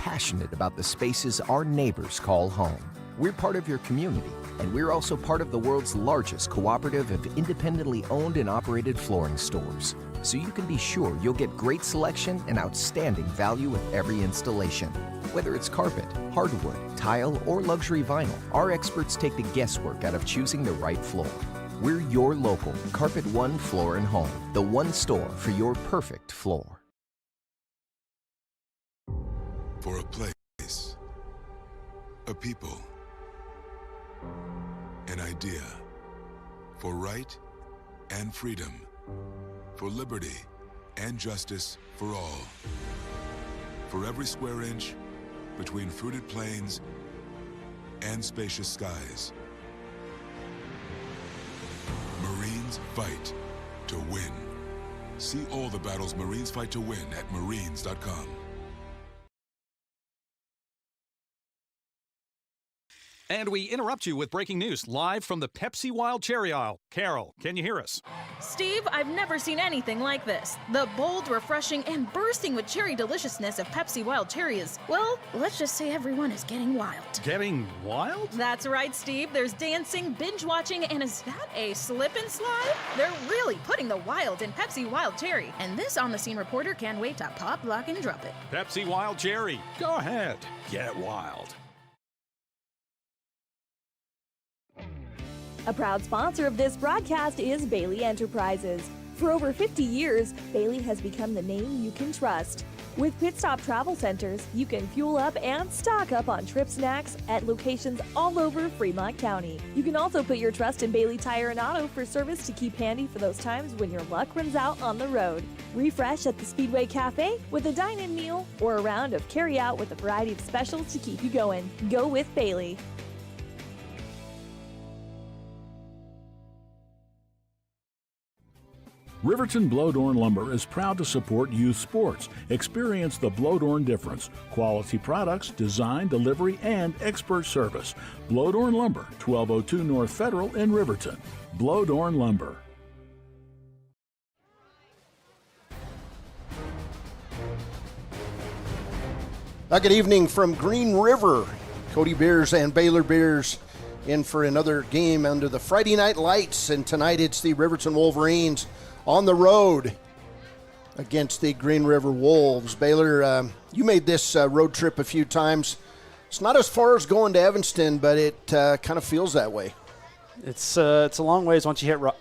passionate about the spaces our neighbors call home. We're part of your community, and we're also part of the world's largest cooperative of independently owned and operated flooring stores. So you can be sure you'll get great selection and outstanding value with every installation. Whether it's carpet, hardwood, tile, or luxury vinyl, our experts take the guesswork out of choosing the right floor. We're your local Carpet One Floor and Home, the one store for your perfect floor. For a place, a people, an idea, for right and freedom, for liberty and justice for all. For every square inch between fruited plains and spacious skies. Marines fight to win. See all the battles Marines fight to win at marines.com. And we interrupt you with breaking news live from the Pepsi Wild Cherry aisle. Carol, can you hear us? Steve, I've never seen anything like this. The bold, refreshing, and bursting with cherry deliciousness of Pepsi Wild Cherry is, well, let's just say everyone is getting wild. Getting wild? That's right, Steve. There's dancing, binge-watching, and is that a slip and slide? They're really putting the wild in Pepsi Wild Cherry. And this on-the-scene reporter can't wait to pop, lock, and drop it. Pepsi Wild Cherry. Go ahead. Get wild. A proud sponsor of this broadcast is Bailey Enterprises. For over 50 years, Bailey has become the name you can trust. With Pit Stop Travel Centers, you can fuel up and stock up on trip snacks at locations all over Fremont County. You can also put your trust in Bailey Tire and Auto for service to keep handy for those times when your luck runs out on the road. Refresh at the Speedway Cafe with a dine-in meal or a round of carry-out with a variety of specials to keep you going. Go with Bailey. Riverton Blowdorn Lumber is proud to support youth sports. Experience the Blowdorn difference. Quality products, design, delivery, and expert service. Blowdorn Lumber, 1202 North Federal in Riverton. Blowdorn Lumber. Good evening from Green River. Cody Bears and Baylor Bears in for another game under the Friday night lights, and tonight it's the Riverton Wolverines on the road against the Green River Wolves. Baylor, you made this road trip a few times. It's not as far as going to Evanston, but it kind of feels that way. It's a long ways. Once you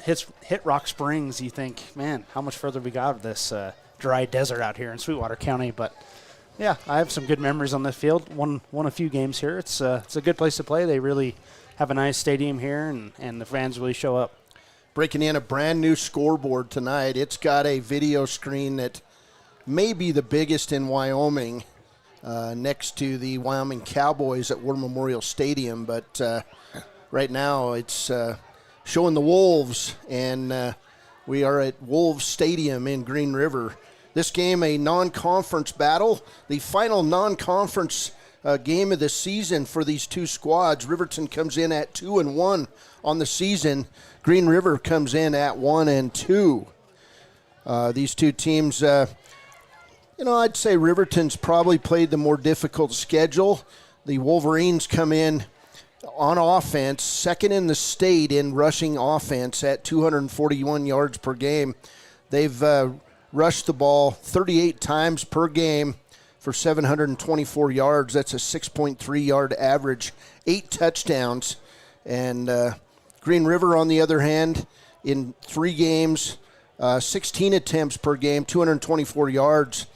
hit Rock Springs, you think, man, how much further we got of this dry desert out here in Sweetwater County. But yeah, I have some good memories on this field. Won a few games here. It's a good place to play. They really have a nice stadium here, and the fans really show up. Breaking in a brand new scoreboard tonight. It's got a video screen that may be the biggest in Wyoming, next to the Wyoming Cowboys at War Memorial Stadium. But right now it's showing the Wolves, and we are at Wolves Stadium in Green River. This game, a non-conference battle, the final non-conference game of the season for these two squads. Riverton comes in at 2-1 on the season. Green River comes in at 1-2. These two teams, I'd say Riverton's probably played the more difficult schedule. The Wolverines come in on offense, second in the state in rushing offense at 241 yards per game. They've rushed the ball 38 times per game for 724 yards. That's a 6.3 yard average, 8 touchdowns. And Green River, on the other hand, in 3 games, 16 attempts per game, 224 yards,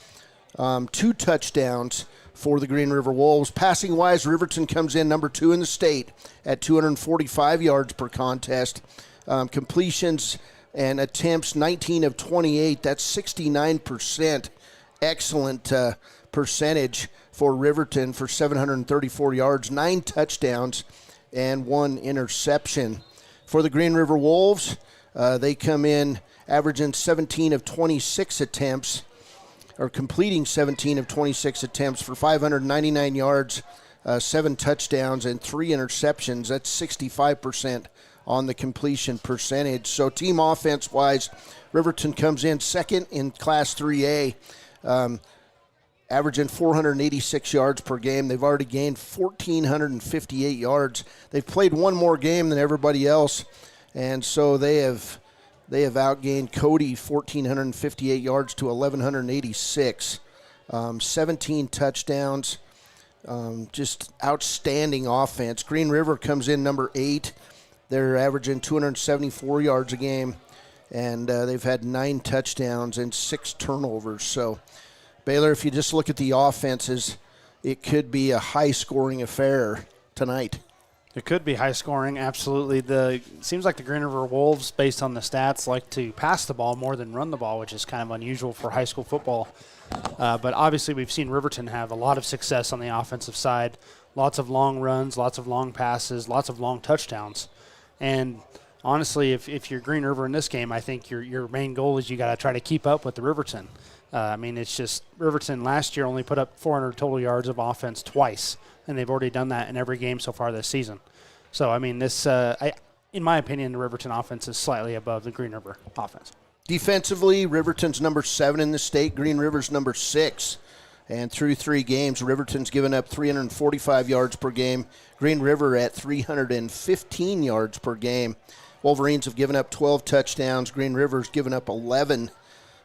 2 touchdowns for the Green River Wolves. Passing-wise, Riverton comes in number 2 in the state at 245 yards per contest. Completions and attempts, 19 of 28. That's 69%. Excellent percentage for Riverton for 734 yards, 9 touchdowns, and 1 interception. For the Green River Wolves, they come in averaging 17 of 26 attempts, or completing 17 of 26 attempts for 599 yards, 7 touchdowns, and 3 interceptions. That's 65% on the completion percentage. So team offense-wise, Riverton comes in second in Class 3A. averaging 486 yards per game. They've already gained 1,458 yards. They've played one more game than everybody else, and so they have outgained Cody 1,458 yards to 1,186. 17 touchdowns. Just outstanding offense. Green River comes in number 8. They're averaging 274 yards a game, and they've had 9 touchdowns and 6 turnovers. So, Baylor, if you just look at the offenses, it could be a high-scoring affair tonight. It could be high-scoring, absolutely. It seems like the Green River Wolves, based on the stats, like to pass the ball more than run the ball, which is kind of unusual for high school football. But obviously we've seen Riverton have a lot of success on the offensive side. Lots of long runs, lots of long passes, lots of long touchdowns. And honestly, if you're Green River in this game, I think your main goal is you got to try to keep up with the Riverton. It's just Riverton last year only put up 400 total yards of offense twice, and they've already done that in every game so far this season. So, in my opinion, the Riverton offense is slightly above the Green River offense. Defensively, Riverton's number 7 in the state. Green River's number 6. And through 3 games, Riverton's given up 345 yards per game. Green River at 315 yards per game. Wolverines have given up 12 touchdowns. Green River's given up 11.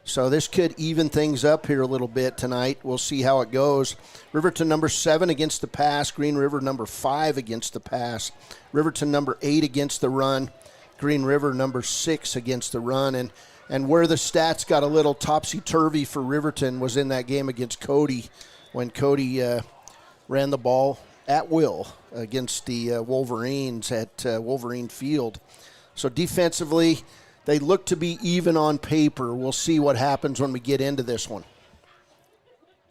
So this could even things up here a little bit tonight. We'll see how it goes. Riverton number 7 against the pass. Green River number 5 against the pass. Riverton number 8 against the run. Green River number 6 against the run. And where the stats got a little topsy-turvy for Riverton was in that game against Cody, when Cody ran the ball at will against the Wolverines at Wolverine Field. So defensively, they look to be even on paper. We'll see what happens when we get into this one.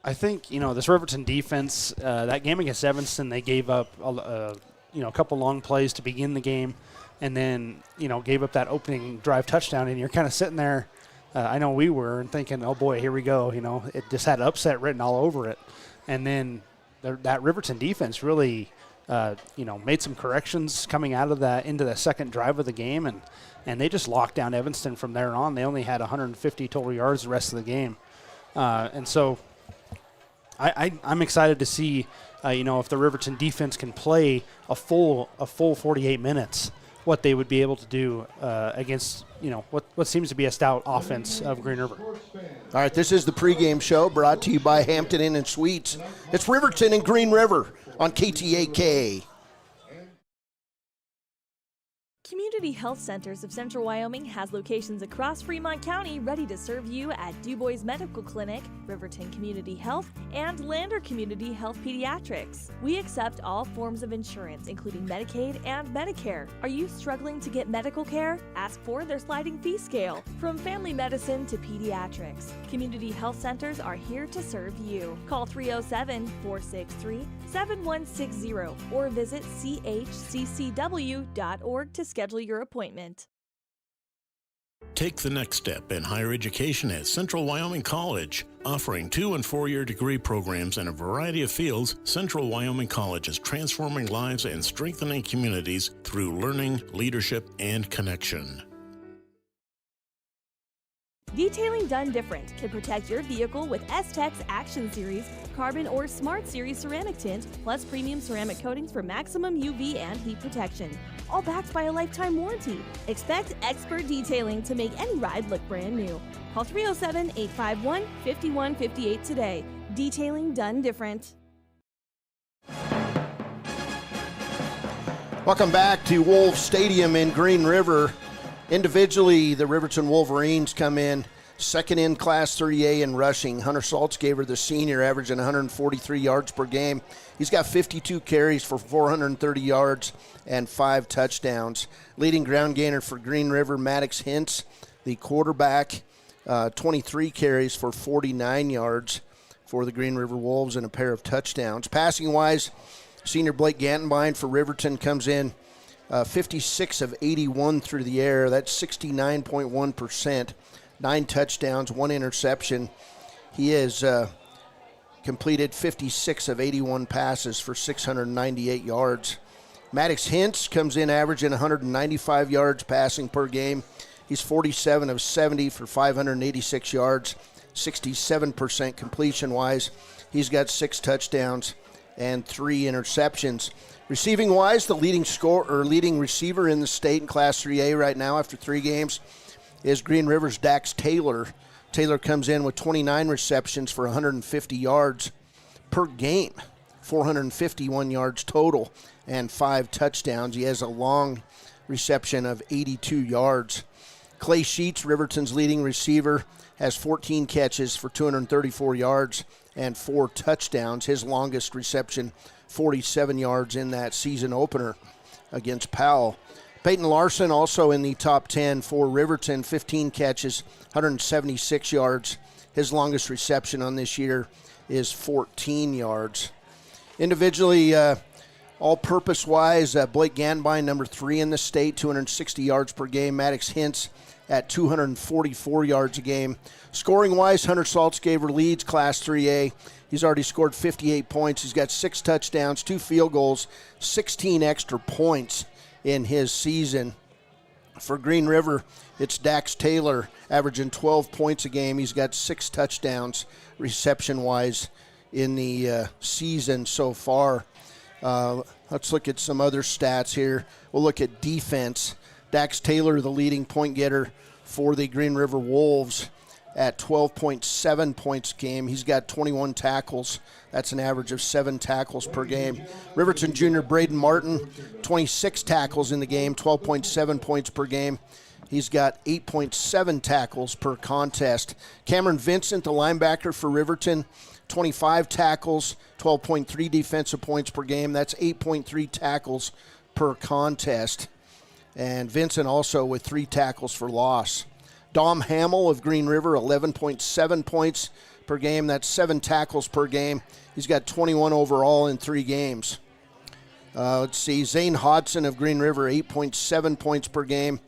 I think, this Riverton defense, that game against Evanston, they gave up a couple long plays to begin the game, and then, gave up that opening drive touchdown, and you're kind of sitting there, I know we were, and thinking, oh boy, here we go. It just had upset written all over it. And then that Riverton defense really, made some corrections coming out of that into the second drive of the game, and they just locked down Evanston from there on. They only had 150 total yards the rest of the game. And so I'm excited to see, if the Riverton defense can play a full 48 minutes, what they would be able to do against, what seems to be a stout offense of Green River. All right, this is the pregame show brought to you by Hampton Inn and Suites. It's Riverton and Green River on KTAK. Community Health Centers of Central Wyoming has locations across Fremont County ready to serve you at DuBois Medical Clinic, Riverton Community Health, and Lander Community Health Pediatrics. We accept all forms of insurance, including Medicaid and Medicare. Are you struggling to get medical care? Ask for their sliding fee scale. From family medicine to pediatrics, Community Health Centers are here to serve you. Call 307-463-7160 or visit chccw.org to schedule your appointment. Take the next step in higher education at Central Wyoming College. Offering 2- and 4-year degree programs in a variety of fields, Central Wyoming College is transforming lives and strengthening communities through learning, leadership, and connection. Detailing done different can protect your vehicle with S-Tech's Action Series, Carbon or Smart Series ceramic tint, plus premium ceramic coatings for maximum UV and heat protection. All backed by a lifetime warranty. Expect expert detailing to make any ride look brand new. Call 307-851-5158 today. Detailing done different. Welcome back to Wolf Stadium in Green River. Individually, the Riverton Wolverines come in second in Class 3A in rushing. Hunter Saltzgaver, the senior, averaging 143 yards per game. He's got 52 carries for 430 yards and 5 touchdowns. Leading ground gainer for Green River, Maddox Hintz, the quarterback, 23 carries for 49 yards for the Green River Wolves and a pair of touchdowns. Passing-wise, senior Blake Gantenbein for Riverton comes in 56 of 81 through the air. That's 69.1%. 9 touchdowns, 1 interception. He has completed 56 of 81 passes for 698 yards. Maddox Hintz comes in averaging 195 yards passing per game. He's 47 of 70 for 586 yards, 67% completion-wise. He's got 6 touchdowns and 3 interceptions. Receiving-wise, the leading receiver in the state in Class 3A right now after 3 games is Green River's Dax Taylor. Taylor comes in with 29 receptions for 150 yards per game, 451 yards total, and 5 touchdowns. He has a long reception of 82 yards. Clay Sheets, Riverton's leading receiver, has 14 catches for 234 yards and 4 touchdowns. His longest reception, 47 yards in that season opener against Powell. Peyton Larson also in the top 10 for Riverton, 15 catches, 176 yards. His longest reception on this year is 14 yards. Individually, all-purpose-wise, Blake Ganbine, number 3 in the state, 260 yards per game. Maddox Hintz at 244 yards a game. Scoring-wise, Hunter Saltzgaver leads Class 3A. He's already scored 58 points. He's got 6 touchdowns, 2 field goals, 16 extra points in his season. For Green River, it's Dax Taylor averaging 12 points a game. He's got 6 touchdowns reception-wise in the season so far. Let's look at some other stats here. We'll look at defense. Dax Taylor, the leading point getter for the Green River Wolves at 12.7 points a game. He's got 21 tackles. That's an average of 7 tackles per game. Riverton junior Braden Martin, 26 tackles in the game, 12.7 points per game. He's got 8.7 tackles per contest. Cameron Vincent, the linebacker for Riverton, 25 tackles, 12.3 defensive points per game. That's 8.3 tackles per contest. And Vincent also with 3 tackles for loss. Dom Hamill of Green River, 11.7 points per game. That's 7 tackles per game. He's got 21 overall in 3 games. Let's see, Zane Hodson of Green River, 8.7 points per game.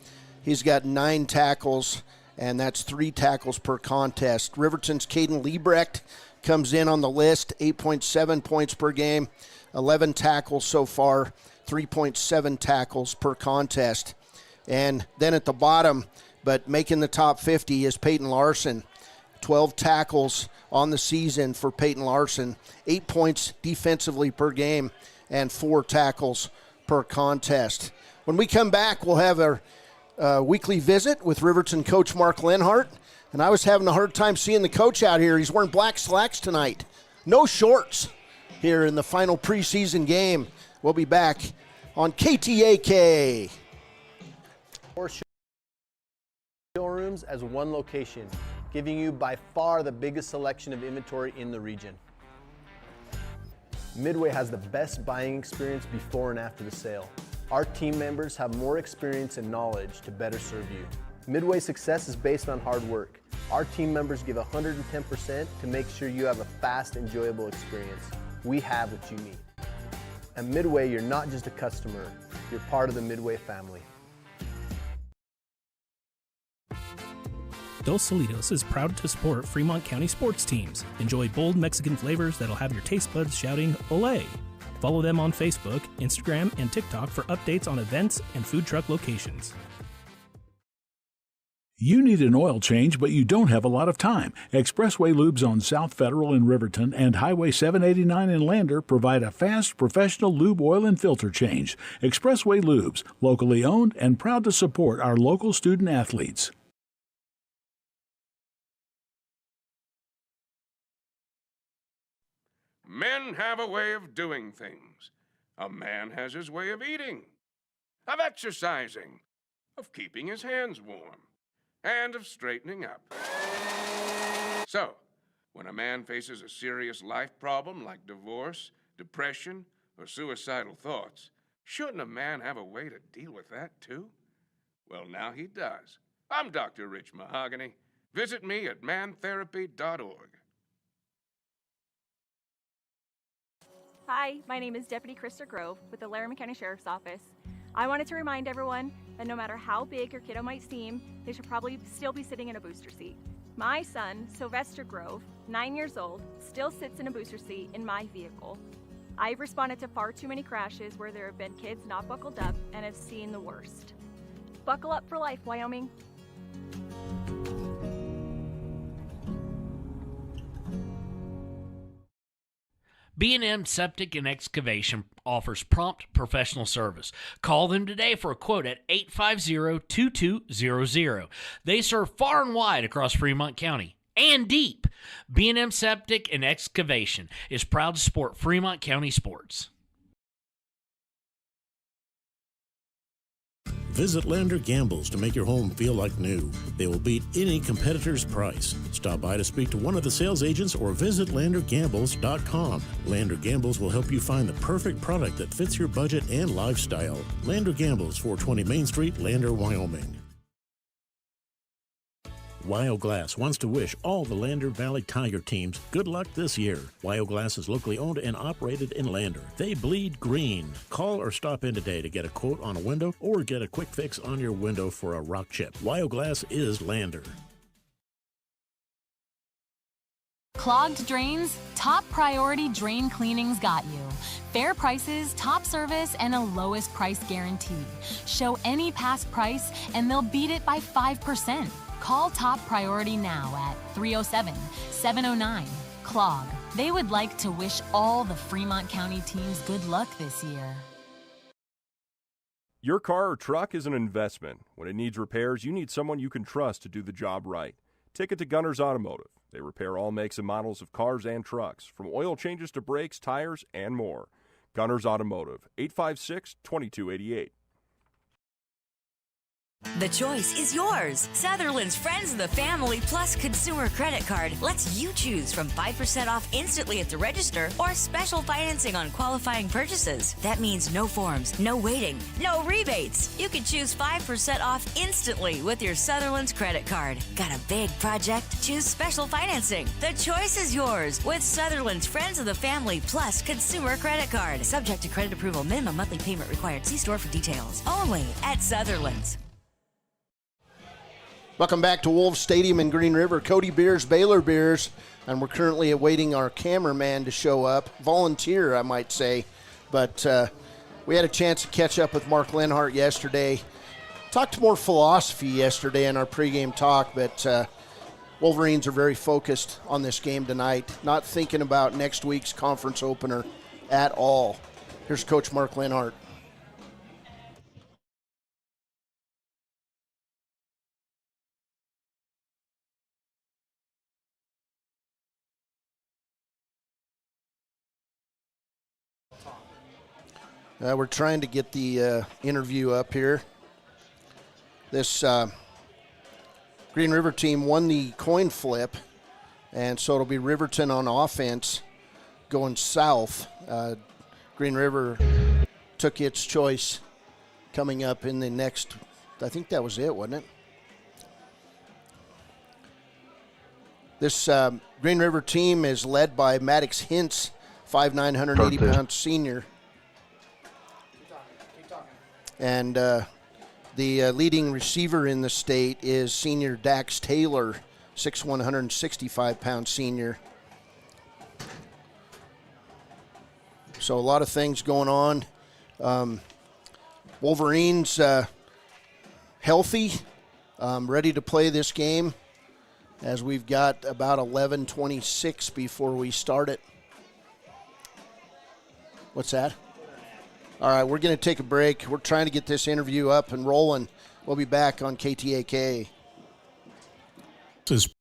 He's got 9 tackles, and that's 3 tackles per contest. Riverton's Caden Liebrecht comes in on the list, 8.7 points per game, 11 tackles so far, 3.7 tackles per contest. And then at the bottom, but making the top 50 is Peyton Larson. 12 tackles on the season for Peyton Larson, 8 points defensively per game, and 4 tackles per contest. When we come back, we'll have our weekly visit with Riverton coach Mark Lenhart. And I was having a hard time seeing the coach out here. He's wearing black slacks tonight. No shorts here in the final preseason game. We'll be back on KTAK. 4 showrooms as one location, giving you by far the biggest selection of inventory in the region. Midway has the best buying experience before and after the sale. Our team members have more experience and knowledge to better serve you. Midway's success is based on hard work. Our team members give 110% to make sure you have a fast, enjoyable experience. We have what you need. At Midway, you're not just a customer, you're part of the Midway family. Dos Solitos is proud to support Fremont County sports teams. Enjoy bold Mexican flavors that'll have your taste buds shouting, "Olé!" Follow them on Facebook, Instagram, and TikTok for updates on events and food truck locations. You need an oil change, but you don't have a lot of time. Expressway Lubes on South Federal in Riverton and Highway 789 in Lander provide a fast, professional lube oil and filter change. Expressway Lubes, locally owned and proud to support our local student athletes. Men have a way of doing things. A man has his way of eating, of exercising, of keeping his hands warm, and of straightening up. So, when a man faces a serious life problem like divorce, depression, or suicidal thoughts, shouldn't a man have a way to deal with that too? Well, now he does. I'm Dr. Rich Mahogany. Visit me at mantherapy.org. Hi, my name is Deputy Krista Grove with the Laramie County Sheriff's Office. I wanted to remind everyone that no matter how big your kiddo might seem, they should probably still be sitting in a booster seat. My son, Sylvester Grove, 9 years old, still sits in a booster seat in my vehicle. I've responded to far too many crashes where there have been kids not buckled up and have seen the worst. Buckle up for life, Wyoming. B&M Septic and Excavation offers prompt professional service. Call them today for a quote at 850-2200. They serve far and wide across Fremont County and deep. B&M Septic and Excavation is proud to support Fremont County sports. Visit Lander Gambles to make your home feel like new. They will beat any competitor's price. Stop by to speak to one of the sales agents or visit LanderGambles.com. Lander Gambles will help you find the perfect product that fits your budget and lifestyle. Lander Gambles, 420 Main Street, Lander, Wyoming. Wyoglass wants to wish all the Lander Valley Tiger teams good luck this year. Wyoglass is locally owned and operated in Lander. They bleed green. Call or stop in today to get a quote on a window or get a quick fix on your window for a rock chip. Wyoglass is Lander. Clogged drains? Top Priority Drain Cleaning's got you. Fair prices, top service, and a lowest price guarantee. Show any past price and they'll beat it by 5%. Call Top Priority now at 307-709-CLOG. They would like to wish all the Fremont County teams good luck this year. Your car or truck is an investment. When it needs repairs, you need someone you can trust to do the job right. Take it to Gunner's Automotive. They repair all makes and models of cars and trucks, from oil changes to brakes, tires, and more. Gunner's Automotive, 856-2288. The choice is yours. Sutherland's Friends of the Family Plus Consumer Credit Card lets you choose from 5% off instantly at the register or special financing on qualifying purchases. That means no forms, no waiting, no rebates. You can choose 5% off instantly with your Sutherland's credit card. Got a big project? Choose special financing. The choice is yours with Sutherland's Friends of the Family Plus Consumer Credit Card. Subject to credit approval. Minimum monthly payment required. See store for details. Only at Sutherland's. Welcome back to Wolves Stadium in Green River. Cody Beers, Baylor Beers, and we're currently awaiting our cameraman to show up. Volunteer, I might say. But we had a chance to catch up with Mark Lenhart yesterday. Talked more philosophy yesterday in our pregame talk, but Wolverines are very focused on this game tonight, not thinking about next week's conference opener at all. Here's Coach Mark Lenhart. We're trying to get the interview up here. This Green River team won the coin flip, and so it'll be Riverton on offense going south. Green River took its choice coming up in the next, I think that was it, wasn't it? This Green River team is led by Maddox Hintz, 5'9", 180-pound senior. And the leading receiver in the state is senior Dax Taylor, 6'1", 165-pound senior. So a lot of things going on. Wolverines healthy, ready to play this game, as we've got about 11:26 before we start it. What's that? All right, we're going to take a break. We're trying to get this interview up and rolling. We'll be back on KTAK. Is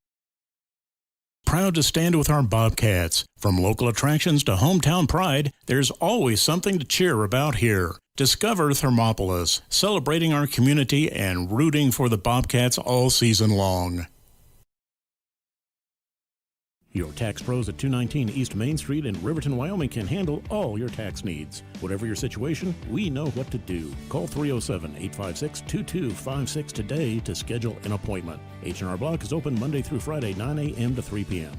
proud to stand with our Bobcats. From local attractions to hometown pride, there's always something to cheer about here. Discover Thermopolis, celebrating our community and rooting for the Bobcats all season long. Your tax pros at 219 East Main Street in Riverton, Wyoming can handle all your tax needs. Whatever your situation, we know what to do. Call 307-856-2256 today to schedule an appointment. H&R Block is open Monday through Friday, 9 a.m. to 3 p.m.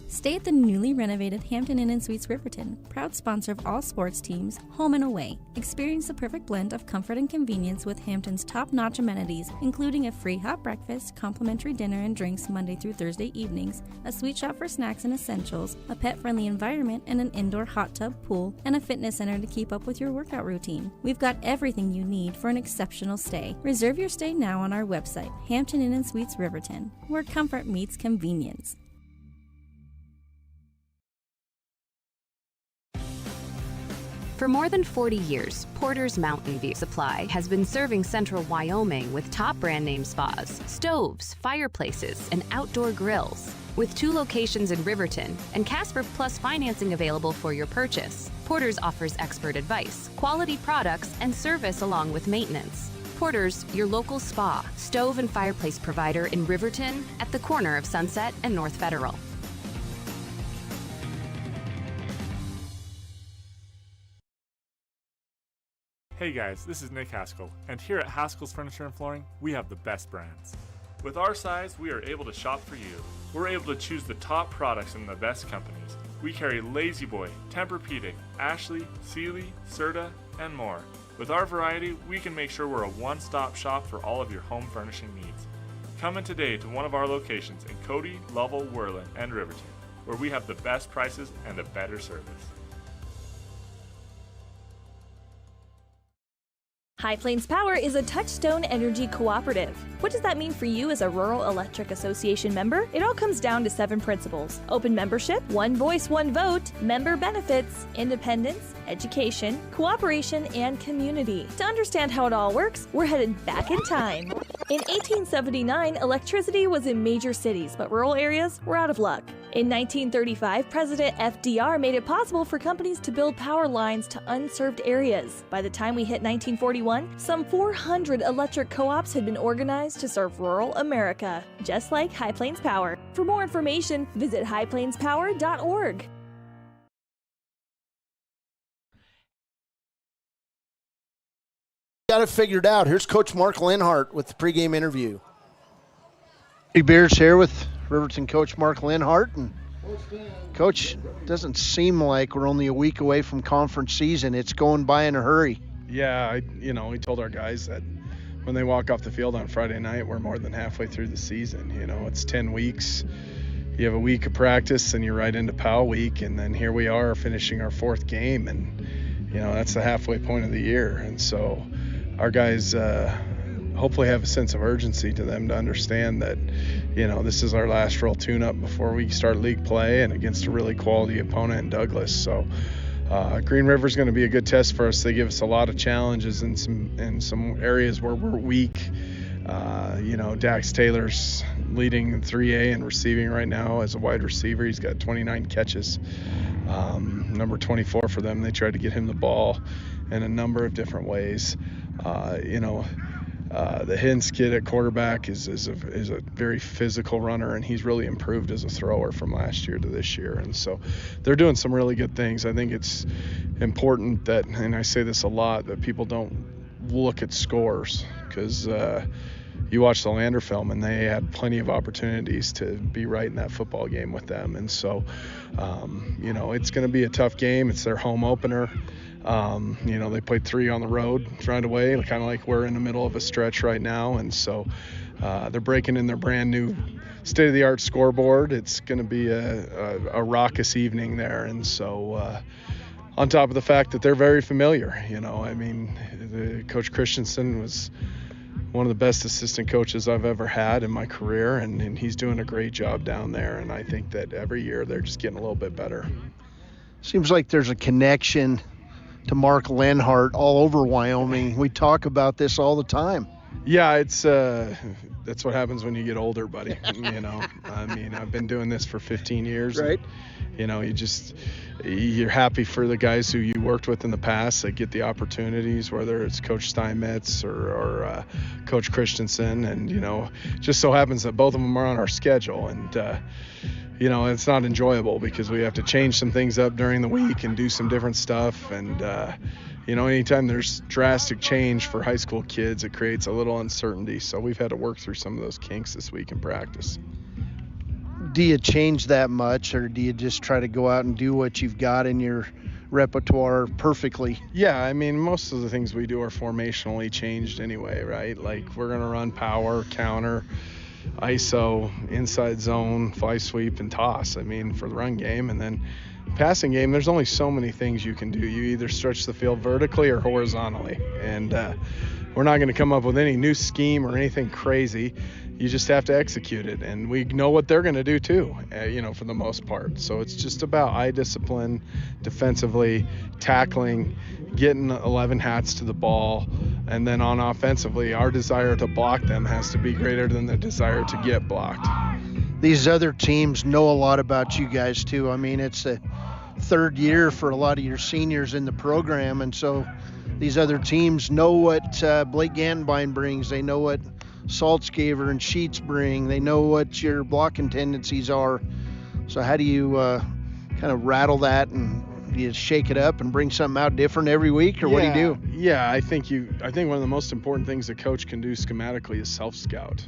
Stay at the newly renovated Hampton Inn & Suites Riverton, proud sponsor of all sports teams, home and away. Experience the perfect blend of comfort and convenience with Hampton's top-notch amenities, including a free hot breakfast, complimentary dinner and drinks Monday through Thursday evenings, a sweet shop for snacks and essentials, a pet-friendly environment and an indoor hot tub pool, and a fitness center to keep up with your workout routine. We've got everything you need for an exceptional stay. Reserve your stay now on our website, Hampton Inn & Suites Riverton, where comfort meets convenience. For more than 40 years, Porter's Mountain View Supply has been serving central Wyoming with top brand name spas, stoves, fireplaces, and outdoor grills. With 2 locations in Riverton and Casper Plus financing available for your purchase, Porter's offers expert advice, quality products, and service along with maintenance. Porter's, your local spa, stove, and fireplace provider in Riverton at the corner of Sunset and North Federal. Hey guys, this is Nick Haskell, and here at Haskell's Furniture and Flooring, we have the best brands. With our size, we are able to shop for you. We're able to choose the top products in the best companies. We carry Lazy Boy, Tempur-Pedic, Ashley, Sealy, Serta, and more. With our variety, we can make sure we're a one-stop shop for all of your home furnishing needs. Come in today to one of our locations in Cody, Lovell, Worland, and Riverton, where we have the best prices and a better service. High Plains Power is a Touchstone Energy cooperative. What does that mean for you as a Rural Electric Association member? It all comes down to 7 principles: open membership, one voice, one vote, member benefits, independence, education, cooperation, and community. To understand how it all works, we're headed back in time. In 1879, electricity was in major cities, but rural areas were out of luck. In 1935, President FDR made it possible for companies to build power lines to unserved areas. By the time we hit 1941, some 400 electric co-ops had been organized to serve rural America, just like High Plains Power. For more information, visit highplainspower.org. Got it figured out. Here's Coach Mark Linhart with the pregame interview. Big Bears here with Riverton coach Mark Linhart. And Coach, doesn't seem like we're only a week away from conference season. It's going by in a hurry. Yeah, we told our guys that when they walk off the field on Friday night, we're more than halfway through the season. It's 10 weeks. You have a week of practice and you're right into PAL week, and then here we are finishing our 4th game, and that's the halfway point of the year. And so our guys hopefully have a sense of urgency to them to understand that this is our last real tune-up before we start league play and against a really quality opponent in Douglas. So Green River is going to be a good test for us. They give us a lot of challenges in some areas where we're weak. Dax Taylor's leading 3A and receiving right now as a wide receiver. He's got 29 catches. Number 24 for them. They tried to get him the ball in a number of different ways. The Hens kid at quarterback is a very physical runner, and he's really improved as a thrower from last year to this year. And so they're doing some really good things. I think it's important that, and I say this a lot, that people don't look at scores, because you watch the Lander film and they had plenty of opportunities to be right in that football game with them. And so, it's going to be a tough game. It's their home opener. They played 3 on the road right away, kind of like we're in the middle of a stretch right now. And so they're breaking in their brand new state-of-the-art scoreboard. It's going to be a raucous evening there. And so on top of the fact that they're very familiar, Coach Christensen was one of the best assistant coaches I've ever had in my career, and he's doing a great job down there. And I think that every year they're just getting a little bit better. Seems like there's a connection to Mark Linhart all over Wyoming. We talk about this all the time. Yeah, it's that's what happens when you get older, buddy. I've been doing this for 15 years. Right. You're happy for the guys who you worked with in the past that get the opportunities, whether it's Coach Steinmetz or Coach Christensen. And, just so happens that both of them are on our schedule. And, it's not enjoyable because we have to change some things up during the week and do some different stuff. And, anytime there's drastic change for high school kids, it creates a little uncertainty. So we've had to work through some of those kinks this week in practice. Do you change that much, or do you just try to go out and do what you've got in your repertoire perfectly? Yeah, most of the things we do are formationally changed anyway, right? Like we're going to run power, counter, ISO, inside zone, fly sweep, and toss, for the run game. And then passing game, there's only so many things you can do. You either stretch the field vertically or horizontally. And we're not going to come up with any new scheme or anything crazy. You just have to execute it. And we know what they're going to do too, for the most part. So it's just about eye discipline, defensively, tackling, getting 11 hats to the ball. And then on offensively, our desire to block them has to be greater than the desire to get blocked. These other teams know a lot about you guys too. I mean, it's the third year for a lot of your seniors in the program, and so these other teams know what Blake Gantenbein brings. They know what Saltzgaver and Sheets bring. They know what your blocking tendencies are. So how do you kind of rattle that, and do you shake it up and bring something out different every week, or what do you do? Yeah, I think one of the most important things a coach can do schematically is self-scout.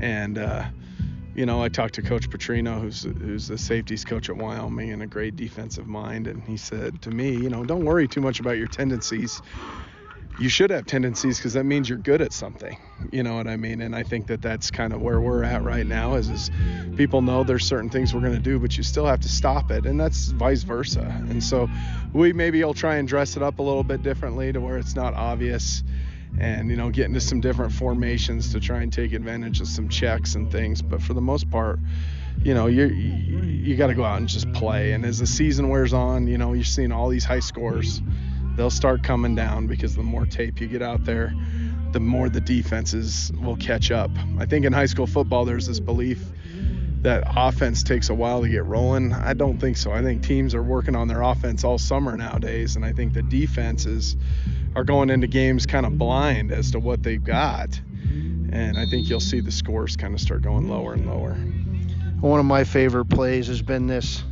And I talked to Coach Petrino, who's the safeties coach at Wyoming and a great defensive mind, and he said to me, don't worry too much about your tendencies. You should have tendencies because that means you're good at something. You know what I mean? And I think that that's kind of where we're at right now is people know there's certain things we're going to do, but you still have to stop it. And that's vice versa. And so we'll try and dress it up a little bit differently to where it's not obvious and, get into some different formations to try and take advantage of some checks and things. But for the most part, you got to go out and just play. And as the season wears on, you're seeing all these high scores. They'll start coming down because the more tape you get out there, the more the defenses will catch up. I think in high school football, there's this belief that offense takes a while to get rolling. I don't think so. I think teams are working on their offense all summer nowadays, and I think the defenses are going into games kind of blind as to what they've got. And I think you'll see the scores kind of start going lower and lower. One of my favorite plays has been this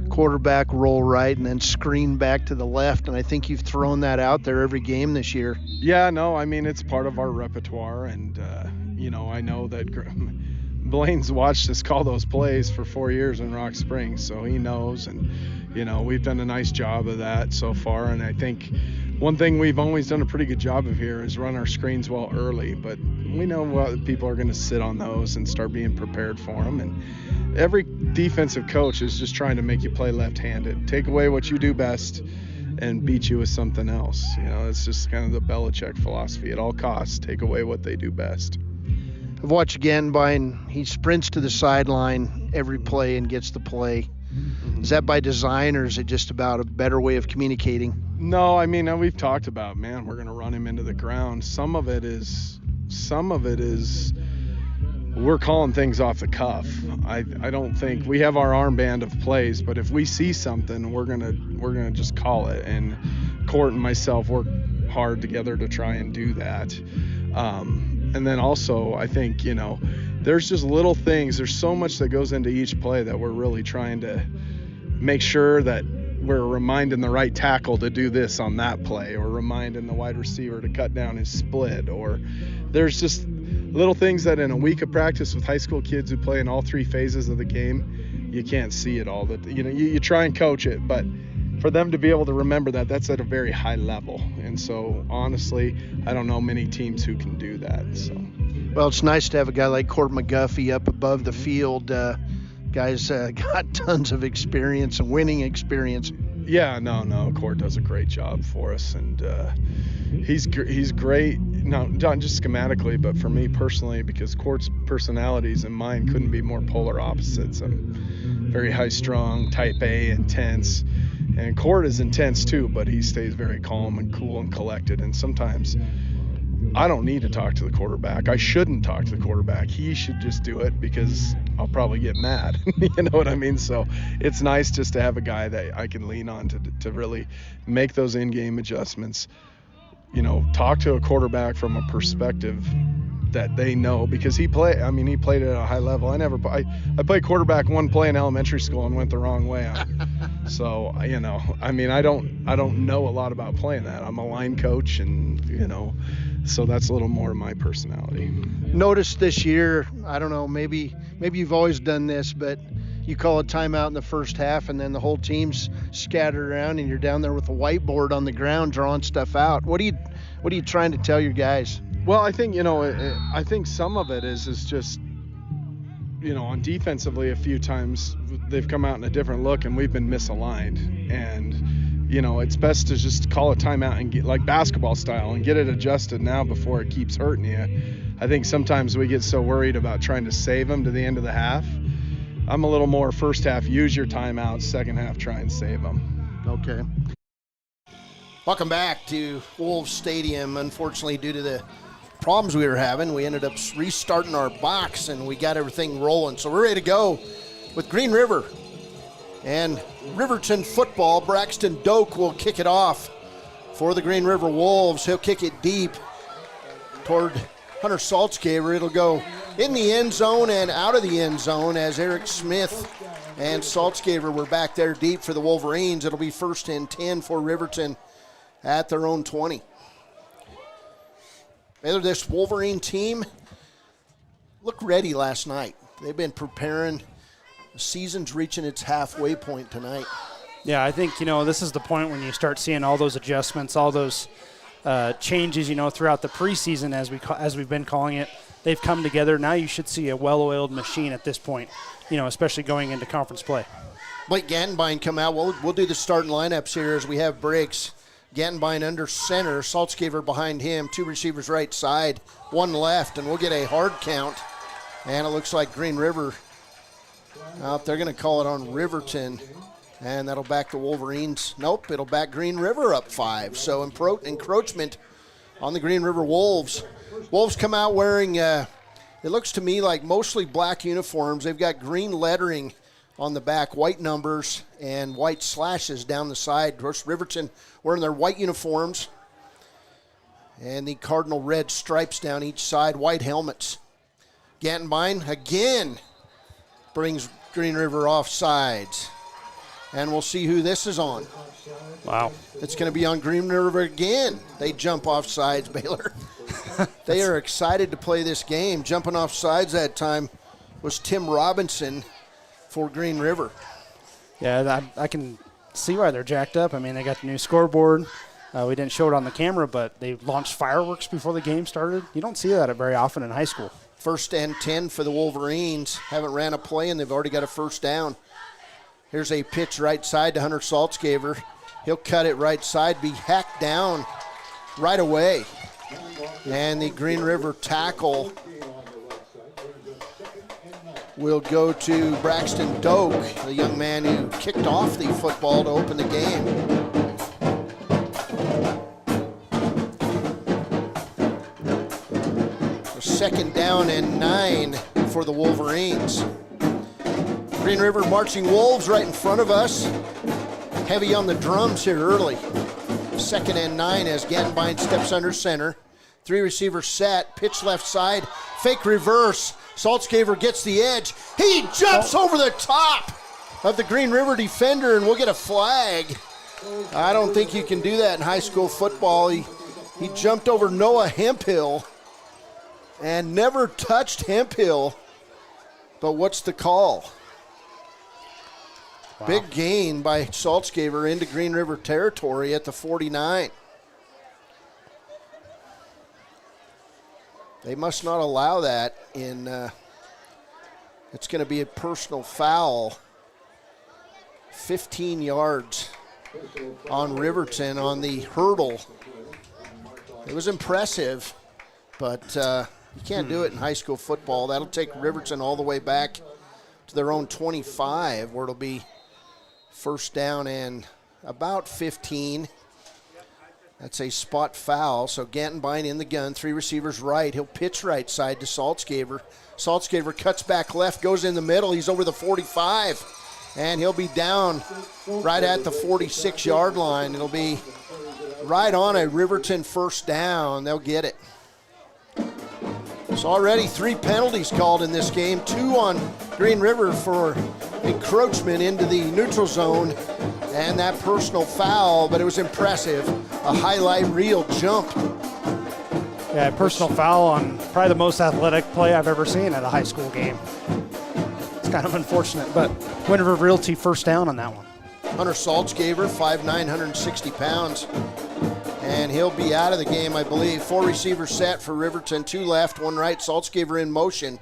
quarterback roll right and then screen back to the left, and I think you've thrown that out there every game this year. Yeah, no, I mean, it's part of our repertoire, and I know that Blaine's watched us call those plays for 4 years in Rock Springs, so he knows, and we've done a nice job of that so far. And I think one thing we've always done a pretty good job of here is run our screens well early, but we know what people are going to sit on those and start being prepared for them. And every defensive coach is just trying to make you play left-handed, take away what you do best and beat you with something else. It's just kind of the Belichick philosophy. At all costs, take away what they do best. I've watched Gantenbein. He sprints to the sideline every play and gets the play. Is that by design, or is it just about a better way of communicating? No, I mean, we've talked about, we're going to run him into the ground. Some of it is we're calling things off the cuff. I don't think we have our armband of plays, but if we see something, we're gonna just call it. And Court and myself work hard together to try and do that. And then also, I think there's just little things. There's so much that goes into each play that we're really trying to make sure that we're reminding the right tackle to do this on that play, or reminding the wide receiver to cut down his split, or there's just little things that in a week of practice with high school kids who play in all three phases of the game, you can't see it all. That you try and coach it, but for them to be able to remember that's at a very high level. And so honestly, I don't know many teams who can do that. So, well, it's nice to have a guy like Court McGuffey up above the field. Guy's got tons of experience and winning experience. Yeah, no, Court does a great job for us, and he's great. No, not just schematically, but for me personally, because Court's personalities and mine couldn't be more polar opposites. I'm very high-strung, type A, intense, and Court is intense too, but he stays very calm and cool and collected. And sometimes I don't need to talk to the quarterback. I shouldn't talk to the quarterback. He should just do it because I'll probably get mad. You know what I mean? So it's nice just to have a guy that I can lean on to really make those in-game adjustments. Talk to a quarterback from a perspective that they know, because he played at a high level. I played quarterback one play in elementary school and went the wrong way. So, I don't know a lot about playing that. I'm a line coach, and, so that's a little more of my personality. Notice this year, I don't know, maybe you've always done this, but you call a timeout in the first half and then the whole team's scattered around and you're down there with a whiteboard on the ground drawing stuff out. What are you trying to tell your guys? Well, I think, I think some of it is just, on defensively a few times they've come out in a different look and we've been misaligned. And, it's best to just call a timeout and get, like basketball style, and get it adjusted now before it keeps hurting you. I think sometimes we get so worried about trying to save them to the end of the half. I'm a little more first half, use your timeouts, second half, try and save them. Okay. Welcome back to Wolves Stadium. Unfortunately, due to the problems we were having, we ended up restarting our box, and we got everything rolling. So we're ready to go with Green River and Riverton football. Braxton Doak will kick it off for the Green River Wolves. He'll kick it deep toward Hunter Saltzgaber. It'll go in the end zone and out of the end zone as Eric Smith and Saltzgaber were back there deep for the Wolverines. It'll be 1st and 10 for Riverton at their own 20. This Wolverine team looked ready last night. They've been preparing. The season's reaching its halfway point tonight. Yeah, I think, this is the point when you start seeing all those adjustments, all those changes, throughout the preseason, as we've been calling it. They've come together. Now you should see a well-oiled machine at this point, especially going into conference play. Blake Gantenbein come out. We'll do the starting lineups here as we have breaks. Gantenbein under center, Saltzgaber behind him, 2 receivers right side, 1 left, and we'll get a hard count. And it looks like Green River, they're going to call it on Riverton, and that'll back the Wolverines. Nope, it'll back Green River up 5. So encroachment on the Green River Wolves. Wolves come out wearing, it looks to me like mostly black uniforms. They've got green lettering on the back, white numbers, and white slashes down the side. Of course, Riverton wearing their white uniforms and the cardinal red stripes down each side, white helmets. Gantenbein again brings Green River off sides. And we'll see who this is on. Wow. It's going to be on Green River again. They jump off sides, Baylor. They are excited to play this game. Jumping off sides that time was Tim Robinson for Green River. Yeah, I can see why they're jacked up. I mean, they got the new scoreboard. We didn't show it on the camera, but they launched fireworks before the game started. You don't see that very often in high school. 1st and 10 for the Wolverines. Haven't ran a play, and they've already got a first down. Here's a pitch right side to Hunter Saltzgaber. He'll cut it right side, be hacked down right away. And the Green River tackle will go to Braxton Doak, the young man who kicked off the football to open the game. So 2nd down and 9 for the Wolverines. Green River marching Wolves right in front of us. Heavy on the drums here early. 2nd and 9 as Gantenbein steps under center. 3 receivers set, pitch left side, fake reverse. Saltzgaber gets the edge. He jumps over the top of the Green River defender, and we'll get a flag. I don't think you can do that in high school football. He jumped over Noah Hemphill and never touched Hemphill. But what's the call? Wow. Big gain by Saltzgaber into Green River territory at the 49. They must not allow that in, it's going to be a personal foul. 15 yards on Riverton on the hurdle. It was impressive, but you can't do it in high school football. That'll take Riverton all the way back to their own 25, where it'll be 1st down and about 15. That's a spot foul, so Gantenbein in the gun, 3 receivers right. He'll pitch right side to Saltzgaber. Saltzgaber cuts back left, goes in the middle. He's over the 45, and he'll be down right at the 46-yard line. It'll be right on a Riverton 1st down. They'll get it. There's already 3 penalties called in this game, 2 on Green River for encroachment into the neutral zone and that personal foul, but it was impressive. A highlight reel jump. Yeah, personal foul on probably the most athletic play I've ever seen at a high school game. It's kind of unfortunate, but Wind River Realty 1st down on that one. Hunter Saltzgaber, 5'9", 160 pounds. And he'll be out of the game, I believe. 4 receivers set for Riverton, 2 left, 1 right. Saltzgaber in motion.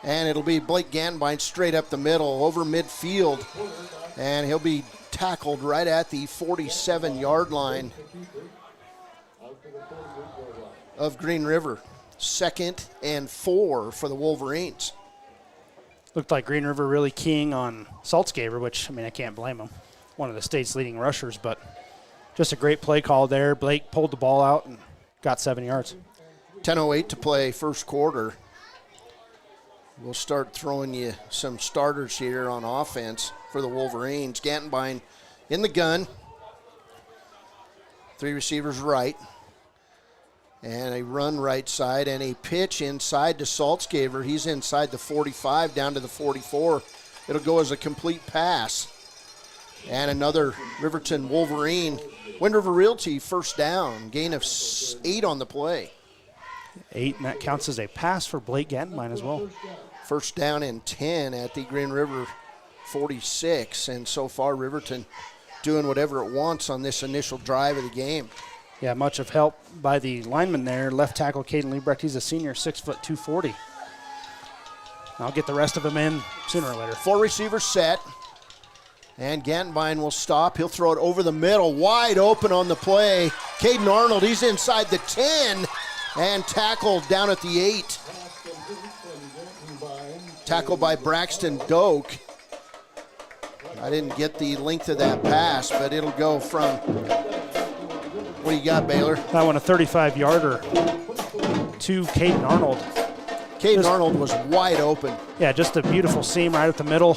And it'll be Blake Gantenbein straight up the middle, over midfield. And he'll be tackled right at the 47-yard line of Green River. 2nd and 4 for the Wolverines. Looked like Green River really keying on Saltzgaber, which, I mean, I can't blame him. One of the state's leading rushers, but just a great play call there. Blake pulled the ball out and got 7 yards. 10:08 to play first quarter. We'll start throwing you some starters here on offense for the Wolverines. Gantenbein in the gun. 3 receivers right. And a run right side and a pitch inside to Saltzgaver. He's inside the 45 down to the 44. It'll go as a complete pass. And another Riverton Wolverine. Wind River Realty first down. Gain of 8 on the play. 8, and that counts as a pass for Blake Gantenbein as well. First down and 10 at the Green River 46. And so far, Riverton doing whatever it wants on this initial drive of the game. Yeah, much of help by the lineman there. Left tackle Caden Liebrecht. He's a senior, 6 foot 240. I'll get the rest of them in sooner or later. 4 receivers set. And Gantenbein will stop. He'll throw it over the middle. Wide open on the play. Caden Arnold, he's inside the 10 and tackled down at the 8. Tackled by Braxton Doak. I didn't get the length of that pass, but it'll go from, what do you got, Baylor? That one a 35-yarder to Caden Arnold. Caden Arnold was wide open. Yeah, just a beautiful seam right at the middle.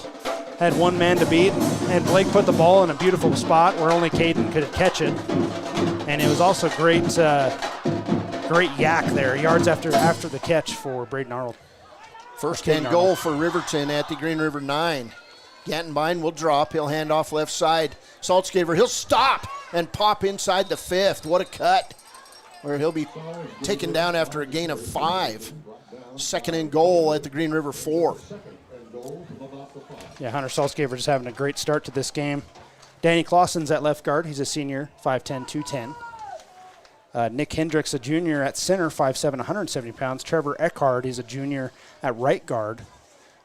Had one man to beat, and Blake put the ball in a beautiful spot where only Caden could catch it. And it was also great yak there, yards after the catch for Braden Arnold. First and goal for Riverton at the Green River 9. Gantenbein will drop. He'll hand off left side. Saltzgaver, he'll stop and pop inside the 5th. What a cut. Where he'll be taken down after a gain of 5. Second and goal at the Green River 4. Yeah, Hunter Saltzgaver just having a great start to this game. Danny Clausen's at left guard. He's a senior, 5'10", 210. Nick Hendricks, a junior at center, 5'7", 170 pounds. Trevor Eckhard, he's a junior at right guard.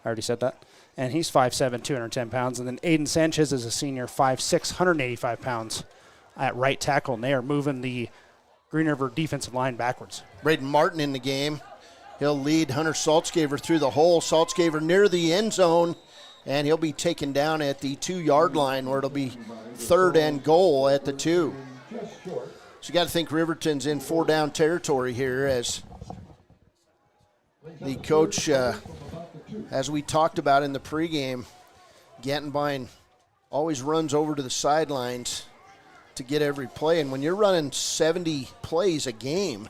I already said that. And he's 5'7", 210 pounds. And then Aiden Sanchez is a senior, 5'6", 185 pounds at right tackle. And they are moving the Green River defensive line backwards. Braden Martin in the game. He'll lead Hunter Saltzgaver through the hole. Saltzgaver near the end zone. And he'll be taken down at the 2-yard line where it'll be third and goal at the 2. So you got to think Riverton's in 4-down territory here as the coach, as we talked about in the pregame, Gantenbein always runs over to the sidelines to get every play. And when you're running 70 plays a game,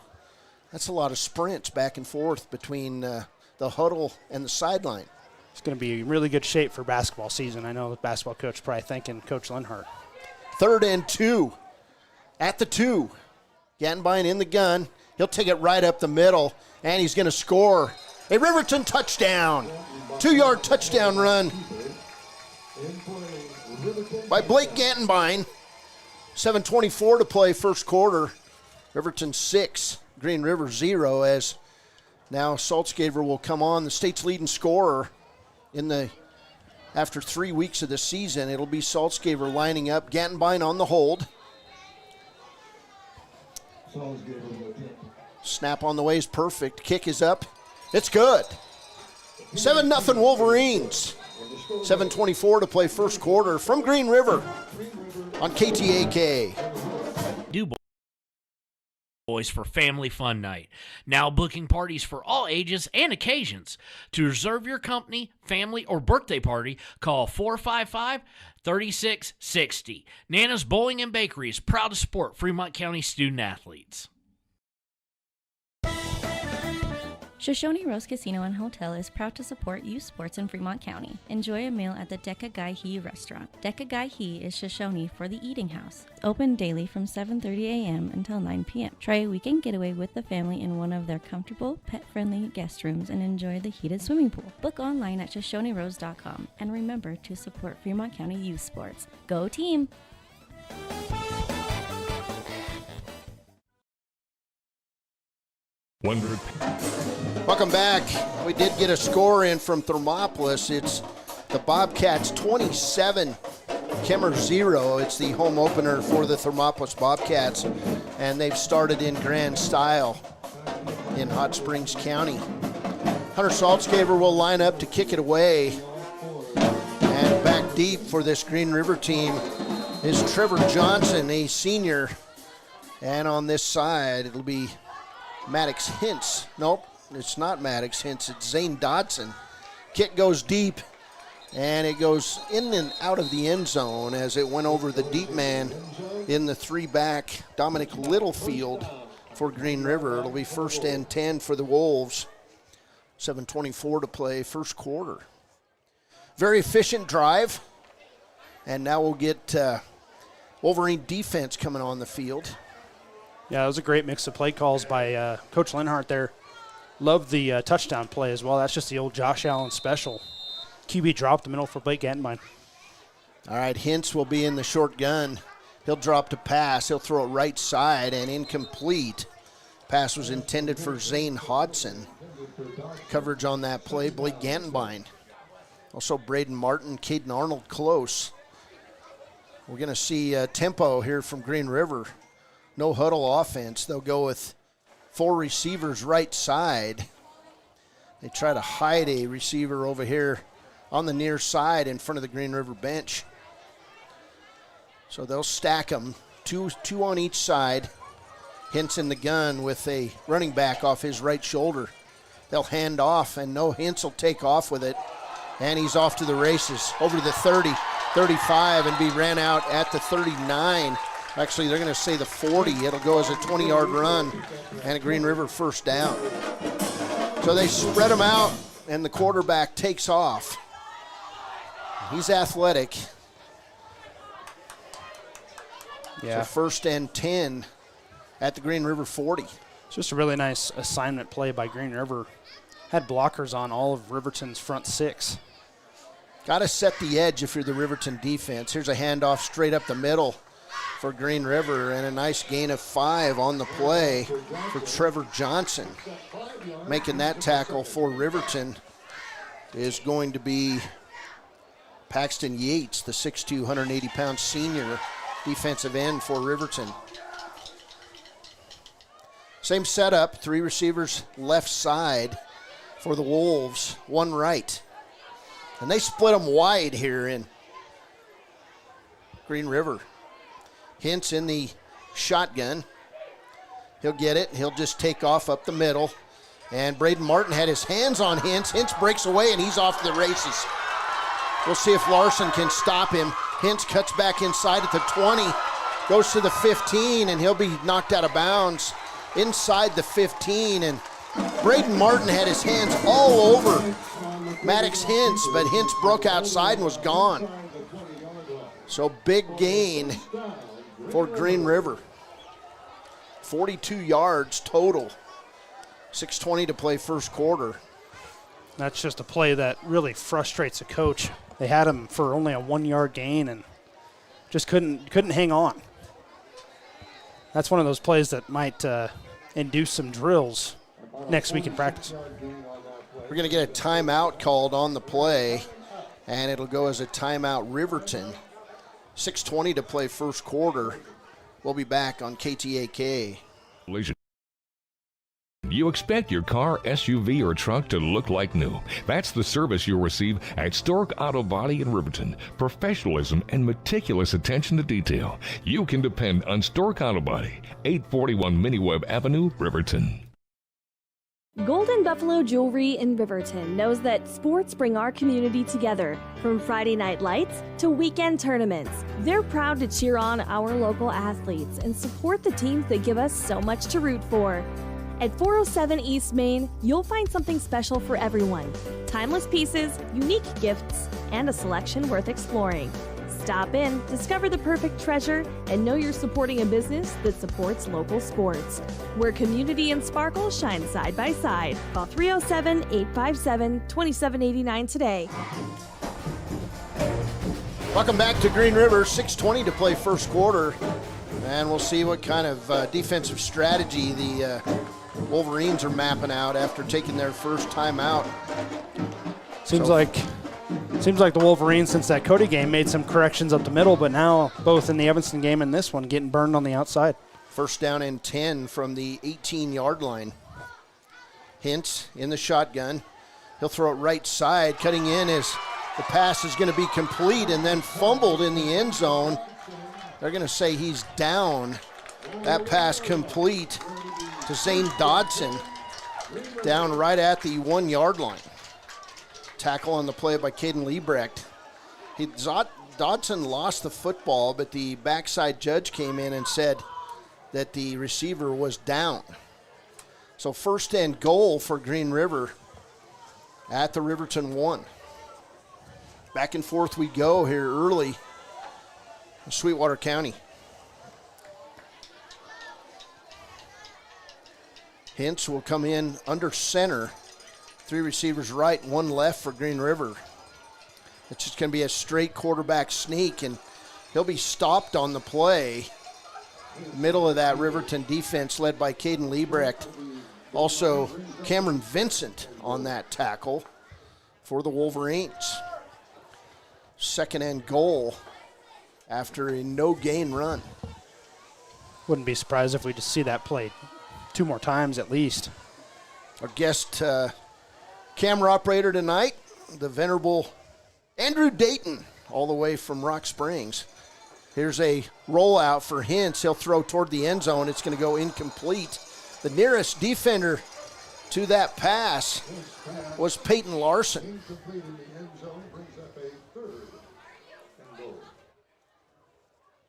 that's a lot of sprints back and forth between the huddle and the sideline. It's going to be in really good shape for basketball season. I know the basketball coach probably thanking Coach Lenhart. 3rd and 2 at the 2. Gantenbein in the gun. He'll take it right up the middle, and he's going to score a Riverton touchdown. 2-yard touchdown run by Blake Gantenbein. 7:24 to play first quarter. Riverton 6, Green River 0, as now Saltzgaver will come on, the state's leading scorer after 3 weeks of the season. It'll be Saltzgaver lining up. Gantenbein on the hold. Snap on the way is perfect. Kick is up. It's good. 7-0 Wolverines. 7:24 to play first quarter from Green River on KTAK. Boys for Family Fun Night. Now booking parties for all ages and occasions. To reserve your company, family, or birthday party, call 455-3660. Nana's Bowling and Bakery is proud to support Fremont County student athletes. Shoshone Rose Casino and Hotel is proud to support youth sports in Fremont County. Enjoy a meal at the Deca Gai He restaurant. Deca Gai He is Shoshone for the eating house. Open daily from 7:30 a.m. until 9 p.m. Try a weekend getaway with the family in one of their comfortable, pet-friendly guest rooms and enjoy the heated swimming pool. Book online at ShoshoneRose.com. And remember to support Fremont County youth sports. Go team! Welcome back. We did get a score in from Thermopolis. It's the Bobcats 27, Kemmer 0. It's the home opener for the Thermopolis Bobcats, and they've started in grand style in Hot Springs County. Hunter Saltzgaver will line up to kick it away. And back deep for this Green River team is Trevor Johnson, a senior. And on this side, it'll be Maddox Hintz. Nope, it's not Maddox Hintz. It's Zane Dodson. Kick goes deep, and it goes in and out of the end zone as it went over the deep man in the 3-back, Dominic Littlefield for Green River. It'll be 1st and 10 for the Wolves. 7:24 to play, first quarter. Very efficient drive, and now we'll get Wolverine defense coming on the field. Yeah, it was a great mix of play calls by Coach Linhart there. Loved the touchdown play as well. That's just the old Josh Allen special. QB drop the middle for Blake Gantenbein. All right, Hintz will be in the short gun. He'll drop to pass. He'll throw it right side and incomplete. Pass was intended for Zane Hodson. Coverage on that play, Blake Gantenbein. Also Braden Martin, Caden Arnold close. We're going to see tempo here from Green River. No huddle offense. They'll go with 4 receivers right side. They try to hide a receiver over here on the near side in front of the Green River bench. So they'll stack them, two on each side. Hintz in the gun with a running back off his right shoulder. They'll hand off, and no, Hintz will take off with it. And he's off to the races, over to the 30, 35, and be ran out at the 39. Actually, they're going to say the 40. It'll go as a 20-yard run and a Green River first down. So they spread them out, and the quarterback takes off. He's athletic. Yeah. So 1st and 10 at the Green River 40. It's just a really nice assignment play by Green River. Had blockers on all of Riverton's front 6. Got to set the edge if you're the Riverton defense. Here's a handoff straight up the middle for Green River, and a nice gain of 5 on the play for Trevor Johnson. Making that tackle for Riverton is going to be Paxton Yates, the 6'2", 180-pound senior defensive end for Riverton. Same setup, 3 receivers left side for the Wolves, 1 right. And they split them wide here in Green River. Hintz in the shotgun. He'll get it. He'll just take off up the middle. And Braden Martin had his hands on Hintz. Hintz breaks away, and he's off to the races. We'll see if Larson can stop him. Hintz cuts back inside at the 20, goes to the 15, and he'll be knocked out of bounds inside the 15. And Braden Martin had his hands all over Maddox Hintz, but Hintz broke outside and was gone. So big gain for Green River. 42 yards total. 6:20 to play first quarter. That's just a play that really frustrates a coach. They had him for only a 1-yard gain and just couldn't hang on. That's one of those plays that might induce some drills next week in practice. We're going to get a timeout called on the play, and it'll go as a timeout Riverton. 6:20 to play first quarter. We'll be back on KTAK. You expect your car, SUV, or truck to look like new. That's the service you'll receive at Stork Auto Body in Riverton. Professionalism and meticulous attention to detail. You can depend on Stork Auto Body, 841 Miniweb Avenue, Riverton. Golden Buffalo Jewelry in Riverton knows that sports bring our community together, from Friday night lights to weekend tournaments. They're proud to cheer on our local athletes and support the teams that give us so much to root for. At 407 East Main, you'll find something special for everyone. Timeless pieces, unique gifts, and a selection worth exploring. Stop in, discover the perfect treasure, and know you're supporting a business that supports local sports. Where community and sparkle shine side by side. Call 307-857-2789 today. Welcome back to Green River. 6:20 to play first quarter. And we'll see what kind of defensive strategy the Wolverines are mapping out after taking their first timeout. Seems like the Wolverines, since that Cody game, made some corrections up the middle, but now both in the Evanston game and this one getting burned on the outside. First down and 10 from the 18-yard line. Hintz in the shotgun. He'll throw it right side. Cutting in as the pass is going to be complete and then fumbled in the end zone. They're going to say he's down. That pass complete to Zane Dodson, down right at the 1 yard line. Tackle on the play by Caden Liebrecht. Dodson lost the football, but the backside judge came in and said that the receiver was down. So 1st and goal for Green River at the Riverton 1. Back and forth we go here early in Sweetwater County. Hintz will come in under center. 3 receivers right, 1 left for Green River. It's just going to be a straight quarterback sneak, and he'll be stopped on the play. Middle of that Riverton defense led by Caden Liebrecht. Also, Cameron Vincent on that tackle for the Wolverines. 2nd and goal after a no-gain run. Wouldn't be surprised if we just see that played 2 more times at least. Our guest camera operator tonight, the venerable Andrew Dayton, all the way from Rock Springs. Here's a rollout for Hintz. He'll throw toward the end zone. It's going to go incomplete. The nearest defender to that pass was Peyton Larson.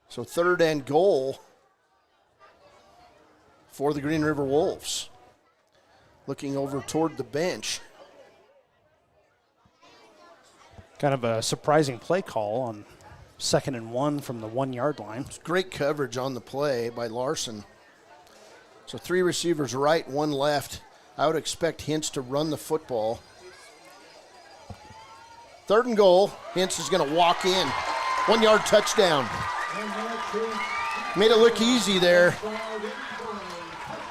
So 3rd and goal for the Green River Wolves. Looking over toward the bench. Kind of a surprising play call on 2nd and 1 from the 1 yard line. It's great coverage on the play by Larson. So 3 receivers right, 1 left. I would expect Hintz to run the football. 3rd and goal. Hintz is going to walk in. 1 yard touchdown. Made it look easy there.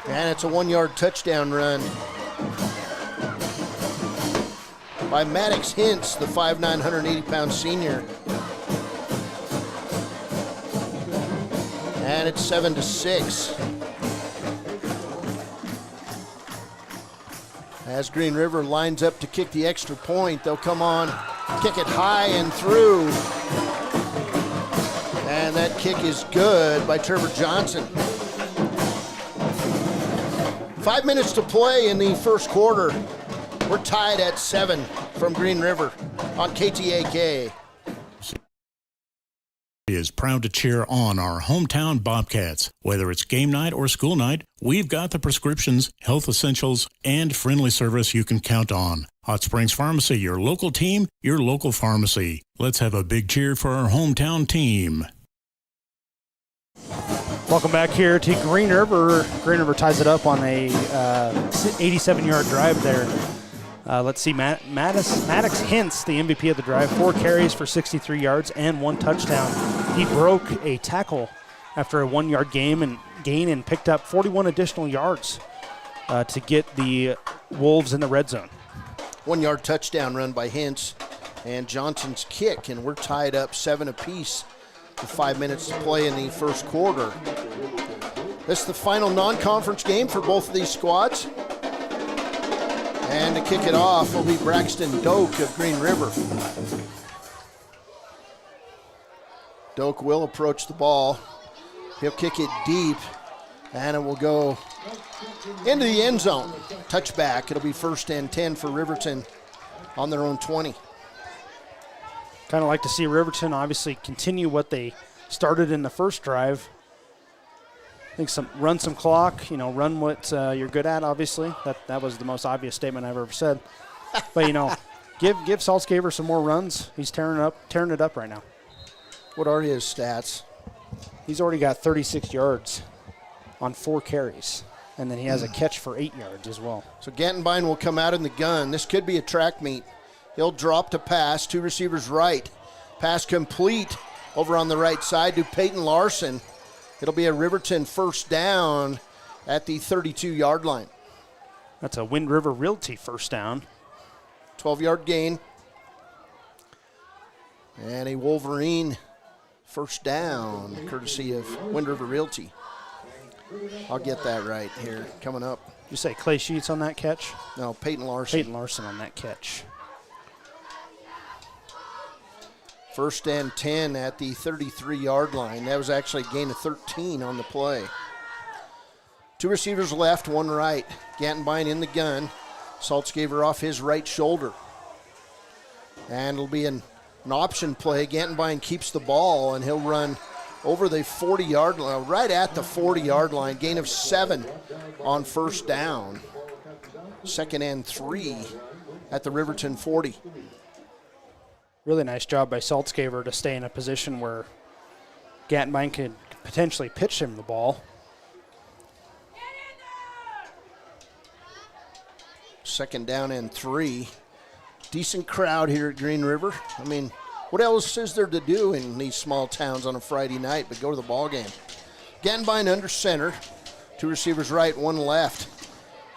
And it's a 1 yard touchdown run by Maddox Hintz, the 5'9", 180-pound senior. And it's 7-6. As Green River lines up to kick the extra point, they'll come on, kick it high and through. And that kick is good by Trevor Johnson. 5 minutes to play in the first quarter. We're tied at 7 from Green River on KTAK. Is proud to cheer on our hometown Bobcats. Whether it's game night or school night, we've got the prescriptions, health essentials, and friendly service you can count on. Hot Springs Pharmacy, your local team, your local pharmacy. Let's have a big cheer for our hometown team. Welcome back here to Green River. Green River ties it up on a 87-yard drive there. Let's see, Maddox Hintz, the MVP of the drive, 4 carries for 63 yards and 1 touchdown. He broke a tackle after a 1 yard gain and picked up 41 additional yards to get the Wolves in the red zone. 1 yard touchdown run by Hintz and Johnson's kick, and we're tied up 7 apiece with 5 minutes to play in the first quarter. This is the final non-conference game for both of these squads. And to kick it off will be Braxton Doak of Green River. Doak will approach the ball. He'll kick it deep, and it will go into the end zone. Touchback. It'll be 1st and 10 for Riverton on their own 20. Kind of like to see Riverton obviously continue what they started in the first drive. I think run some clock, run what you're good at, obviously. That was the most obvious statement I've ever said. But, give Saltzgaber some more runs. He's tearing it up right now. What are his stats? He's already got 36 yards on 4 carries. And then he has a catch for 8 yards as well. So Gantenbein will come out in the gun. This could be a track meet. He'll drop to pass, 2 receivers right. Pass complete over on the right side to Peyton Larson. It'll be a Riverton first down at the 32-yard line. That's a Wind River Realty first down. 12-yard gain. And a Wolverine first down, courtesy of Wind River Realty. I'll get that right here, coming up. You say Clay Sheets on that catch? No, Peyton Larson. Peyton Larson on that catch. First and 10 at the 33-yard line. That was actually a gain of 13 on the play. 2 receivers left, 1 right. Gantenbein in the gun. Saltzgaver off his right shoulder. And it'll be an option play. Gantenbein keeps the ball, and he'll run over the 40-yard line, right at the 40-yard line. Gain of 7 on first down. 2nd and 3 at the Riverton 40. Really nice job by Saltzgaver to stay in a position where Gantenbein could potentially pitch him the ball. 2nd down and 3. Decent crowd here at Green River. I mean, what else is there to do in these small towns on a Friday night but go to the ball game? Gantenbein under center. 2 receivers right, 1 left.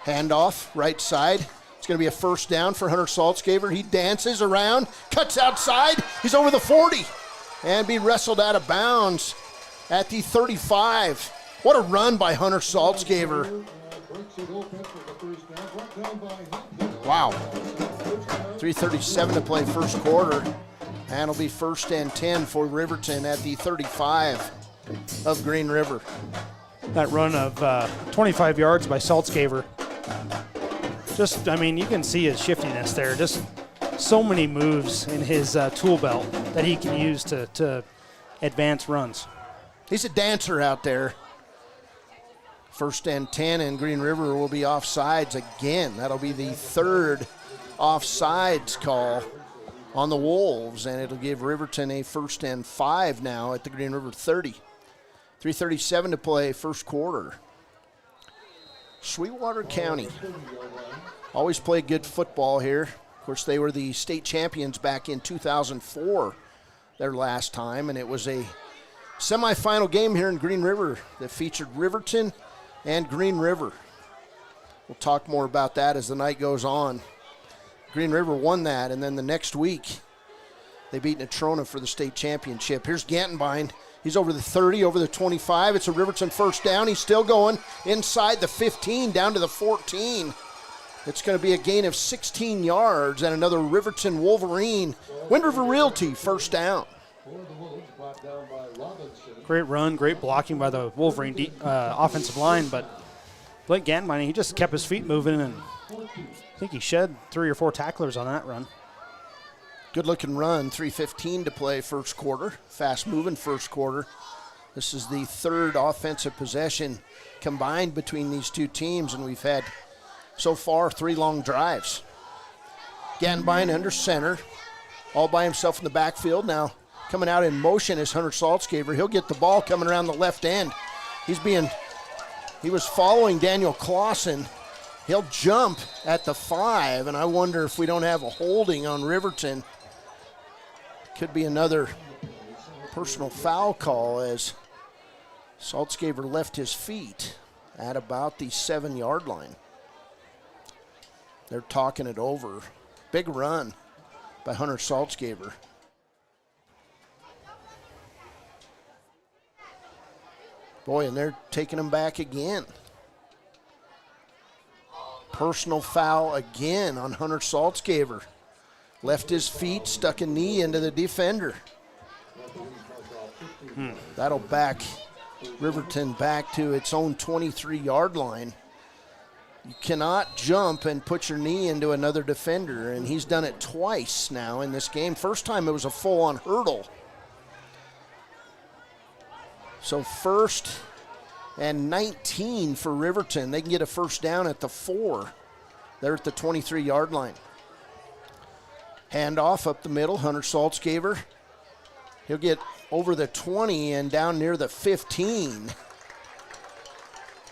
Handoff, right side. It's going to be a first down for Hunter Saltzgaver. He dances around, cuts outside. He's over the 40 and be wrestled out of bounds at the 35. What a run by Hunter Saltzgaver. Wow. 3:37 to play first quarter. And it'll be 1st and 10 for Riverton at the 35 of Green River. That run of 25 yards by Saltzgaver. Just, I mean, you can see his shiftiness there. Just so many moves in his tool belt that he can use to advance runs. He's a dancer out there. 1st and 10, and Green River will be offsides again. That'll be the 3rd offsides call on the Wolves, and it'll give Riverton a 1st and 5 now at the Green River 30. 3:37 to play first quarter. Sweetwater County always played good football here. Of course, they were the state champions back in 2004, their last time, and it was a semifinal game here in Green River that featured Riverton and Green River. We'll talk more about that as the night goes on. Green River won that, and then the next week they beat Natrona for the state championship. Here's Gantenbein. He's over the 30, over the 25. It's a Riverton first down. He's still going inside the 15, down to the 14. It's going to be a gain of 16 yards and another Riverton Wolverine. Wind River Realty, first down. Great run, great blocking by the Wolverine offensive line, but Blake Gantenbein, he just kept his feet moving, and I think he shed 3 or 4 tacklers on that run. Good-looking run, 3:15 to play first quarter. Fast-moving first quarter. This is the 3rd offensive possession combined between these two teams, and we've had, so far, 3 long drives. Gantenbein under center, all by himself in the backfield. Now coming out in motion is Hunter Saltzgaver. He'll get the ball coming around the left end. He was following Daniel Clausen. He'll jump at the 5, and I wonder if we don't have a holding on Riverton. Could be another personal foul call as Saltzgaver left his feet at about the 7-yard line. They're talking it over. Big run by Hunter Saltzgaver. Boy, and they're taking him back again. Personal foul again on Hunter Saltzgaver. Left his feet, stuck a knee into the defender. That'll back Riverton back to its own 23-yard line. You cannot jump and put your knee into another defender, and he's done it twice now in this game. First time it was a full-on hurdle. So 1st and 19 for Riverton. They can get a first down at the 4. They're at the 23-yard line. Handoff up the middle, Hunter Saltzgaver. He'll get over the 20 and down near the 15,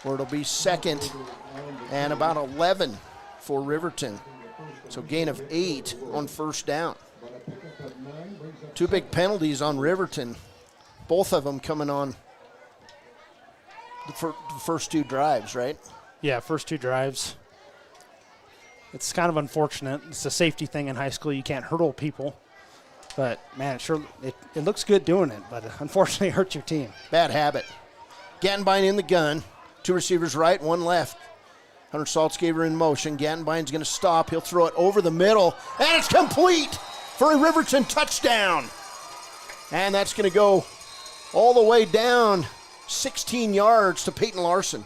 where it'll be 2nd and about 11 for Riverton. So gain of 8 on first down. 2 big penalties on Riverton, both of them coming on the first 2 drives, right? Yeah, first 2 drives. It's kind of unfortunate. It's a safety thing in high school. You can't hurdle people. But, man, it looks good doing it, but unfortunately it hurts your team. Bad habit. Gantenbein in the gun. 2 receivers right, 1 left. Hunter Saltzgaver in motion. Gantenbein's going to stop. He'll throw it over the middle, and it's complete for a Riverton touchdown. And that's going to go all the way down 16 yards to Peyton Larson.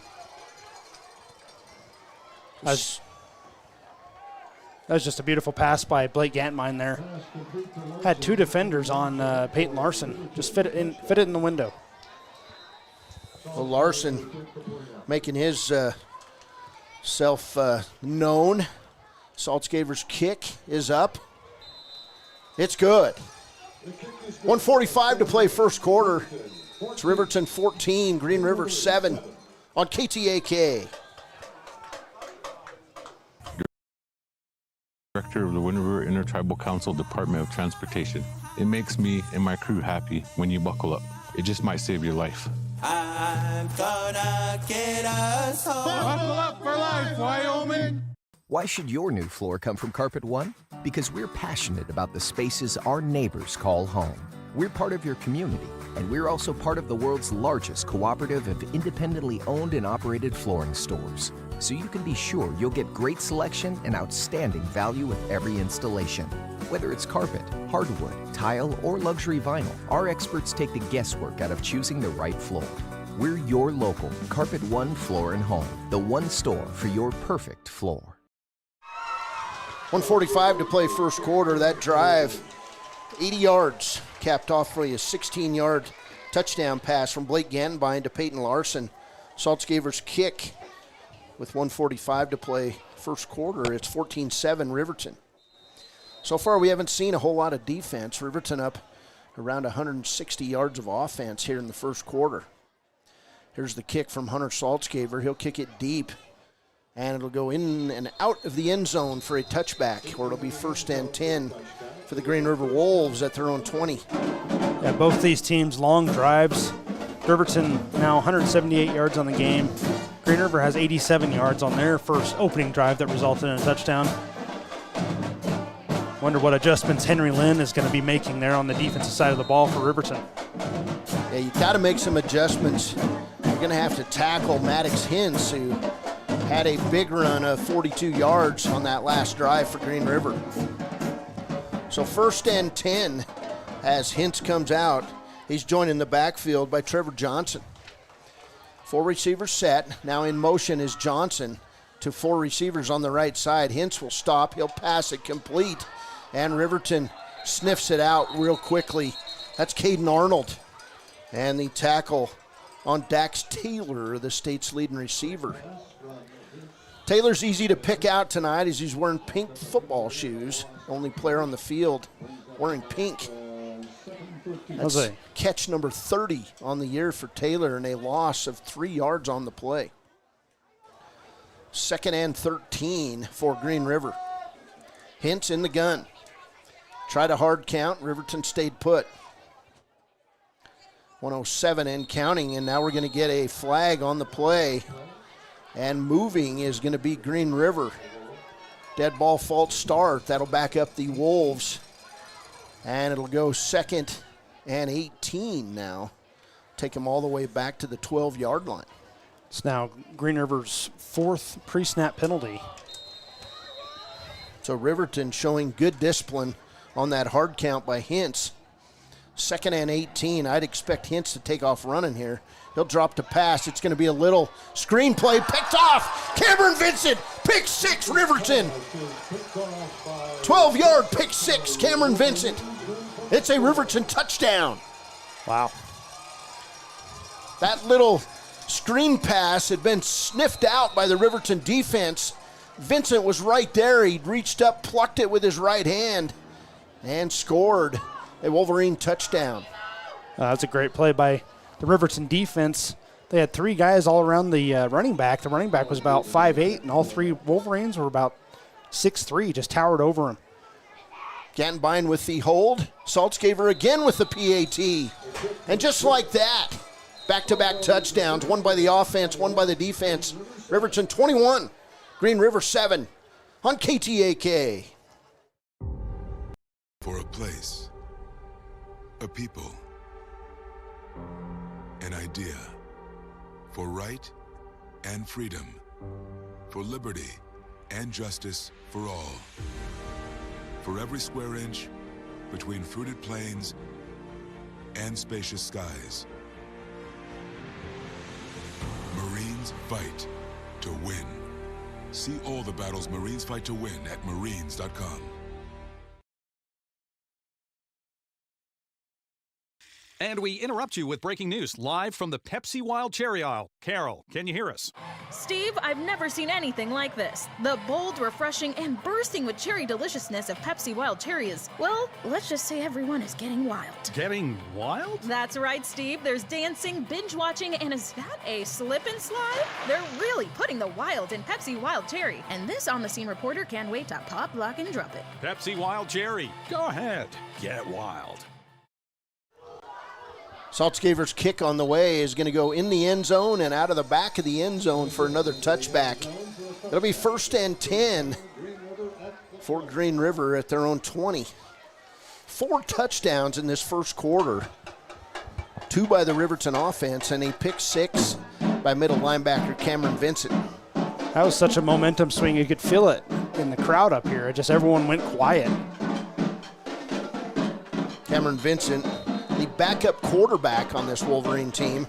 That was just a beautiful pass by Blake Gantmine there. Had two defenders on Peyton Larson. Just fit it in the window. Well, Larson making his self known. Saltzgaber's kick is up. It's good. 1:45 to play first quarter. It's Riverton 14, Green River 7 on KTAK. Director of the Wind River Intertribal Council Department of Transportation. It makes me and my crew happy when you buckle up. It just might save your life. I'm gonna get us home. Buckle up for life, Wyoming. Why should your new floor come from Carpet One? Because we're passionate about the spaces our neighbors call home. We're part of your community, and we're also part of the world's largest cooperative of independently owned and operated flooring stores. So you can be sure you'll get great selection and outstanding value with every installation. Whether it's carpet, hardwood, tile, or luxury vinyl, our experts take the guesswork out of choosing the right floor. We're your local Carpet One Floor and Home, the one store for your perfect floor. 1:45 to play first quarter. That drive, 80 yards, capped off for a 16-yard touchdown pass from Blake Gantmine to Peyton Larson. Saltzgaber's kick with 1:45 to play first quarter. It's 14-7 Riverton. So far, we haven't seen a whole lot of defense. Riverton up around 160 yards of offense here in the first quarter. Here's the kick from Hunter Saltzgaber. He'll kick it deep, and it'll go in and out of the end zone for a touchback, or it'll be 1st and 10 for the Green River Wolves at their own 20. Yeah, both these teams, long drives. Riverton now 178 yards on the game. Green River has 87 yards on their first opening drive that resulted in a touchdown. Wonder what adjustments Henry Lynn is going to be making there on the defensive side of the ball for Riverton. Yeah, you got to make some adjustments. You're going to have to tackle Maddox Hintz, who had a big run of 42 yards on that last drive for Green River. So 1st and 10 as Hintz comes out. He's joined in the backfield by Trevor Johnson. 4 receivers set. Now in motion is Johnson to 4 receivers on the right side. Hintz will stop. He'll pass it complete. And Riverton sniffs it out real quickly. That's Caden Arnold. And the tackle on Dax Taylor, the state's leading receiver. Taylor's easy to pick out tonight as he's wearing pink football shoes. Only player on the field wearing pink. That's catch number 30 on the year for Taylor and a loss of 3 yards on the play. 2nd and 13 for Green River. Hintz in the gun. Tried a hard count. Riverton stayed put. 107 and counting, and now we're going to get a flag on the play. And moving is going to be Green River. Dead ball false start. That'll back up the Wolves. And it'll go 2nd and 18 now. Take them all the way back to the 12-yard line. It's now Green River's 4th pre-snap penalty. So Riverton showing good discipline on that hard count by Hintz. 2nd and 18. I'd expect Hintz to take off running here. He'll drop to pass. It's going to be a little screen play. Picked off. Cameron Vincent. Pick 6, Riverton. 12-yard pick 6, Cameron Vincent. It's a Riverton touchdown. Wow. That little screen pass had been sniffed out by the Riverton defense. Vincent was right there. He reached up, plucked it with his right hand, and scored a Wolverine touchdown. That's a great play by the Riverton defense. They had 3 guys all around the running back. The running back was about 5'8", and all 3 Wolverines were about 6'3", just towered over him. Gantmine with the hold. Saltzgaber again with the PAT. And just like that, back-to-back touchdowns, one by the offense, one by the defense. Riverton 21, Green River 7 on KTAK. For a place, a people, an idea, for right and freedom, for liberty and justice for all. For every square inch between fruited plains and spacious skies. Marines fight to win. See all the battles Marines fight to win at marines.com. And we interrupt you with breaking news live from the Pepsi Wild Cherry aisle. Carol, can you hear us? Steve, I've never seen anything like this. The bold, refreshing, and bursting with cherry deliciousness of Pepsi Wild Cherry is, well, let's just say everyone is getting wild. Getting wild? That's right, Steve. There's dancing, binge-watching, and is that a slip and slide? They're really putting the wild in Pepsi Wild Cherry. And this on-the-scene reporter can't wait to pop, lock, and drop it. Pepsi Wild Cherry. Go ahead. Get wild. Saltzgaver's kick on the way is going to go in the end zone and out of the back of the end zone for another touchback. It'll be 1st and 10 for Green River at their own 20. 4 touchdowns in this first quarter. 2 by the Riverton offense and a pick 6 by middle linebacker Cameron Vincent. That was such a momentum swing. You could feel it in the crowd up here. Just everyone went quiet. Cameron Vincent, the backup quarterback on this Wolverine team.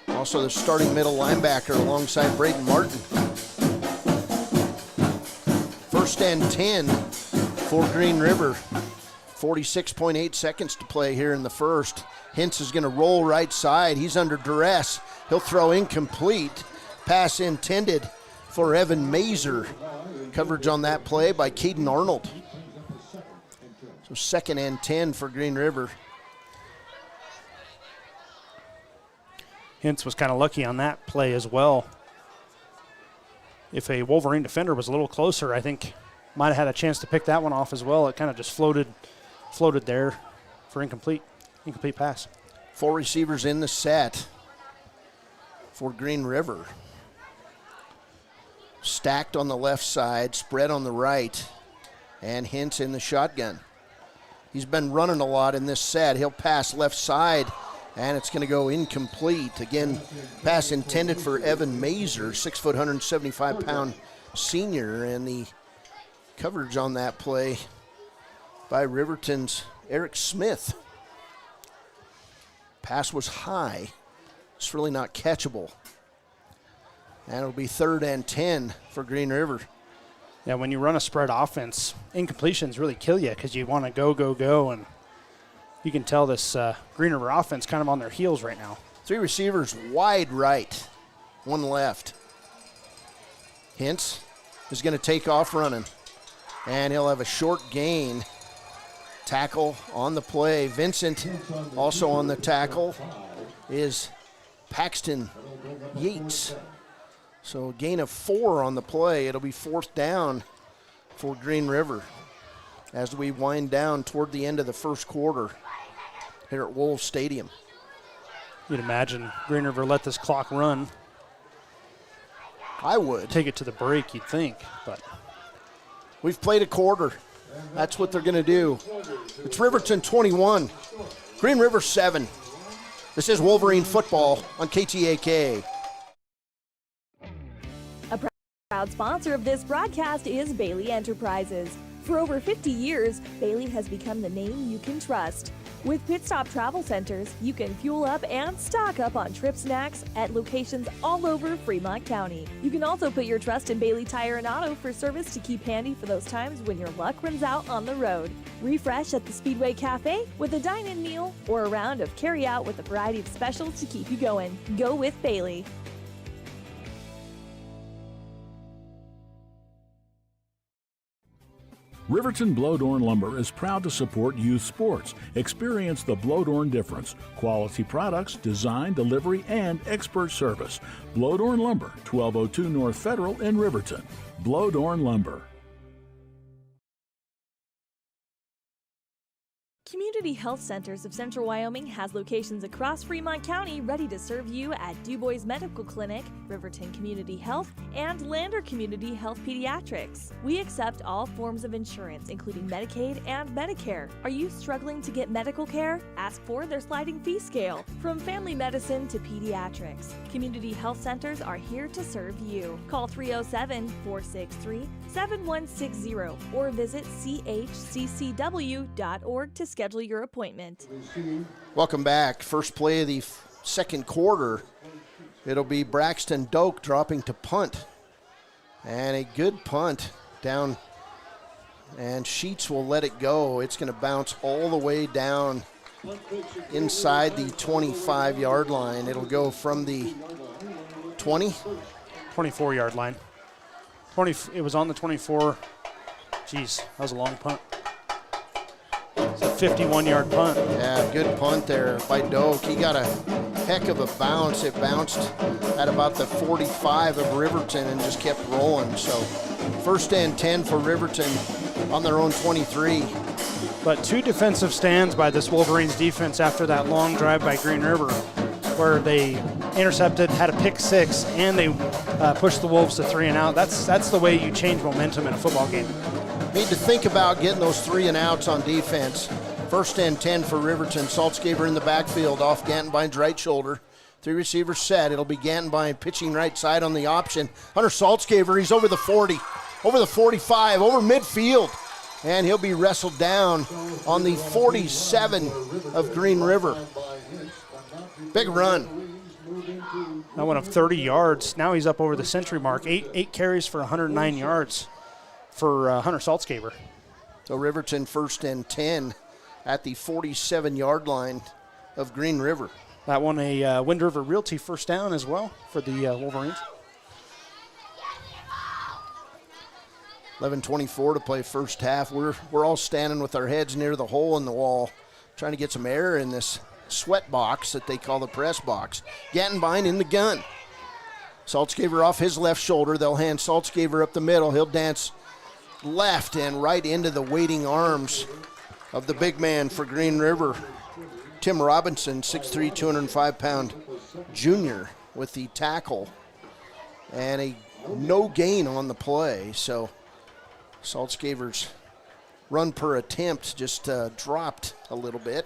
Also the starting middle linebacker alongside Braden Martin. 1st and 10 for Green River. 46.8 seconds to play here in the first. Hintz is going to roll right side. He's under duress. He'll throw incomplete. Pass intended for Evan Mazer. Coverage on that play by Caden Arnold. So 2nd and 10 for Green River. Hintz was kind of lucky on that play as well. If a Wolverine defender was a little closer, I think might have had a chance to pick that one off as well. It kind of just floated there for incomplete pass. 4 receivers in the set for Green River. Stacked on the left side, spread on the right, and Hintz in the shotgun. He's been running a lot in this set. He'll pass left side, and it's going to go incomplete. Again, pass intended for Evan Mazer, 6 foot, 175-pound senior, and the coverage on that play by Riverton's Eric Smith. Pass was high. It's really not catchable. And it'll be 3rd and 10 for Green River. Yeah, when you run a spread offense, incompletions really kill you because you want to go, and you can tell this Green River offense kind of on their heels right now. 3 receivers wide right, 1 left. Hintz is going to take off running, and he'll have a short gain. Tackle on the play. Vincent also on the tackle is Paxton Yates. So a gain of 4 on the play. It'll be 4th down for Green River as we wind down toward the end of the first quarter here at Wolves Stadium. You'd imagine Green River let this clock run. I would. Take it to the break, you'd think, but we've played a quarter. That's what they're going to do. It's Riverton 21, Green River 7. This is Wolverine football on KTAK. A proud sponsor of this broadcast is Bailey Enterprises. For over 50 years, Bailey has become the name you can trust. With Pit Stop Travel Centers, you can fuel up and stock up on trip snacks at locations all over Fremont County. You can also put your trust in Bailey Tire and Auto for service to keep handy for those times when your luck runs out on the road. Refresh at the Speedway Cafe with a dine-in meal or a round of carry-out with a variety of specials to keep you going. Go with Bailey. Riverton Blowdorn Lumber is proud to support youth sports. Experience the Blowdorn difference. Quality products, design, delivery, and expert service. Blowdorn Lumber, 1202 North Federal in Riverton. Blowdorn Lumber. Community Health Centers of Central Wyoming has locations across Fremont County ready to serve you at DuBois Medical Clinic, Riverton Community Health, and Lander Community Health Pediatrics. We accept all forms of insurance, including Medicaid and Medicare. Are you struggling to get medical care? Ask for their sliding fee scale. From family medicine to pediatrics, Community Health Centers are here to serve you. Call 307-463-7160 or visit chccw.org to schedule your your appointment. Welcome back. First play of the second quarter. It'll be Braxton Doak dropping to punt. And a good punt down. And Sheets will let it go. It's going to bounce all the way down inside the 25-yard line. It'll go from the 20? 24-yard line. It was on the 24. Jeez, that was a long punt. It's a 51-yard punt. Yeah, good punt there by Doak. He got a heck of a bounce. It bounced at about the 45 of Riverton and just kept rolling. So first and 10 for Riverton on their own 23. But 2 defensive stands by this Wolverines defense after that long drive by Green River, where they intercepted, had a pick 6, and they pushed the Wolves to 3 and out. That's the way you change momentum in a football game. Need to think about getting those 3 and outs on defense. First and 10 for Riverton. Saltzgaber in the backfield off Gantenbein's right shoulder. 3 receivers set. It'll be Gantenbein pitching right side on the option. Hunter Saltzgaber, he's over the 40, over the 45, over midfield. And he'll be wrestled down on the 47 of Green River. Big run. That went up 30 yards. Now he's up over the century mark. Eight carries for 109 yards for Hunter Saltzgaber. So Riverton first and 10 at the 47-yard line of Green River. That one a Wind River Realty first down as well for the Wolverines. 11:24 to play first half. We're all standing with our heads near the hole in the wall, trying to get some air in this sweat box that they call the press box. Gantenbein in the gun. Saltzgaber off his left shoulder. They'll hand Saltzgaber up the middle. He'll dance left and right into the waiting arms of the big man for Green River, Tim Robinson, 6'3", 205-pound junior with the tackle. And a no gain on the play, so Saltzgaber's run per attempt just dropped a little bit.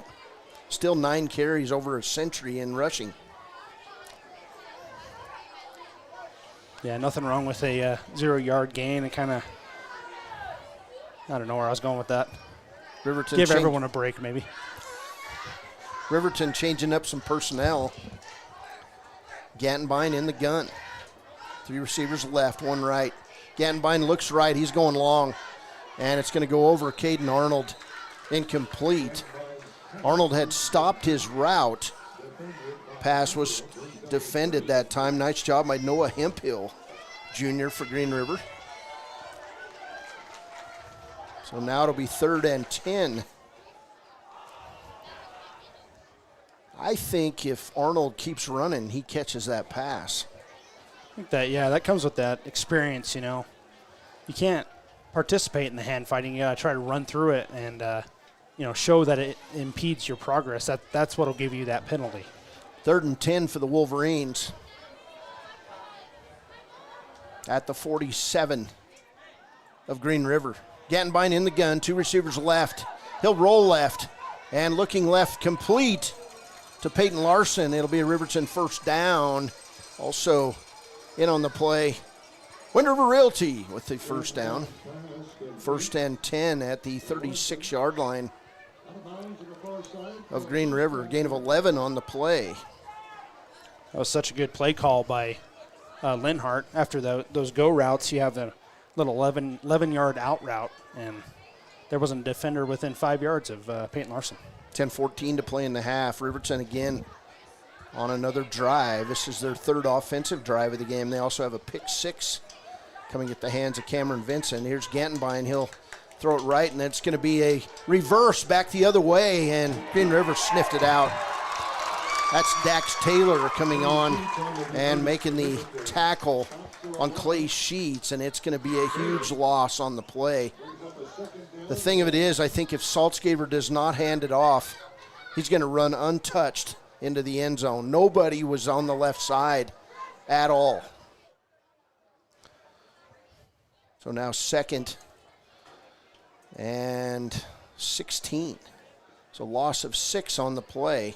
Still 9 carries over a century in rushing. Yeah, nothing wrong with a 0-yard gain. It kind of, I don't know where I was going with that. Riverton give everyone a break, maybe. Riverton changing up some personnel. Gantenbein in the gun. 3 receivers left, 1 right. Gantenbein looks right. He's going long. And it's going to go over Caden Arnold. Incomplete. Arnold had stopped his route. Pass was defended that time. Nice job by Noah Hemphill, junior for Green River. So now it'll be 3rd and 10. I think if Arnold keeps running, he catches that pass. I think that comes with that experience, you know. You can't participate in the hand fighting. You got to try to run through it and, show that it impedes your progress. That's what will give you that penalty. 3rd and 10 for the Wolverines. At the 47 of Green River. Gantenbein in the gun, 2 receivers left. He'll roll left, and looking left, complete to Peyton Larson. It'll be a Riverton first down. Also in on the play, Wind River Realty with the first down. 1st and 10 at the 36-yard line of Green River. Gain of 11 on the play. That was such a good play call by Linhart. After those go routes, you have the little 11-yard out route, and there wasn't a defender within 5 yards of Peyton Larson. 10:14 to play in the half. Riverton again on another drive. This is their 3rd offensive drive of the game. They also have a pick 6 coming at the hands of Cameron Vincent. Here's Gantenbein. He'll throw it right, and it's going to be a reverse back the other way, and Green River sniffed it out. That's Dax Taylor coming on and making the tackle on Clay Sheets, and it's going to be a huge loss on the play. The thing of it is, I think if Saltzgaber does not hand it off, he's going to run untouched into the end zone. Nobody was on the left side at all. So now 2nd and 16. So loss of 6 on the play.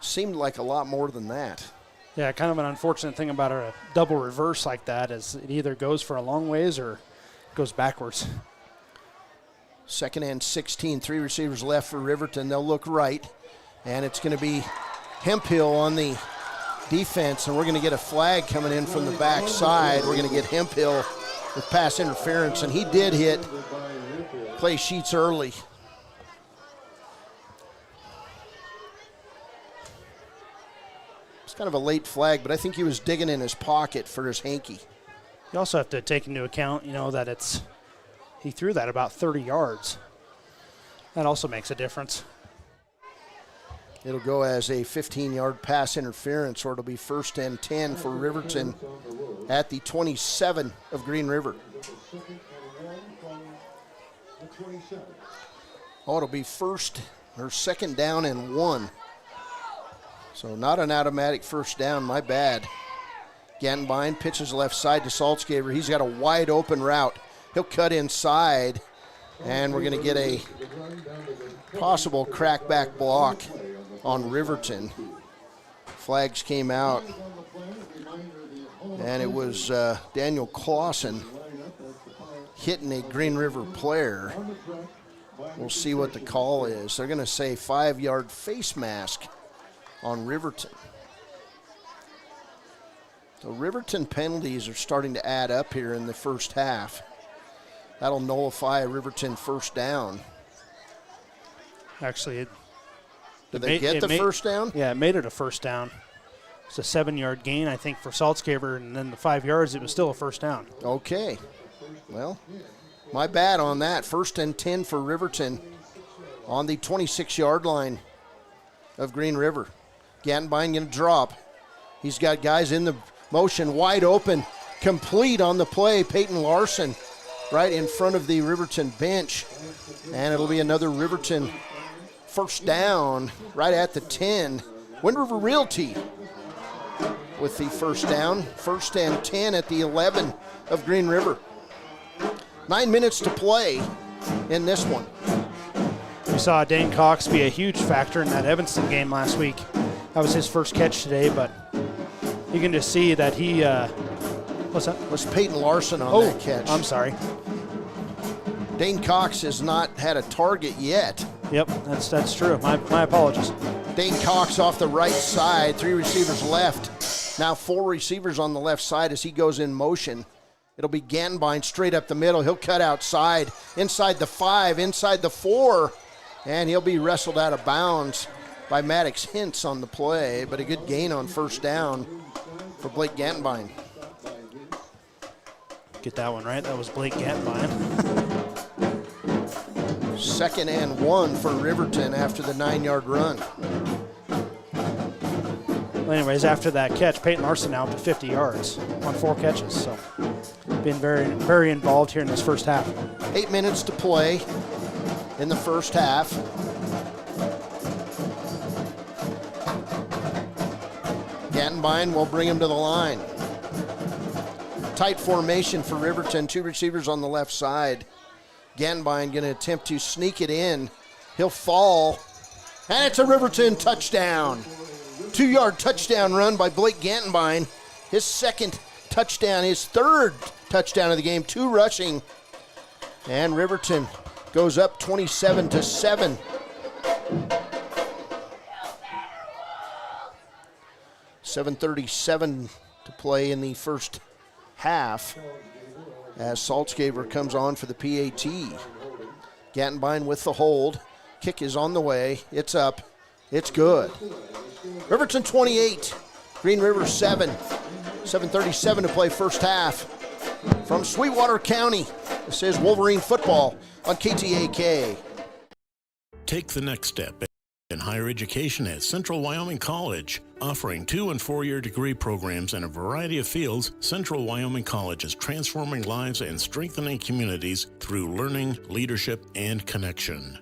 Seemed like a lot more than that. Yeah, kind of an unfortunate thing about a double reverse like that is it either goes for a long ways or goes backwards. Second and 16, 3 receivers left for Riverton. They'll look right, and it's going to be Hemphill on the defense, and we're going to get a flag coming in from the backside. We're going to get Hemphill with pass interference, and he did hit Clay Sheets early. It's kind of a late flag, but I think he was digging in his pocket for his hanky. You also have to take into account, that he threw that about 30 yards. That also makes a difference. It'll go as a 15-yard pass interference, or it'll be 1st and 10 for Riverton at the 27 of Green River. Oh, it'll be 2nd down and 1. So not an automatic 1st down, my bad. Gantenbein pitches left side to Saltzgaber. He's got a wide open route. He'll cut inside, and we're going to get a possible crackback block on Riverton. Flags came out, and it was Daniel Clausen hitting a Green River player. We'll see what the call is. They're going to say 5-yard face mask on Riverton. So Riverton penalties are starting to add up here in the first half. That'll nullify a Riverton 1st down. Actually, did they get the 1st down? Yeah, it made it a 1st down. It's a 7-yard gain, I think, for Saltzgaber, and then the 5 yards, it was still a 1st down. Okay. Well, my bad on that. 1st and 10 for Riverton on the 26-yard line of Green River. Gantenbein going to drop. He's got guys in the motion, wide open, complete on the play. Peyton Larson right in front of the Riverton bench. And it'll be another Riverton 1st down right at the 10. Wind River Realty with the 1st down. 1st and 10 at the 11 of Green River. 9 minutes to play in this one. We saw Dane Cox be a huge factor in that Evanston game last week. That was his first catch today, but you can just see that he, what's that? Was Peyton Larson on that catch. I'm sorry. Dane Cox has not had a target yet. Yep, that's true. My apologies. Dane Cox off the right side, 3 receivers left. Now 4 receivers on the left side as he goes in motion. It'll be Gantenbein straight up the middle. He'll cut outside, inside the 5, inside the 4, and he'll be wrestled out of bounds by Maddox Hintz on the play, but a good gain on 1st down for Blake Gantenbein. Get that one right. That was Blake Gantenbein. 2nd and 1 for Riverton after the 9-yard run. Well, anyways, after that catch, Peyton Larson now up to 50 yards on 4 catches. So been very, very involved here in this first half. 8 minutes to play in the first half. Gantenbein will bring him to the line. Tight formation for Riverton. 2 receivers on the left side. Gantenbein going to attempt to sneak it in. He'll fall. And it's a Riverton touchdown. 2-yard touchdown run by Blake Gantenbein. His 2nd touchdown, his 3rd touchdown of the game. 2 rushing. And Riverton goes up 27-7. 7:37 to play in the first half as Saltzgaber comes on for the PAT. Gantenbein with the hold. Kick is on the way. It's up. It's good. Riverton 28, Green River 7. 7:37 to play first half. From Sweetwater County, this is Wolverine Football on KTAK. Take the next step in higher education at Central Wyoming College. Offering 2- and 4-year degree programs in a variety of fields, Central Wyoming College is transforming lives and strengthening communities through learning, leadership, and connection.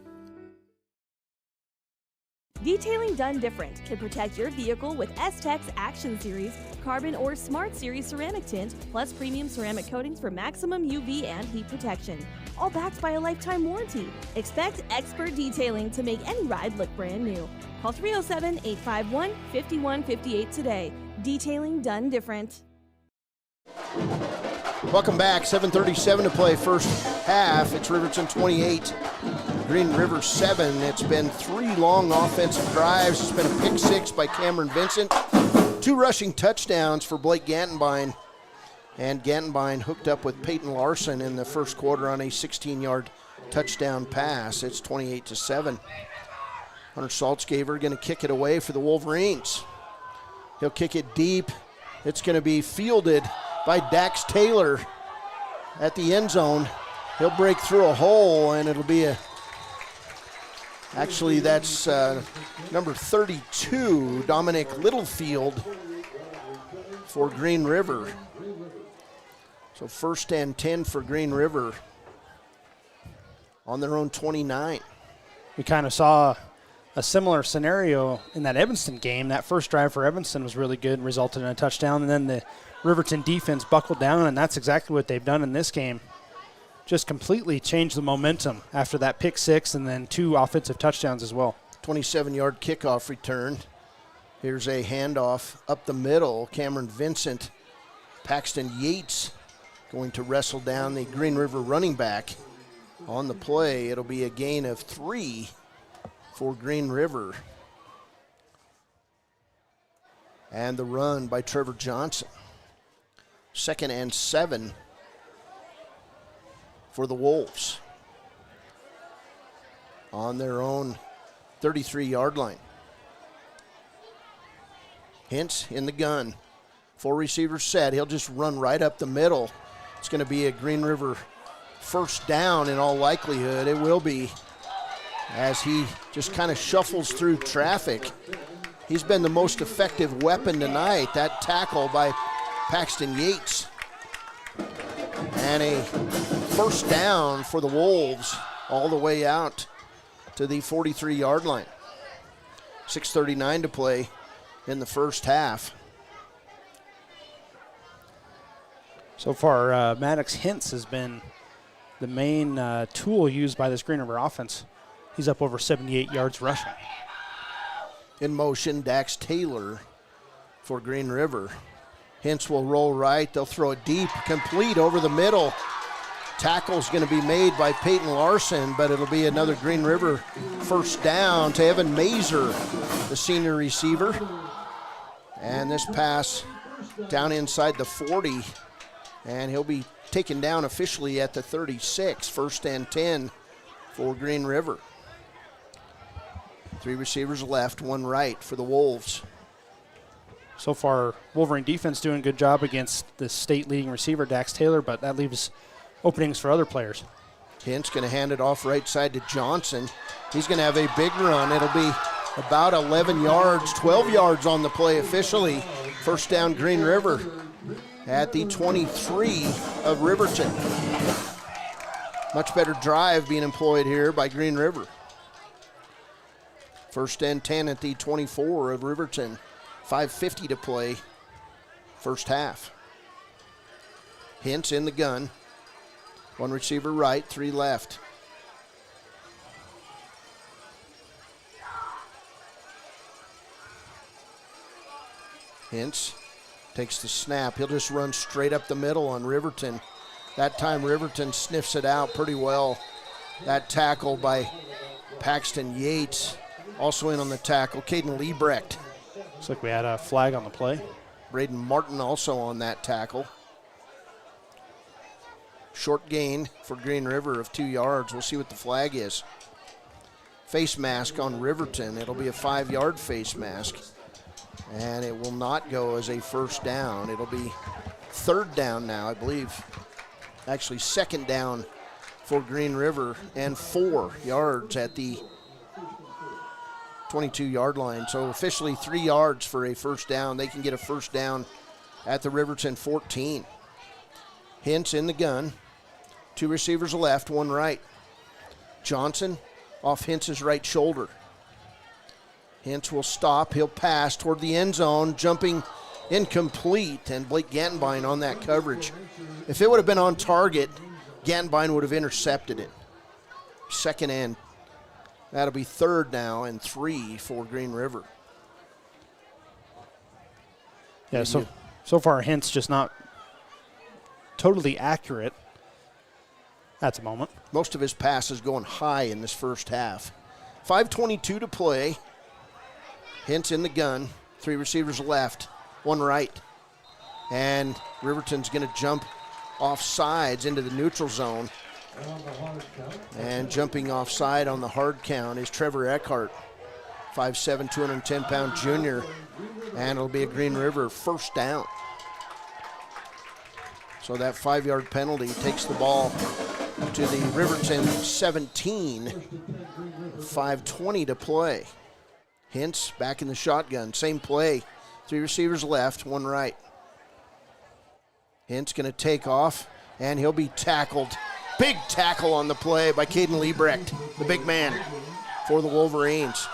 Detailing done different can protect your vehicle with S-Tech's Action Series, Carbon or Smart Series ceramic tint, plus premium ceramic coatings for maximum UV and heat protection. All backed by a lifetime warranty. Expect expert detailing to make any ride look brand new. Call 307-851-5158 today. Detailing done different. Welcome back. 7:37 to play first half. It's Riverton 28, Green River 7. It's been 3 long offensive drives. It's been a pick 6 by Cameron Vincent. 2 rushing touchdowns for Blake Gantenbein. And Gantenbein hooked up with Peyton Larson in the first quarter on a 16-yard touchdown pass. It's 28-7. Hunter Saltzgaver going to kick it away for the Wolverines. He'll kick it deep. It's going to be fielded by Dax Taylor at the end zone. He'll break through a hole, and it'll be actually that's number 32, Dominic Littlefield for Green River. So 1st and 10 for Green River on their own 29. We kind of saw a similar scenario in that Evanston game. That first drive for Evanston was really good and resulted in a touchdown, and then the Riverton defense buckled down, and that's exactly what they've done in this game. Just completely changed the momentum after that pick 6 and then 2 offensive touchdowns as well. 27-yard kickoff return. Here's a handoff up the middle. Cameron Vincent, Paxton Yates going to wrestle down the Green River running back on the play. It'll be a gain of 3 for Green River. And the run by Trevor Johnson. 2nd and 7 for the Wolves on their own 33-yard line. Hintz in the gun. 4 receivers set. He'll just run right up the middle. It's going to be a Green River first down in all likelihood. It will be, as he just kind of shuffles through traffic. He's been the most effective weapon tonight. That tackle by Paxton Yates. And a first down for the Wolves all the way out to the 43-yard line. 6:39 to play in the first half. So far, Maddox Hintz has been the main tool used by this Green River offense. He's up over 78 yards rushing. In motion, Dax Taylor for Green River. Hintz will roll right. They'll throw it deep, complete over the middle. Tackle's going to be made by Peyton Larson, but it'll be another Green River first down to Evan Mazer, the senior receiver. And this pass down inside the 40, and he'll be taken down officially at the 36. 1st and 10 for Green River. 3 receivers left, 1 right for the Wolves. So far, Wolverine defense doing a good job against the state leading receiver, Dax Taylor, but that leaves openings for other players. Hintz going to hand it off right side to Johnson. He's going to have a big run. It'll be about 11 yards, 12 yards on the play officially. First down, Green River at the 23 of Riverton. Much better drive being employed here by Green River. 1st and 10 at the 24 of Riverton. 5:50 to play, first half. Hintz in the gun. 1 receiver right, 3 left. Hintz takes the snap. He'll just run straight up the middle on Riverton. That time Riverton sniffs it out pretty well. That tackle by Paxton Yates. Also in on the tackle, Caden Liebrecht. Looks like we had a flag on the play. Braden Martin also on that tackle. Short gain for Green River of 2 yards. We'll see what the flag is. Face mask on Riverton. It'll be a 5-yard face mask. And it will not go as a first down. It'll be 3rd down now, I believe. Actually, 2nd down for Green River and 4 yards at the 22-yard line. So officially 3 yards for a first down. They can get a first down at the Riverton 14. Hintz in the gun. 2 receivers left, 1 right. Johnson off Hintz's right shoulder. Hintz will stop. He'll pass toward the end zone, jumping incomplete, and Blake Gantenbein on that coverage. If it would have been on target, Gantenbein would have intercepted it. 2nd and that'll be 3rd now and 3 for Green River. Yeah, so far Hintz just not totally accurate. That's a moment. Most of his passes going high in this first half. 5:22 to play. Hintz in the gun. 3 receivers left, 1 right. And Riverton's going to jump off sides into the neutral zone. And jumping offside on the hard count is Trevor Eckhart, 5'7", 210-pound junior. And it'll be a Green River first down. So that 5-yard penalty takes the ball to the Riverton 17. 5:20 to play. Hintz back in the shotgun. Same play. 3 receivers left, 1 right. Hintz going to take off, and he'll be tackled. Big tackle on the play by Caden Liebrecht, the big man for the Wolverines.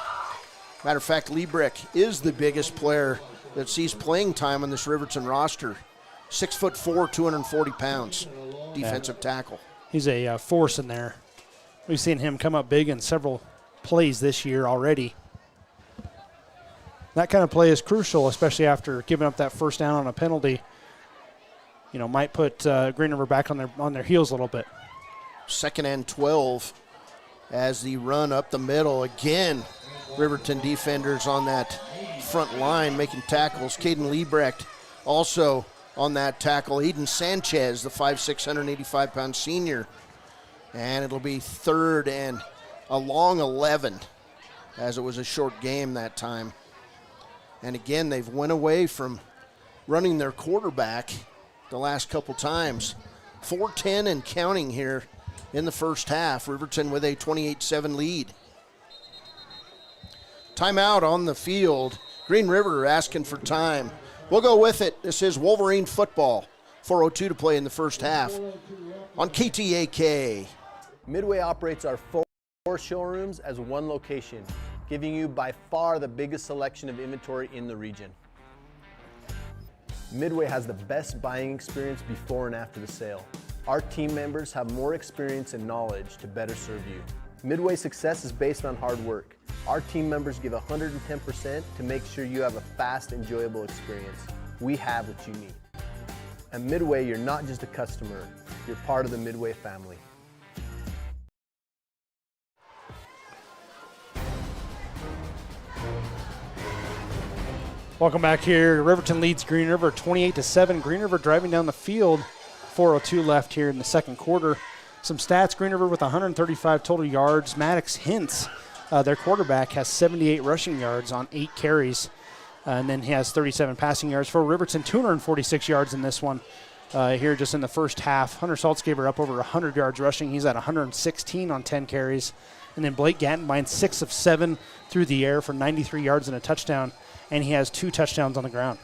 Matter of fact, Liebrecht is the biggest player that sees playing time on this Riverton roster. 6'4", 240 pounds, defensive tackle. He's a force in there. We've seen him come up big in several plays this year already. That kind of play is crucial, especially after giving up that first down on a penalty. You know, might put Green River back on their heels a little bit. 2nd and 12 as the run up the middle. Again, Riverton defenders on that front line making tackles. Caden Liebrecht also on that tackle. Eden Sanchez, the 5'6", 185-pound senior. And it'll be 3rd and a long 11, as it was a short game that time. And again, they've went away from running their quarterback the last couple times. 4:10 and counting here in the first half. Riverton with a 28-7 lead. Timeout on the field. Green River asking for time. We'll go with it. This is Wolverine football. 4:02 to play in the first half on KTAK. Midway operates our 4 showrooms as one location, giving you by far the biggest selection of inventory in the region. Midway has the best buying experience before and after the sale. Our team members have more experience and knowledge to better serve you. Midway success is based on hard work. Our team members give 110% to make sure you have a fast, enjoyable experience. We have what you need. At Midway, you're not just a customer, you're part of the Midway family. Welcome back here. Riverton leads Green River 28-7. Green River driving down the field. 4:02 left here in the second quarter. Some stats: Green River with 135 total yards. Maddox Hintz, their quarterback, has 78 rushing yards on 8 carries. And then he has 37 passing yards. For Riverton, 246 yards in this one here just in the first half. Hunter Saltzgaber up over 100 yards rushing. He's at 116 on 10 carries. And then Blake Gantenbein, 6 of 7 through the air for 93 yards and a touchdown. And he has 2 touchdowns on the ground.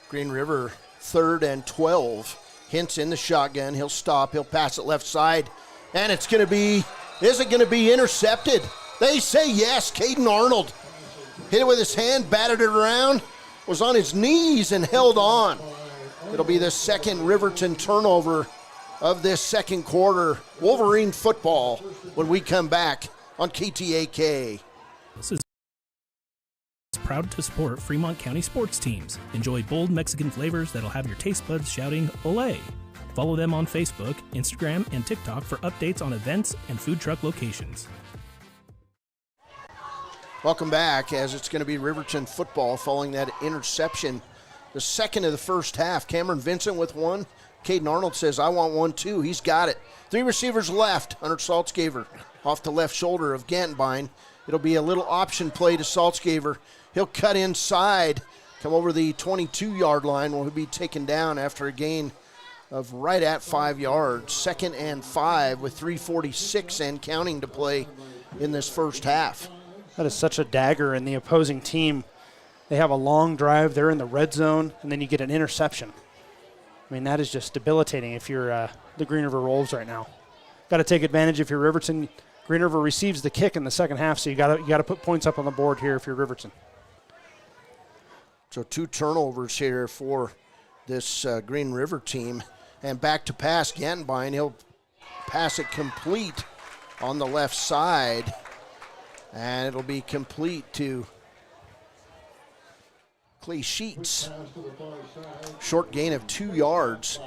Green River 3rd and 12. Hintz in the shotgun. He'll stop. He'll pass it left side. And it's going to be, is it going to be intercepted? They say yes. Caden Arnold hit it with his hand, batted it around, was on his knees and held on. It'll be the second Riverton turnover of this second quarter. Wolverine football when we come back on KTAK. This is proud to support Fremont County sports teams. Enjoy bold Mexican flavors that'll have your taste buds shouting "Olé!" Follow them on Facebook, Instagram, and TikTok for updates on events and food truck locations. Welcome back, as it's going to be Riverton football following that interception. The second of the first half. Cameron Vincent with one. Caden Arnold says, I want one too. He's got it. 3 receivers left. Hunter Saltzgaber off the left shoulder of Gantenbein. It'll be a little option play to Saltzgaber. He'll cut inside, come over the 22-yard line, where he'll be taken down after a gain of right at 5 yards. 2nd and 5 with 3:46 and counting to play in this first half. That is such a dagger in the opposing team. They have a long drive. They're in the red zone, and then you get an interception. I mean, that is just debilitating if you're the Green River Wolves right now. Got to take advantage if you're Riverton. Green River receives the kick in the second half, so you got to put points up on the board here if you're Riverton. So 2 turnovers here for this Green River team. And back to pass, Gantenbein. He'll pass it complete on the left side. And it'll be complete to Clay Sheets. Short gain of 2 yards.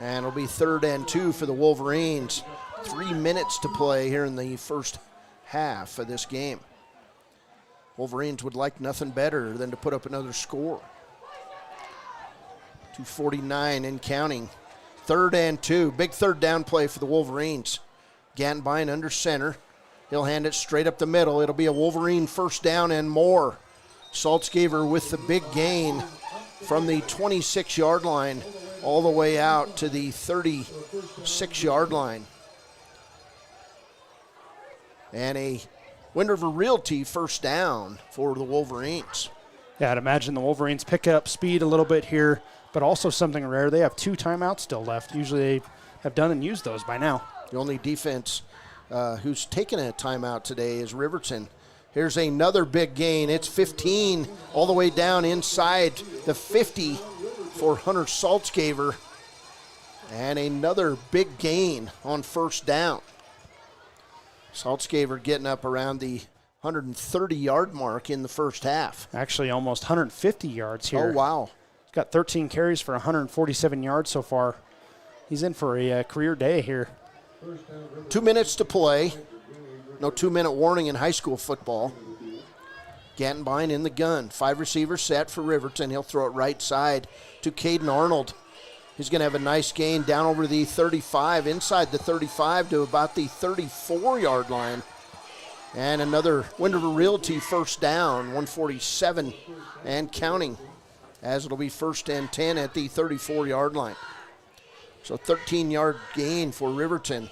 And it'll be 3rd and 2 for the Wolverines. 3 minutes to play here in the first half of this game. Wolverines would like nothing better than to put up another score. 2:49 and counting. 3rd and 2. Big third down play for the Wolverines. Gantenbein under center. He'll hand it straight up the middle. It'll be a Wolverine first down and more. Saltzgaver with the big gain from the 26-yard line all the way out to the 36-yard line. And a Wind River Realty first down for the Wolverines. Yeah, I'd imagine the Wolverines pick up speed a little bit here, but also something rare. They have 2 timeouts still left. Usually they have done and used those by now. The only defense who's taken a timeout today is Riverton. Here's another big gain. It's 15 all the way down inside the 50 for Hunter Saltzgaver. And another big gain on first down. Saltzgaver getting up around the 130-yard mark in the first half. Actually, almost 150 yards here. Oh, wow. He's got 13 carries for 147 yards so far. He's in for a career day here. 2 minutes to play. No 2-minute warning in high school football. Gantenbein in the gun. 5 receivers set for Riverton. He'll throw it right side to Caden Arnold. He's going to have a nice gain down over the 35, inside the 35 to about the 34-yard line. And another Wind River Realty first down, 147 and counting, as it'll be 1st and 10 at the 34-yard line. So 13-yard gain for Riverton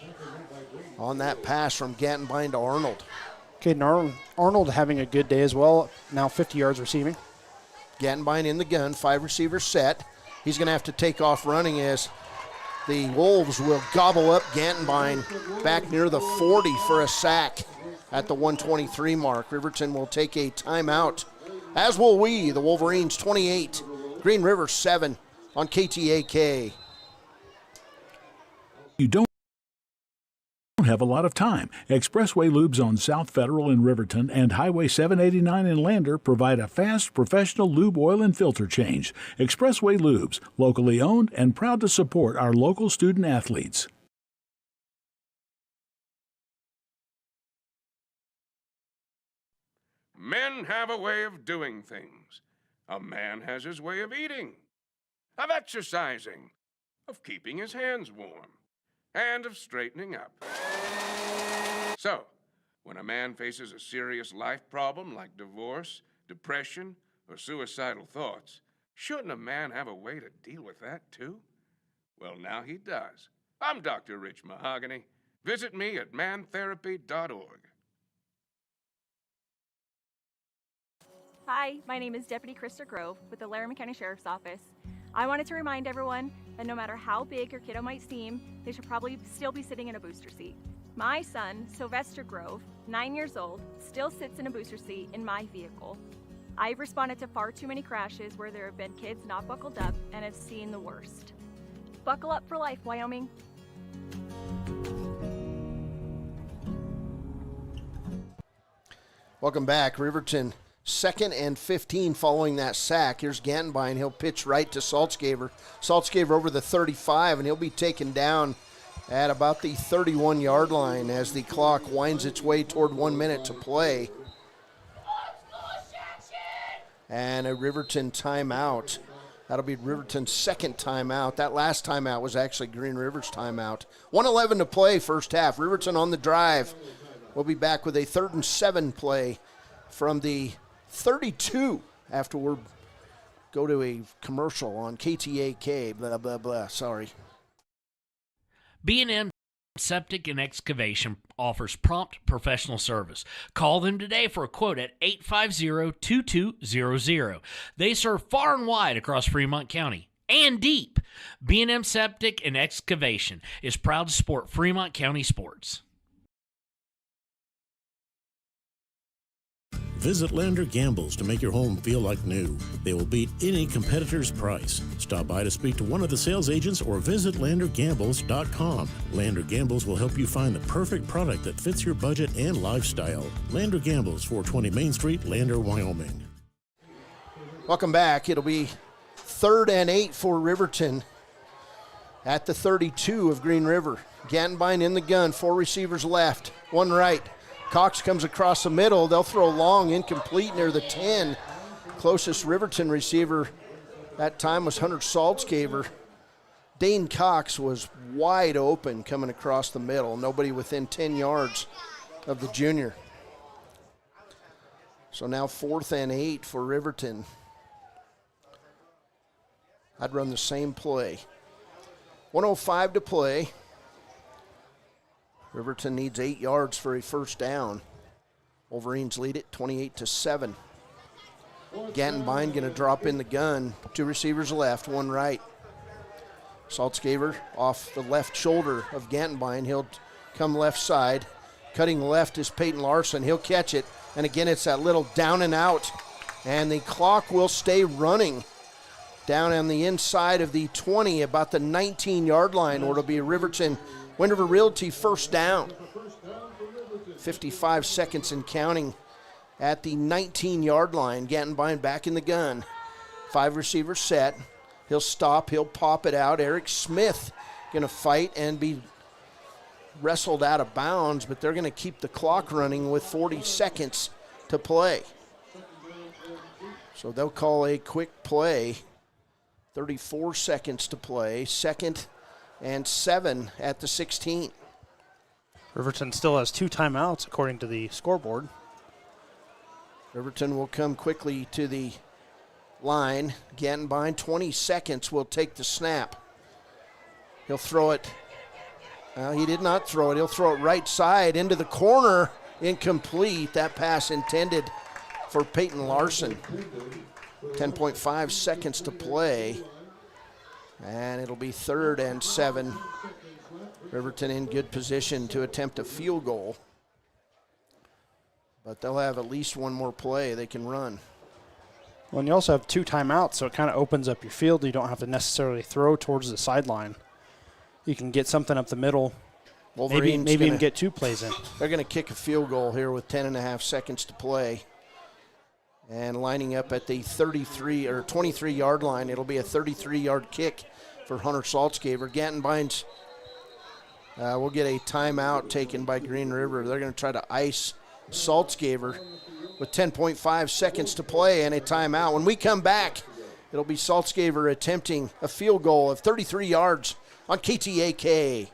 on that pass from Gantenbein to Arnold. Caden Arnold having a good day as well, now 50 yards receiving. Gantenbein in the gun, 5 receivers set. He's going to have to take off running as the Wolves will gobble up Gantenbein back near the 40 for a sack at the 123 mark. Riverton will take a timeout, as will we. The Wolverines 28, Green River 7 on KTAK. You don't have a lot of time. Expressway Lubes on South Federal in Riverton and Highway 789 in Lander provide a fast, professional lube oil and filter change. Expressway Lubes, locally owned and proud to support our local student athletes. Men have a way of doing things. A man has his way of eating, of exercising, of keeping his hands warm, and of straightening up. So, when a man faces a serious life problem like divorce, depression, or suicidal thoughts, shouldn't a man have a way to deal with that too? Well, now he does. I'm Dr. Rich Mahogany. Visit me at mantherapy.org. Hi, my name is Deputy Krista Grove with the Laramie County Sheriff's Office. I wanted to remind everyone that no matter how big your kiddo might seem, they should probably still be sitting in a booster seat. My son, Sylvester Grove, 9 years old, still sits in a booster seat in my vehicle. I've responded to far too many crashes where there have been kids not buckled up and have seen the worst. Buckle up for life, Wyoming. Welcome back. Riverton 2nd and 15 following that sack. Here's Gantenbein. He'll pitch right to Saltzgaver. Saltzgaver over the 35, and he'll be taken down at about the 31-yard line as the clock winds its way toward 1 minute to play. And a Riverton timeout. That'll be Riverton's second timeout. That last timeout was actually Green River's timeout. 1:11 to play first half. Riverton on the drive. We'll be back with a 3rd and 7 play from the 32 after we go to a commercial on KTAK, blah, blah, blah. Sorry. B&M Septic and Excavation offers prompt professional service. Call them today for a quote at 850-2200. They serve far and wide across Fremont County and deep. B&M Septic and Excavation is proud to support Fremont County sports. Visit Lander Gambles to make your home feel like new. They will beat any competitor's price. Stop by to speak to one of the sales agents or visit LanderGambles.com. Lander Gambles will help you find the perfect product that fits your budget and lifestyle. Lander Gambles, 420 Main Street, Lander, Wyoming. Welcome back. It'll be 3rd and 8 for Riverton at the 32 of Green River. Gantenbein in the gun, 4 receivers left, 1 right. Cox comes across the middle. They'll throw long, incomplete near the 10. Closest Riverton receiver that time was Hunter Saltzgaver. Dane Cox was wide open coming across the middle. Nobody within 10 yards of the junior. So now 4th and 8 for Riverton. I'd run the same play. 1:05 to play. Riverton needs 8 yards for a first down. Wolverines lead it 28-7. Gantenbein going to drop in the gun. 2 receivers left, 1 right. Saltzgaver off the left shoulder of Gantenbein. He'll come left side. Cutting left is Peyton Larson. He'll catch it. And again, it's that little down and out. And the clock will stay running down on the inside of the 20, about the 19-yard line, where it'll be a Riverton Wind River Realty first down. 55 seconds and counting at the 19-yard line. Gantenbein back in the gun. 5 receivers set. He'll stop. He'll pop it out. Eric Smith going to fight and be wrestled out of bounds, but they're going to keep the clock running with 40 seconds to play. So they'll call a quick play. 34 seconds to play. 2nd and 7 at the 16. Riverton still has 2 timeouts according to the scoreboard. Riverton will come quickly to the line. Gantenbein, 20 seconds, will take the snap. He'll throw it. He did not throw it. He'll throw it right side into the corner. Incomplete. That pass intended for Peyton Larson. 10.5 seconds to play. And it'll be 3rd and 7. Riverton in good position to attempt a field goal. But they'll have at least 1 more play they can run. Well, and you also have 2 timeouts, so it kind of opens up your field. You don't have to necessarily throw towards the sideline. You can get something up the middle, maybe even get 2 plays in. They're going to kick a field goal here with 10.5 seconds to play. And lining up at the 33 or 23-yard line, it'll be a 33-yard kick for Hunter Saltzgaver. Gantenbein's will get a timeout taken by Green River. They're going to try to ice Saltzgaver with 10.5 seconds to play and a timeout. When we come back, it'll be Saltzgaver attempting a field goal of 33 yards on KTAK.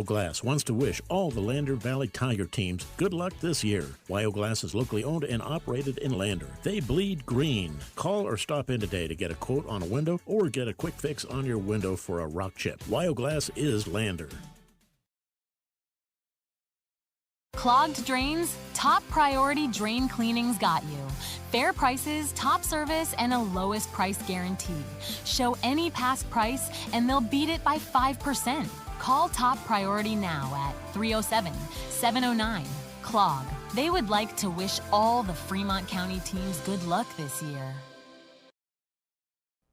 Glass wants to wish all the Lander Valley Tiger teams good luck this year. Glass is locally owned and operated in Lander. They bleed green. Call or stop in today to get a quote on a window or get a quick fix on your window for a rock chip. Glass is Lander. Clogged drains? Top Priority Drain Cleaning's got you. Fair prices, top service, and a lowest price guarantee. Show any past price and they'll beat it by 5%. Call Top Priority now at 307-709-CLOG. They would like to wish all the Fremont County teams good luck this year.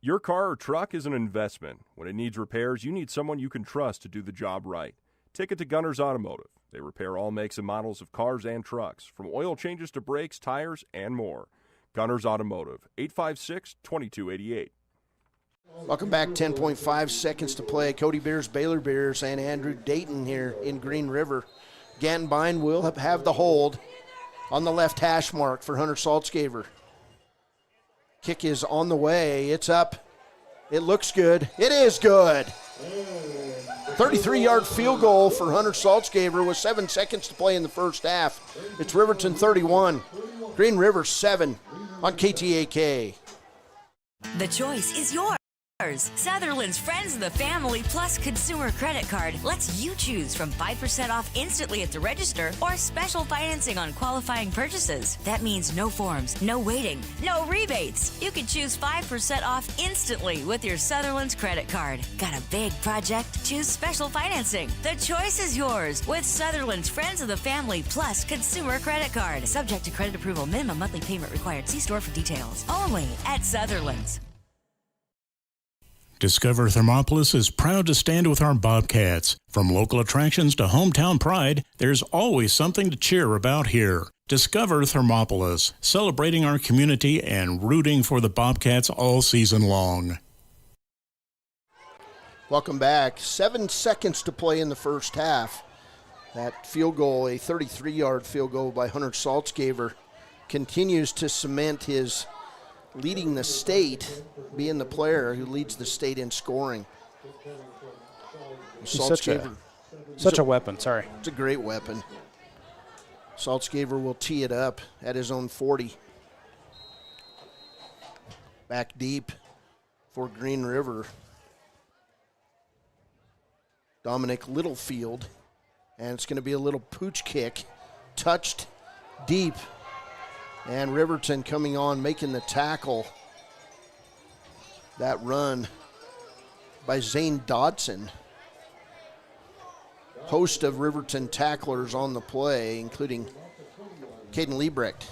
Your car or truck is an investment. When it needs repairs, you need someone you can trust to do the job right. Take it to Gunners Automotive. They repair all makes and models of cars and trucks, from oil changes to brakes, tires, and more. Gunners Automotive, 856-2288. Welcome back. 10.5 seconds to play. Cody Beers, Baylor Bears, and Andrew Dayton here in Green River. Gantenbein will have the hold on the left hash mark for Hunter Saltzgaver. Kick is on the way. It's up. It looks good. It is good. 33-yard field goal for Hunter Saltzgaver with 7 seconds to play in the first half. It's Riverton 31, Green River 7 on KTAK. The choice is yours. Sutherland's Friends of the Family Plus Consumer Credit Card lets you choose from 5% off instantly at the register or special financing on qualifying purchases. That means no forms, no waiting, no rebates. You can choose 5% off instantly with your Sutherland's credit card. Got a big project? Choose special financing. The choice is yours with Sutherland's Friends of the Family Plus Consumer Credit Card. Subject to credit approval. Minimum monthly payment required. See store for details. Only at Sutherland's. Discover Thermopolis is proud to stand with our Bobcats. From local attractions to hometown pride, there's always something to cheer about here. Discover Thermopolis, celebrating our community and rooting for the Bobcats all season long. Welcome back. 7 seconds to play in the first half. That field goal, a 33-yard field goal by Hunter Saltzgaver, continues to cement his leading the state, being the player who leads the state in scoring. He's such a weapon, sorry. It's a great weapon. Saltzgaver will tee it up at his own 40. Back deep for Green River. Dominic Littlefield. And it's going to be a little pooch kick. Touched deep. And Riverton coming on, making the tackle. That run by Zane Dodson. Host of Riverton tacklers on the play, including Caden Liebrecht.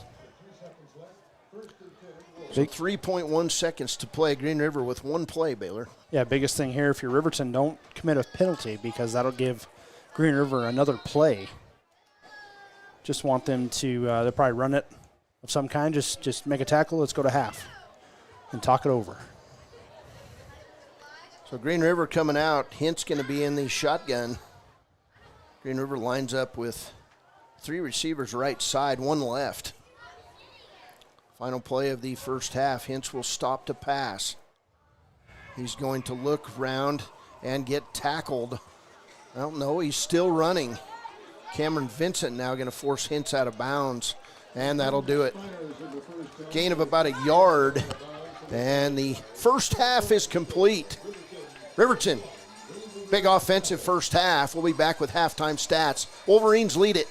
So 3.1 seconds to play. Green River with one play, Baylor. Yeah, biggest thing here, if you're Riverton, don't commit a penalty because that'll give Green River another play. Just want them to, they'll probably run it of some kind. Just make a tackle. Let's go to half and talk it over. So Green River coming out. Hint's going to be in the shotgun. Green River lines up with 3 receivers right side, 1 left. Final play of the first half. Hintz will stop to pass. He's going to look round and get tackled. Well, no, he's still running. Cameron Vincent now going to force Hintz out of bounds, and that'll do it. Gain of about a yard, and the first half is complete. Riverton, big offensive first half. We'll be back with halftime stats. Wolverines lead it.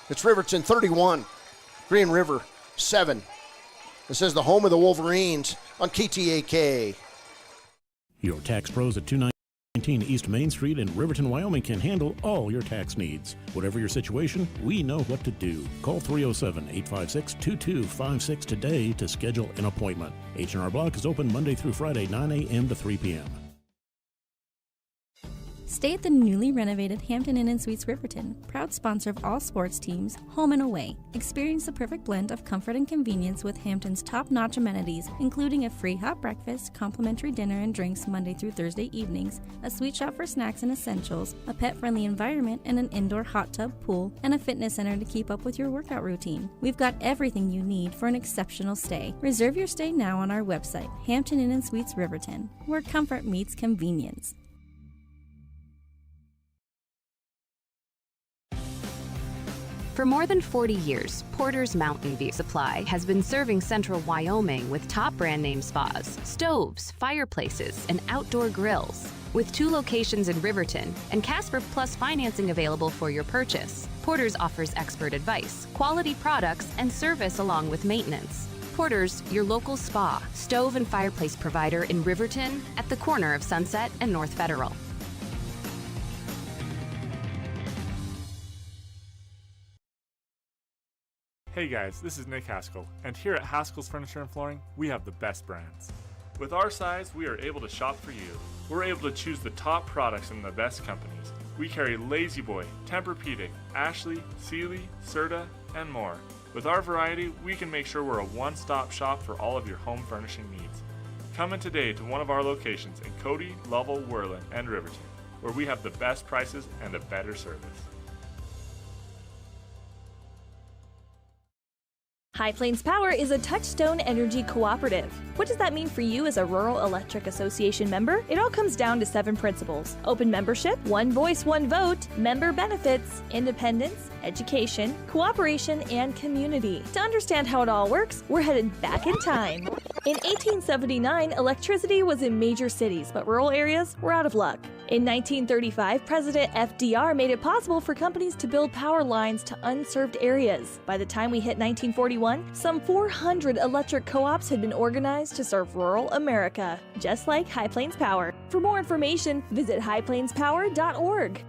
It's Riverton 31, Green River 7. This is the home of the Wolverines on KTAK. Your tax pros at 219 East Main Street in Riverton, Wyoming can handle all your tax needs. Whatever your situation, we know what to do. Call 307-856-2256 today to schedule an appointment. H&R Block is open Monday through Friday, 9 a.m. to 3 p.m. Stay at the newly renovated Hampton Inn & Suites Riverton, proud sponsor of all sports teams, home and away. Experience the perfect blend of comfort and convenience with Hampton's top-notch amenities, including a free hot breakfast, complimentary dinner and drinks Monday through Thursday evenings, a sweet shop for snacks and essentials, a pet-friendly environment, and an indoor hot tub, pool, and a fitness center to keep up with your workout routine. We've got everything you need for an exceptional stay. Reserve your stay now on our website, Hampton Inn & Suites Riverton, where comfort meets convenience. For more than 40 years, Porter's Mountain View Supply has been serving central Wyoming with top brand name spas, stoves, fireplaces, and outdoor grills. With 2 locations in Riverton and Casper Plus financing available for your purchase, Porter's offers expert advice, quality products, and service along with maintenance. Porter's, your local spa, stove, and fireplace provider in Riverton at the corner of Sunset and North Federal. Hey guys, this is Nick Haskell, and here at Haskell's Furniture and Flooring, we have the best brands. With our size, we are able to shop for you. We're able to choose the top products from the best companies. We carry Lazy Boy, Tempur-Pedic, Ashley, Sealy, Serta, and more. With our variety, we can make sure we're a one-stop shop for all of your home furnishing needs. Come in today to one of our locations in Cody, Lovell, Worland, and Riverton, where we have the best prices and a better service. High Plains Power is a Touchstone Energy cooperative. What does that mean for you as a Rural Electric Association member? It all comes down to 7 principles: open membership, one voice, one vote, member benefits, independence, education, cooperation, and community. To understand how it all works, we're headed back in time. In 1879, electricity was in major cities, but rural areas were out of luck. In 1935, President FDR made it possible for companies to build power lines to unserved areas. By the time we hit 1941, some 400 electric co-ops had been organized to serve rural America, just like High Plains Power. For more information, visit highplainspower.org.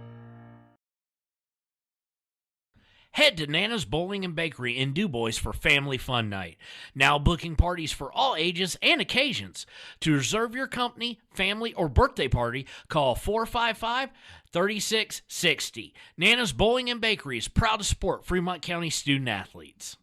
Head to Nana's Bowling and Bakery in DuBois for Family Fun Night. Now booking parties for all ages and occasions. To reserve your company, family, or birthday party, call 455-3660. Nana's Bowling and Bakery is proud to support Fremont County student athletes.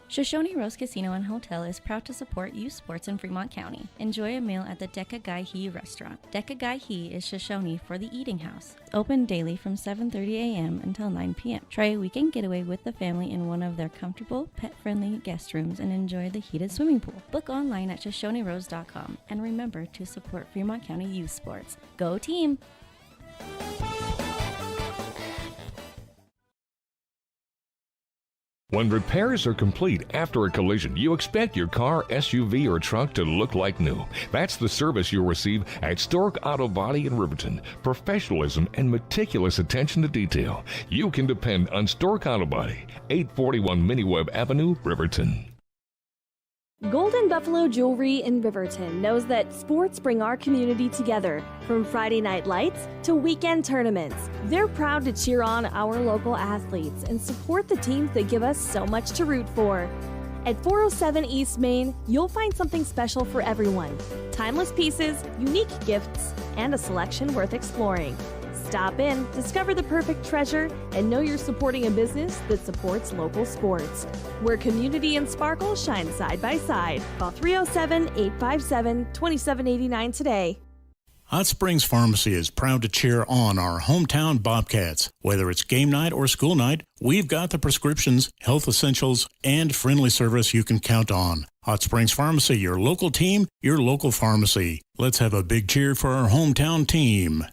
Shoshone Rose Casino and Hotel is proud to support youth sports in Fremont County. Enjoy a meal at the Deca Gai He restaurant. Deca Gai He is Shoshone for the eating house. Open daily from 7:30 a.m. until 9 p.m. Try a weekend getaway with the family in one of their comfortable, pet-friendly guest rooms and enjoy the heated swimming pool. Book online at ShoshoneRose.com. And remember to support Fremont County youth sports. Go team! When repairs are complete after a collision, you expect your car, SUV, or truck to look like new. That's the service you'll receive at Stork Auto Body in Riverton. Professionalism and meticulous attention to detail. You can depend on Stork Auto Body, 841 Miniweb Avenue, Riverton. Golden Buffalo Jewelry in Riverton knows that sports bring our community together. From Friday night lights to weekend tournaments, they're proud to cheer on our local athletes and support the teams that give us so much to root for. At 407 East Main, you'll find something special for everyone. Timeless pieces, unique gifts, and a selection worth exploring. Stop in, discover the perfect treasure, and know you're supporting a business that supports local sports. Where community and sparkle shine side by side. Call 307-857-2789 today. Hot Springs Pharmacy is proud to cheer on our hometown Bobcats. Whether it's game night or school night, we've got the prescriptions, health essentials, and friendly service you can count on. Hot Springs Pharmacy, your local team, your local pharmacy. Let's have a big cheer for our hometown team.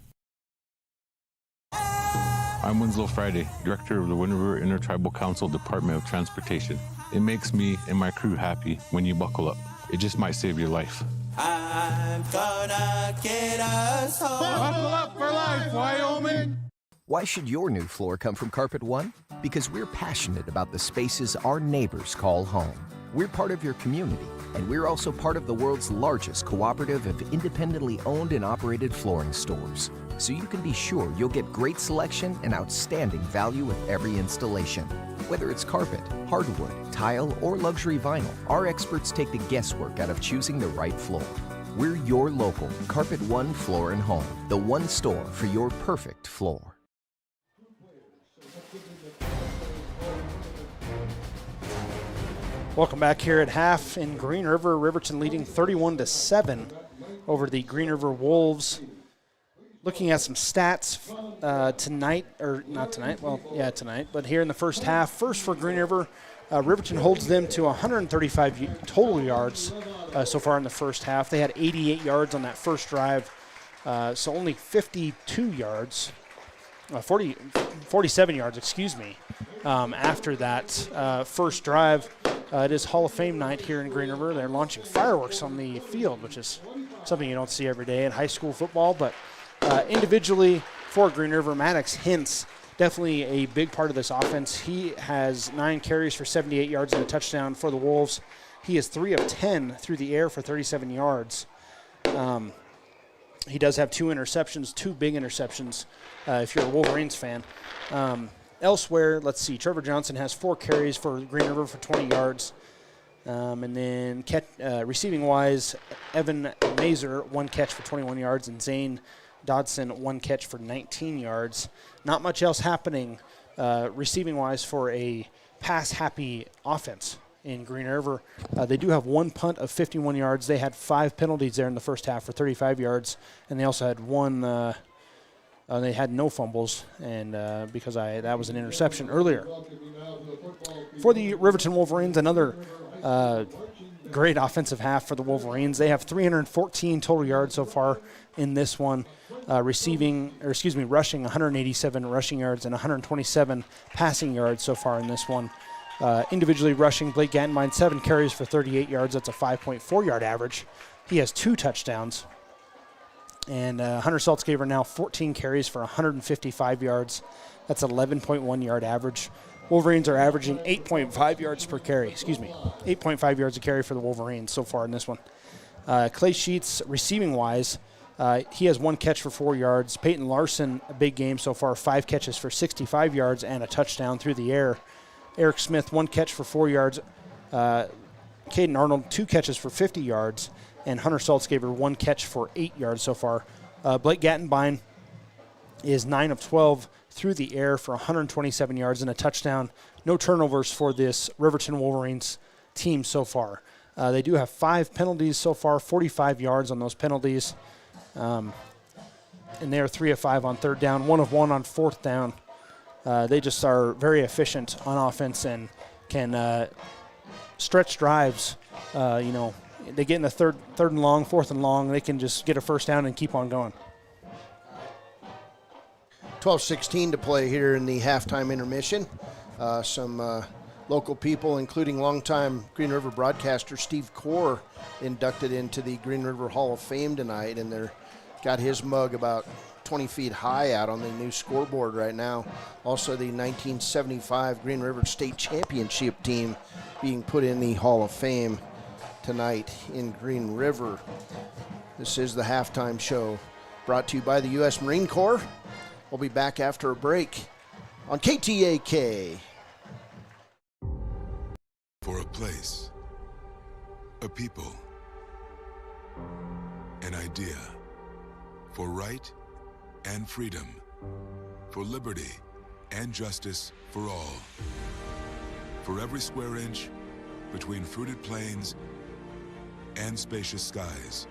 I'm Winslow Friday, Director of the Wind River Intertribal Council Department of Transportation. It makes me and my crew happy when you buckle up. It just might save your life. I'm gonna get us home. Buckle up for life, Wyoming! Why should your new floor come from Carpet One? Because we're passionate about the spaces our neighbors call home. We're part of your community, and we're also part of the world's largest cooperative of independently owned and operated flooring stores. So you can be sure you'll get great selection and outstanding value with every installation. Whether it's carpet, hardwood, tile, or luxury vinyl, our experts take the guesswork out of choosing the right floor. We're your local Carpet One Floor and Home, the one store for your perfect floor. Welcome back here at half in Green River. Riverton leading 31-7 over the Green River Wolves. Looking at some stats tonight, or not tonight, well, yeah, tonight, but here in the first half. First for Green River, Riverton holds them to 135 total yards so far in the first half. They had 88 yards on that first drive, so only 52 yards, 47 yards, excuse me, after that first drive. It is Hall of Fame night here in Green River. They're launching fireworks on the field, which is something you don't see every day in high school football, but individually for Green River, Maddox Hintz, definitely a big part of this offense. He has 9 carries for 78 yards and a touchdown for the Wolves. He is 3 of 10 through the air for 37 yards. He does have 2 interceptions, 2 big interceptions, if you're a Wolverines fan. Elsewhere, let's see, Trevor Johnson has 4 carries for Green River for 20 yards. And then receiving-wise, Evan Mazer, 1 catch for 21 yards, and Zane Dodson, 1 catch for 19 yards. Not much else happening receiving-wise for a pass-happy offense in Green River. They do have 1 punt of 51 yards. They had 5 penalties there in the first half for 35 yards, and they also had 1 they had no fumbles, and because that was an interception earlier. For the Riverton Wolverines, another great offensive half for the Wolverines. They have 314 total yards so far in this one, rushing 187 rushing yards and 127 passing yards so far in this one. Individually rushing, Blake Gantenbein, 7 carries for 38 yards. That's a 5.4-yard average. He has 2 touchdowns. And Hunter Saltzgaver now 14 carries for 155 yards. That's 11.1-yard average. Wolverines are averaging 8.5 yards per carry. 8.5 yards a carry for the Wolverines so far in this one. Clay Sheets, receiving-wise, he has 1 catch for 4 yards. Peyton Larson, a big game so far, 5 catches for 65 yards and a touchdown through the air. Eric Smith, 1 catch for 4 yards. Caden Arnold, 2 catches for 50 yards. And Hunter Saltzgaver, 1 catch for 8 yards so far. Blake Gantenbein is 9 of 12 through the air for 127 yards and a touchdown. No turnovers for this Riverton Wolverines teams so far. They do have 5 penalties so far, 45 yards on those penalties. And they're 3 of 5 on 3rd down, 1 of 1 on 4th down. They just are very efficient on offense and can stretch drives. They get in the third and long, 4th and long. They can just get a first down and keep on going. 12:16 to play here in the halftime intermission. Some local people, including longtime Green River broadcaster Steve Core, inducted into the Green River Hall of Fame tonight, and they're got his mug about 20 feet high out on the new scoreboard right now. Also, the 1975 Green River State Championship team being put in the Hall of Fame tonight in Green River. This is the halftime show brought to you by the U.S. Marine Corps. We'll be back after a break on KTAK. For a place, a people, an idea, for right and freedom, for liberty and justice for all. For every square inch between fruited plains and spacious skies.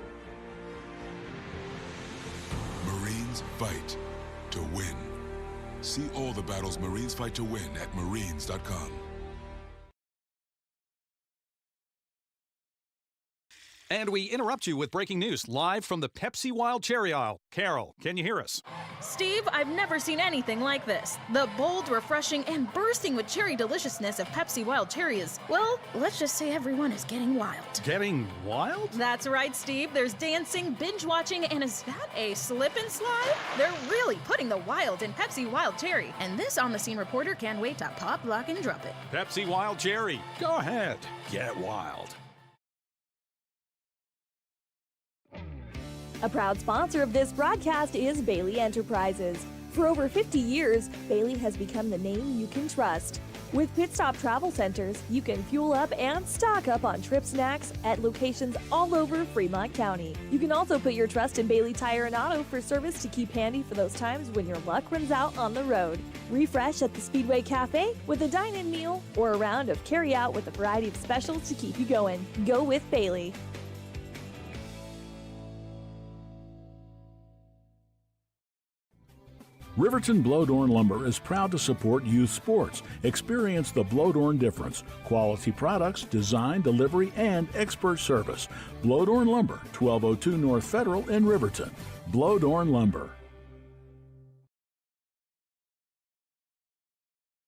Marines fight to win. See all the battles Marines fight to win at marines.com. And we interrupt you with breaking news live from the Pepsi Wild Cherry aisle. Carol, can you hear us? Steve, I've never seen anything like this. The bold, refreshing, and bursting with cherry deliciousness of Pepsi Wild Cherry is, well, let's just say everyone is getting wild. Getting wild? That's right, Steve. There's dancing, binge-watching, and is that a slip and slide? They're really putting the wild in Pepsi Wild Cherry, and this on-the-scene reporter can't wait to pop, lock, and drop it. Pepsi Wild Cherry. Go ahead. Get wild. A proud sponsor of this broadcast is Bailey Enterprises. For over 50 years, Bailey has become the name you can trust. With Pit Stop Travel Centers, you can fuel up and stock up on trip snacks at locations all over Fremont County. You can also put your trust in Bailey Tire and Auto for service to keep handy for those times when your luck runs out on the road. Refresh at the Speedway Cafe with a dine-in meal or a round of carry-out with a variety of specials to keep you going. Go with Bailey. Riverton Blowdorn Lumber is proud to support youth sports. Experience the Blowdorn difference. Quality products, design, delivery, and expert service. Blowdorn Lumber, 1202 North Federal in Riverton. Blowdorn Lumber.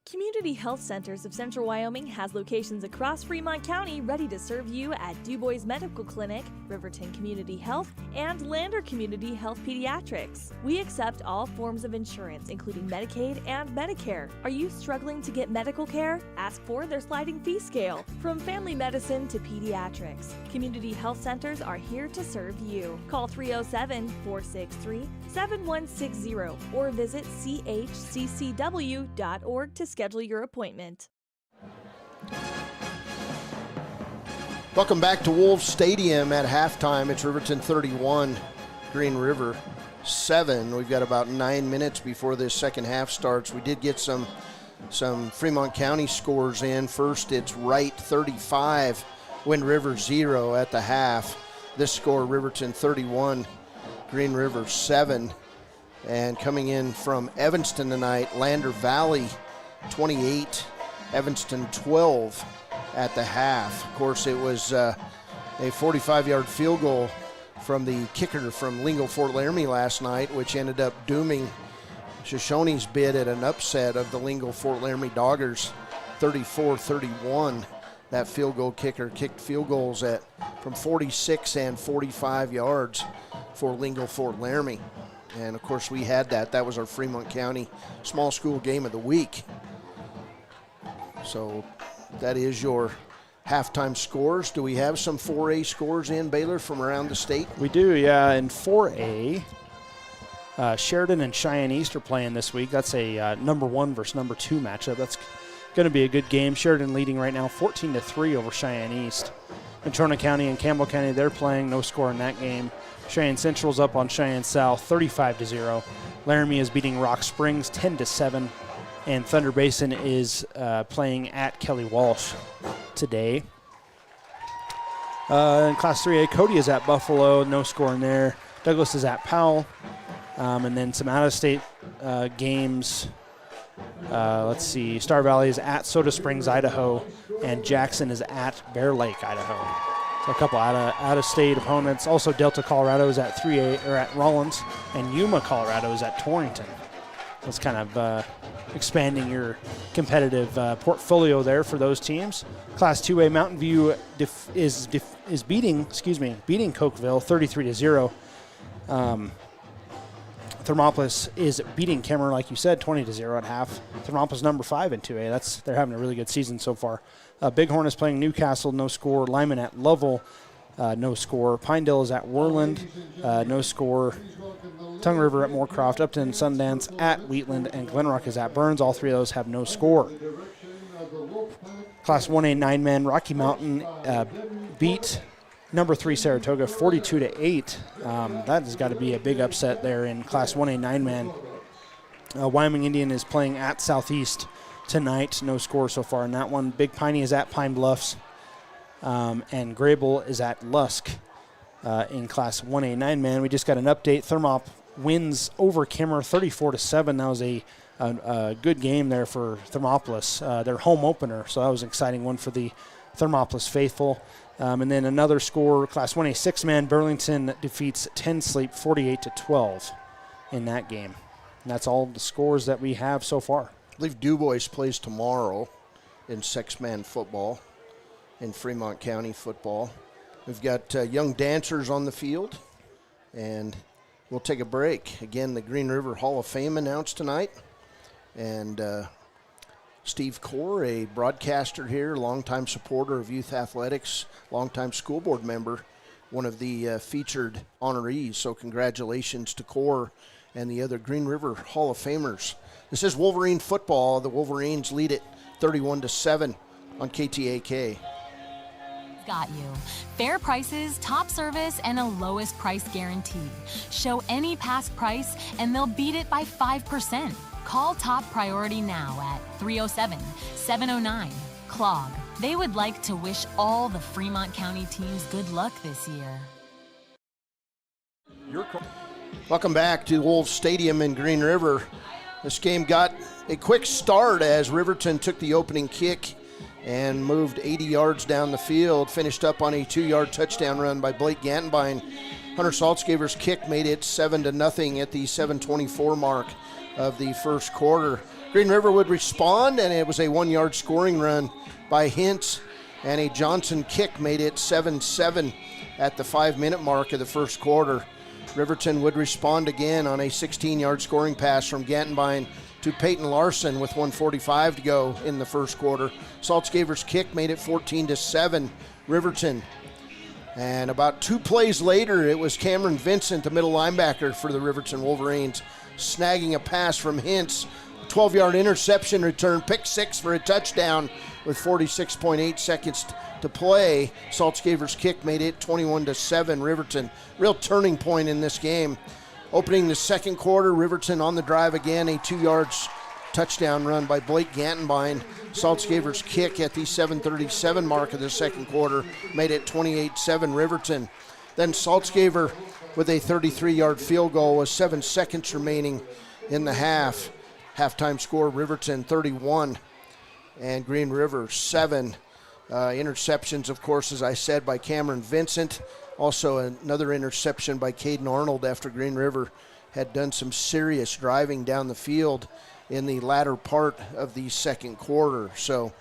Community Health Centers of Central Wyoming has locations across Fremont County ready to serve you at DuBois Medical Clinic, Riverton Community Health, and Lander Community Health Pediatrics. We accept all forms of insurance, including Medicaid and Medicare. Are you struggling to get medical care? Ask for their sliding fee scale. From family medicine to pediatrics, Community Health Centers are here to serve you. Call 307-463-7160 or visit chccw.org to schedule your appointment. Welcome back to Wolves Stadium at halftime. It's Riverton 31, Green River 7. We've got about 9 minutes before this second half starts. We did get some Fremont County scores in. First, it's Wright 35, Wind River 0 at the half. This score, Riverton 31, Green River 7. And coming in from Evanston tonight, Lander Valley 28, Evanston 12 at the half. Of course, it was a 45-yard field goal from the kicker from Lingo-Fort Laramie last night, which ended up dooming Shoshone's bid at an upset of the Lingo-Fort Laramie Doggers, 34-31. That field goal kicker kicked field goals from 46 and 45 yards for Lingo-Fort Laramie. And, of course, we had that. That was our Fremont County Small School Game of the Week. So that is your halftime scores. Do we have some 4A scores in, Baylor, from around the state? We do, yeah. In 4A, Sheridan and Cheyenne East are playing this week. That's a number 1 versus number 2 matchup. That's going to be a good game. Sheridan leading right now 14-3 over Cheyenne East. Trona County and Campbell County, they're playing. No score in that game. Cheyenne Central's up on Cheyenne South 35-0. Laramie is beating Rock Springs 10-7. And Thunder Basin is playing at Kelly Walsh today. In Class 3A, Cody is at Buffalo, no score in there. Douglas is at Powell. And then some out-of-state games. Let's see. Star Valley is at Soda Springs, Idaho, and Jackson is at Bear Lake, Idaho. So a couple out-of-state opponents. Also, Delta, Colorado is at 3A or at Rollins, and Yuma, Colorado is at Torrington. That's kind of expanding your competitive portfolio there for those teams. Class 2A, Mountain View is beating Cokeville 33-0. Thermopolis is beating Kemmerer, like you said, 20-0 at half. Thermopolis number 5 in 2A. They're having a really good season so far. Bighorn is playing Newcastle, no score. Lyman at Lovell, no score. Pinedale is at Worland, no score. Tongue River at Moorcroft, Upton, Sundance at Wheatland, and Glenrock is at Burns. All three of those have no score. Class 1A 9-man, Rocky Mountain beat number 3 Saratoga 42-8. That has got to be a big upset there in Class 1A 9-man. Wyoming Indian is playing at Southeast tonight. No score so far in that one. Big Piney is at Pine Bluffs. And Grable is at Lusk in Class 1A 9-man. We just got an update. Thermop wins over Kemmerer 34-7. That was a good game there for Thermopolis, their home opener. So that was an exciting one for the Thermopolis faithful. And then another score, Class 1A 6-man, Burlington defeats 10 Sleep 48-12 in that game. And that's all the scores that we have so far. I believe DuBois plays tomorrow in 6-man football, in Fremont County football. We've got young dancers on the field, and we'll take a break. Again, the Green River Hall of Fame announced tonight. And Steve Core, a broadcaster here, longtime supporter of youth athletics, longtime school board member, one of the featured honorees. So congratulations to Core and the other Green River Hall of Famers. This is Wolverine football. The Wolverines lead it 31-7 on KTAK. Got you. Fair prices, top service, and a lowest price guarantee. Show any past price, and they'll beat it by 5%. Call Top Priority now at 307-709-CLOG. They would like to wish all the Fremont County teams good luck this year. Welcome back to Wolves Stadium in Green River. This game got a quick start as Riverton took the opening kick and moved 80 yards down the field, finished up on a 2-yard touchdown run by Blake Gantenbein. Hunter Saltzgaber's kick made it 7-0 at the 7:24 mark of the first quarter. Green River would respond, and it was a 1-yard scoring run by Hintz, and a Johnson kick made it 7-7 at the 5-minute mark of the first quarter. Riverton would respond again on a 16-yard scoring pass from Gantenbein to Peyton Larson with 1:45 to go in the first quarter. Saltzgaber's kick made it 14-7 Riverton. And about 2 plays later, it was Cameron Vincent, the middle linebacker for the Riverton Wolverines, snagging a pass from Hintz. 12-yard interception return, pick 6 for a touchdown with 46.8 seconds to play. Saltzgaber's kick made it 21-7 Riverton. Real turning point in this game. Opening the second quarter, Riverton on the drive again, a 2-yard touchdown run by Blake Gantenbein. Saltzgaber's kick at the 7:37 mark of the second quarter made it 28-7 Riverton. Then Saltzgaber with a 33-yard field goal with 7 seconds remaining in the half. Halftime score, Riverton 31 and Green River 7. Interceptions, of course, as I said, by Cameron Vincent. Also another interception by Caden Arnold after Green River had done some serious driving down the field in the latter part of the second quarter. So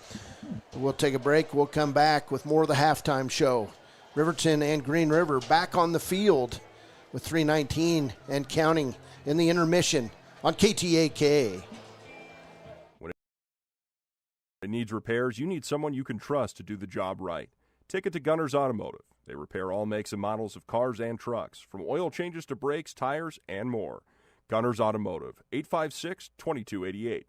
we'll take a break. We'll come back with more of the halftime show. Riverton and Green River back on the field with 3:19 and counting in the intermission on KTAK. When it needs repairs, you need someone you can trust to do the job right. Take it to Gunners Automotive. They repair all makes and models of cars and trucks, from oil changes to brakes, tires, and more. Gunners Automotive, 856-2288.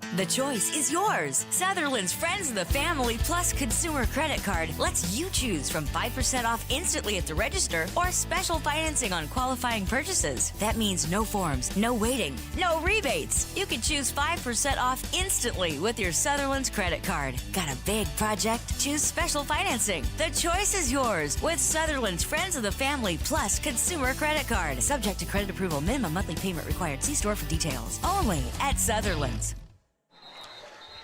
The choice is yours. Sutherland's Friends of the Family Plus Consumer Credit Card lets you choose from 5% off instantly at the register or special financing on qualifying purchases. That means no forms, no waiting, no rebates. You can choose 5% off instantly with your Sutherland's credit card. Got a big project? Choose special financing. The choice is yours with Sutherland's Friends of the Family Plus Consumer Credit Card. Subject to credit approval. Minimum monthly payment required. See store for details. Only at Sutherland's.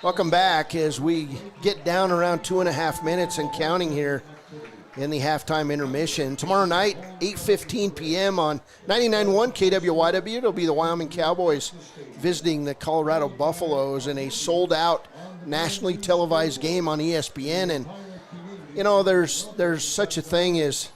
Welcome back as we get down around 2.5 minutes and counting here in the halftime intermission. Tomorrow night, 8:15 p.m. on 99.1 KWYW, it'll be the Wyoming Cowboys visiting the Colorado Buffaloes in a sold-out, nationally televised game on ESPN. And, you know, there's such a thing as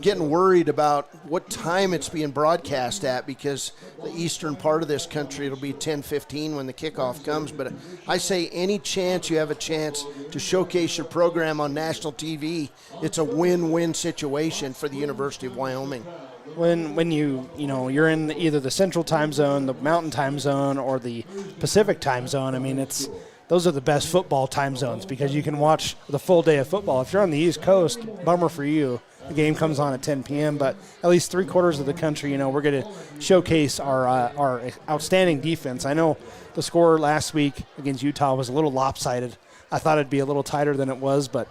getting worried about what time it's being broadcast at, because the eastern part of this country, it'll be 10:15 when the kickoff comes. But I say any chance you have a chance to showcase your program on national TV, it's a win-win situation for the University of Wyoming. When you're in either the central time zone, the mountain time zone, or the Pacific time zone, I mean, those are the best football time zones because you can watch the full day of football. If you're on the East Coast, bummer for you. The game comes on at 10 p.m., but at least three-quarters of the country, we're going to showcase our outstanding defense. I know the score last week against Utah was a little lopsided. I thought it'd be a little tighter than it was, but,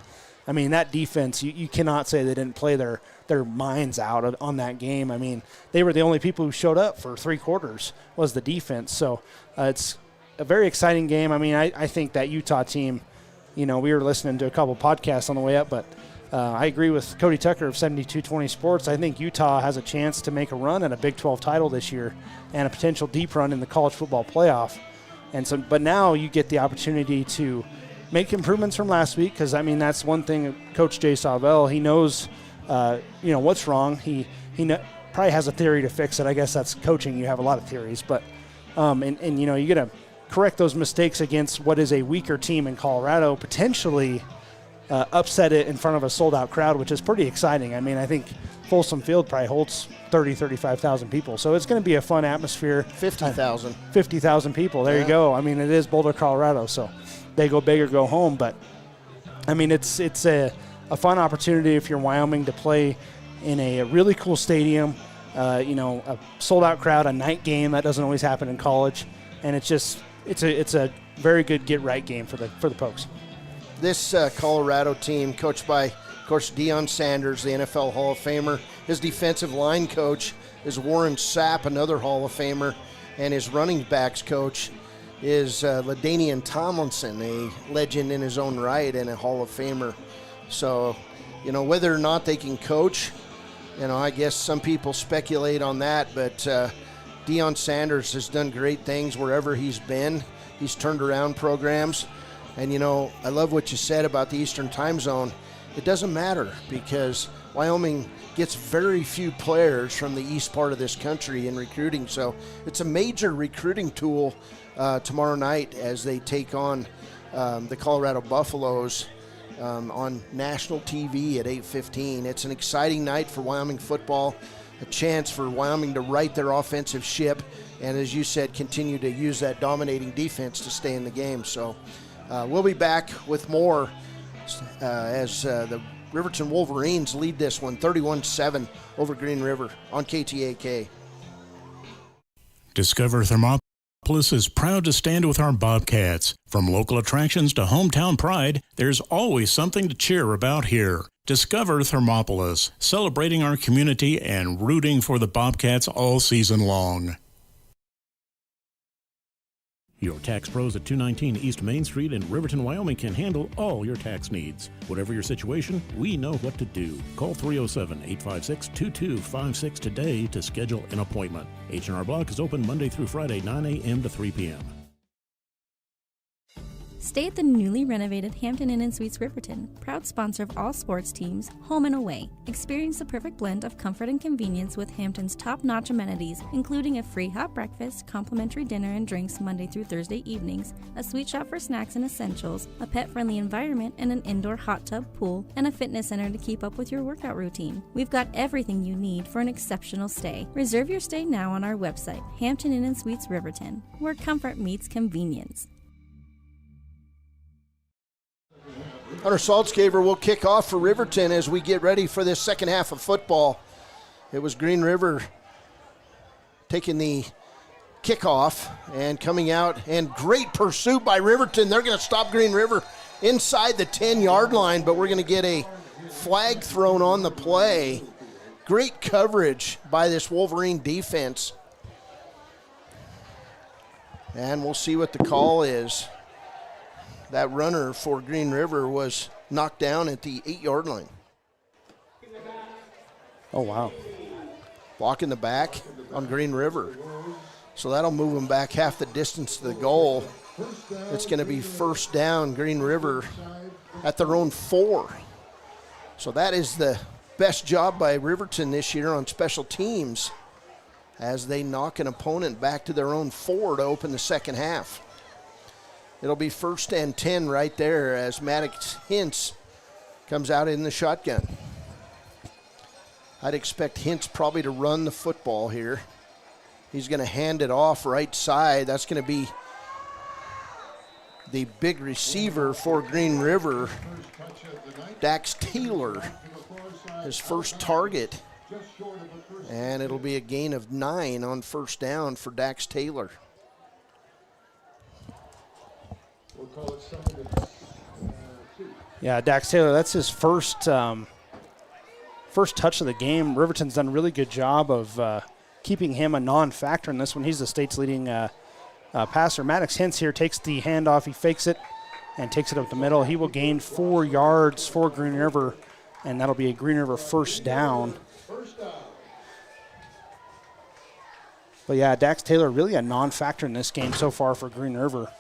I mean, that defense, you cannot say they didn't play their minds out on that game. I mean, they were the only people who showed up for three quarters was the defense. So it's a very exciting game. I mean, I think that Utah team, we were listening to a couple podcasts on the way up, but I agree with Cody Tucker of 7220 Sports. I think Utah has a chance to make a run at a Big 12 title this year and a potential deep run in the college football playoff. But now you get the opportunity to make improvements from last week because, I mean, that's one thing. Coach Jay Sauvel, he knows, what's wrong. He probably has a theory to fix it. I guess that's coaching. You have a lot of theories. But, you got to correct those mistakes against what is a weaker team in Colorado, potentially upset it in front of a sold-out crowd, which is pretty exciting. I mean, I think Folsom Field probably holds 35,000 people. So it's going to be a fun atmosphere. 50,000. 50,000 people. There you go. I mean, it is Boulder, Colorado, so they go big or go home. But, I mean, it's a fun opportunity if you're Wyoming to play in a really cool stadium, a sold-out crowd, a night game. That doesn't always happen in college. And it's a very good get-right game for the Pokes. This Colorado team, coached by, of course, Deion Sanders, the NFL Hall of Famer. His defensive line coach is Warren Sapp, another Hall of Famer. And his running backs coach is LaDainian Tomlinson, a legend in his own right and a Hall of Famer. So, whether or not they can coach, I guess some people speculate on that. But Deion Sanders has done great things wherever he's been. He's turned around programs. And, I love what you said about the Eastern time zone. It doesn't matter because Wyoming gets very few players from the east part of this country in recruiting. So it's a major recruiting tool tomorrow night as they take on the Colorado Buffaloes on national TV at 8:15. It's an exciting night for Wyoming football, a chance for Wyoming to right their offensive ship, and as you said, continue to use that dominating defense to stay in the game. So we'll be back with more as the Riverton Wolverines lead this one 31-7 over Green River on KTAK. Discover Thermopolis is proud to stand with our Bobcats. From local attractions to hometown pride, there's always something to cheer about here. Discover Thermopolis, celebrating our community and rooting for the Bobcats all season long. Your tax pros at 219 East Main Street in Riverton, Wyoming can handle all your tax needs. Whatever your situation, we know what to do. Call 307-856-2256 today to schedule an appointment. H&R Block is open Monday through Friday, 9 a.m. to 3 p.m. Stay at the newly renovated Hampton Inn & Suites Riverton, proud sponsor of all sports teams, home and away. Experience the perfect blend of comfort and convenience with Hampton's top-notch amenities, including a free hot breakfast, complimentary dinner and drinks Monday through Thursday evenings, a sweet shop for snacks and essentials, a pet-friendly environment, and an indoor hot tub, pool, and a fitness center to keep up with your workout routine. We've got everything you need for an exceptional stay. Reserve your stay now on our website, Hampton Inn & Suites Riverton, where comfort meets convenience. Hunter Saltzgaver will kick off for Riverton as we get ready for this second half of football. It was Green River taking the kickoff and coming out, and great pursuit by Riverton. They're going to stop Green River inside the 10-yard line, but we're going to get a flag thrown on the play. Great coverage by this Wolverine defense. And we'll see what the call is. That runner for Green River was knocked down at the 8-yard line. Oh, wow. Block in the back on Green River. So that'll move them back half the distance to the goal. It's going to be first down, Green River at their own 4. So that is the best job by Riverton this year on special teams as they knock an opponent back to their own 4 to open the second half. It'll be first and 10 right there as Maddox Hintz comes out in the shotgun. I'd expect Hintz probably to run the football here. He's going to hand it off right side. That's going to be the big receiver for Green River, Dax Taylor, his first target. And it'll be a gain of 9 on first down for Dax Taylor. Yeah, Dax Taylor, that's his first touch of the game. Riverton's done a really good job of keeping him a non-factor in this one. He's the state's leading passer. Maddox Hintz here takes the handoff. He fakes it and takes it up the middle. He will gain 4 yards for Green River, and that'll be a Green River first down. But yeah, Dax Taylor really a non-factor in this game so far for Green River.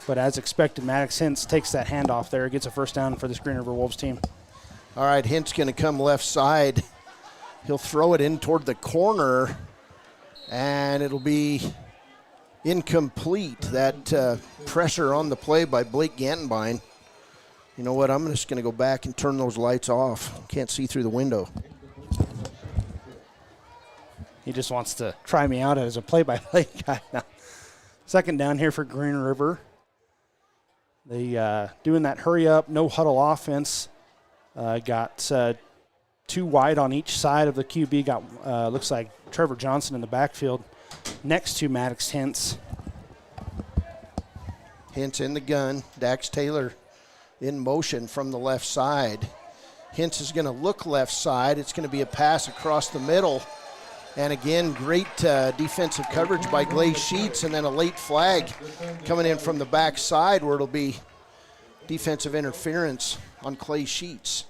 But as expected, Maddox Hintz takes that handoff there, gets a first down for this Green River Wolves team. All right, Hintz going to come left side. He'll throw it in toward the corner, and it'll be incomplete. That pressure on the play by Blake Gantenbein. You know what? I'm just going to go back and turn those lights off. Can't see through the window. He just wants to try me out as a play-by-play guy now. Second down here for Green River. They doing that hurry-up, no-huddle offense. Got 2 wide on each side of the QB. Got, looks like Trevor Johnson in the backfield next to Maddox Hintz. Hintz in the gun. Dax Taylor in motion from the left side. Hintz is going to look left side. It's going to be a pass across the middle. And again, great defensive coverage by Glaze Sheets, and then a late flag coming in from the back side where it'll be defensive interference on Clay Sheets.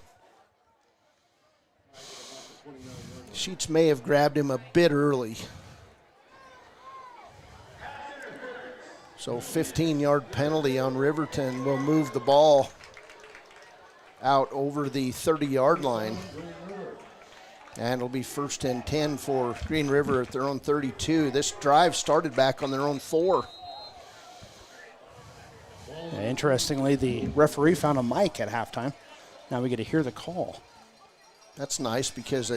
Sheets may have grabbed him a bit early. So 15-yard penalty on Riverton will move the ball out over the 30-yard line. And it'll be first and 10 for Green River at their own 32. This drive started back on their own 4. Interestingly, the referee found a mic at halftime. Now we get to hear the call. That's nice because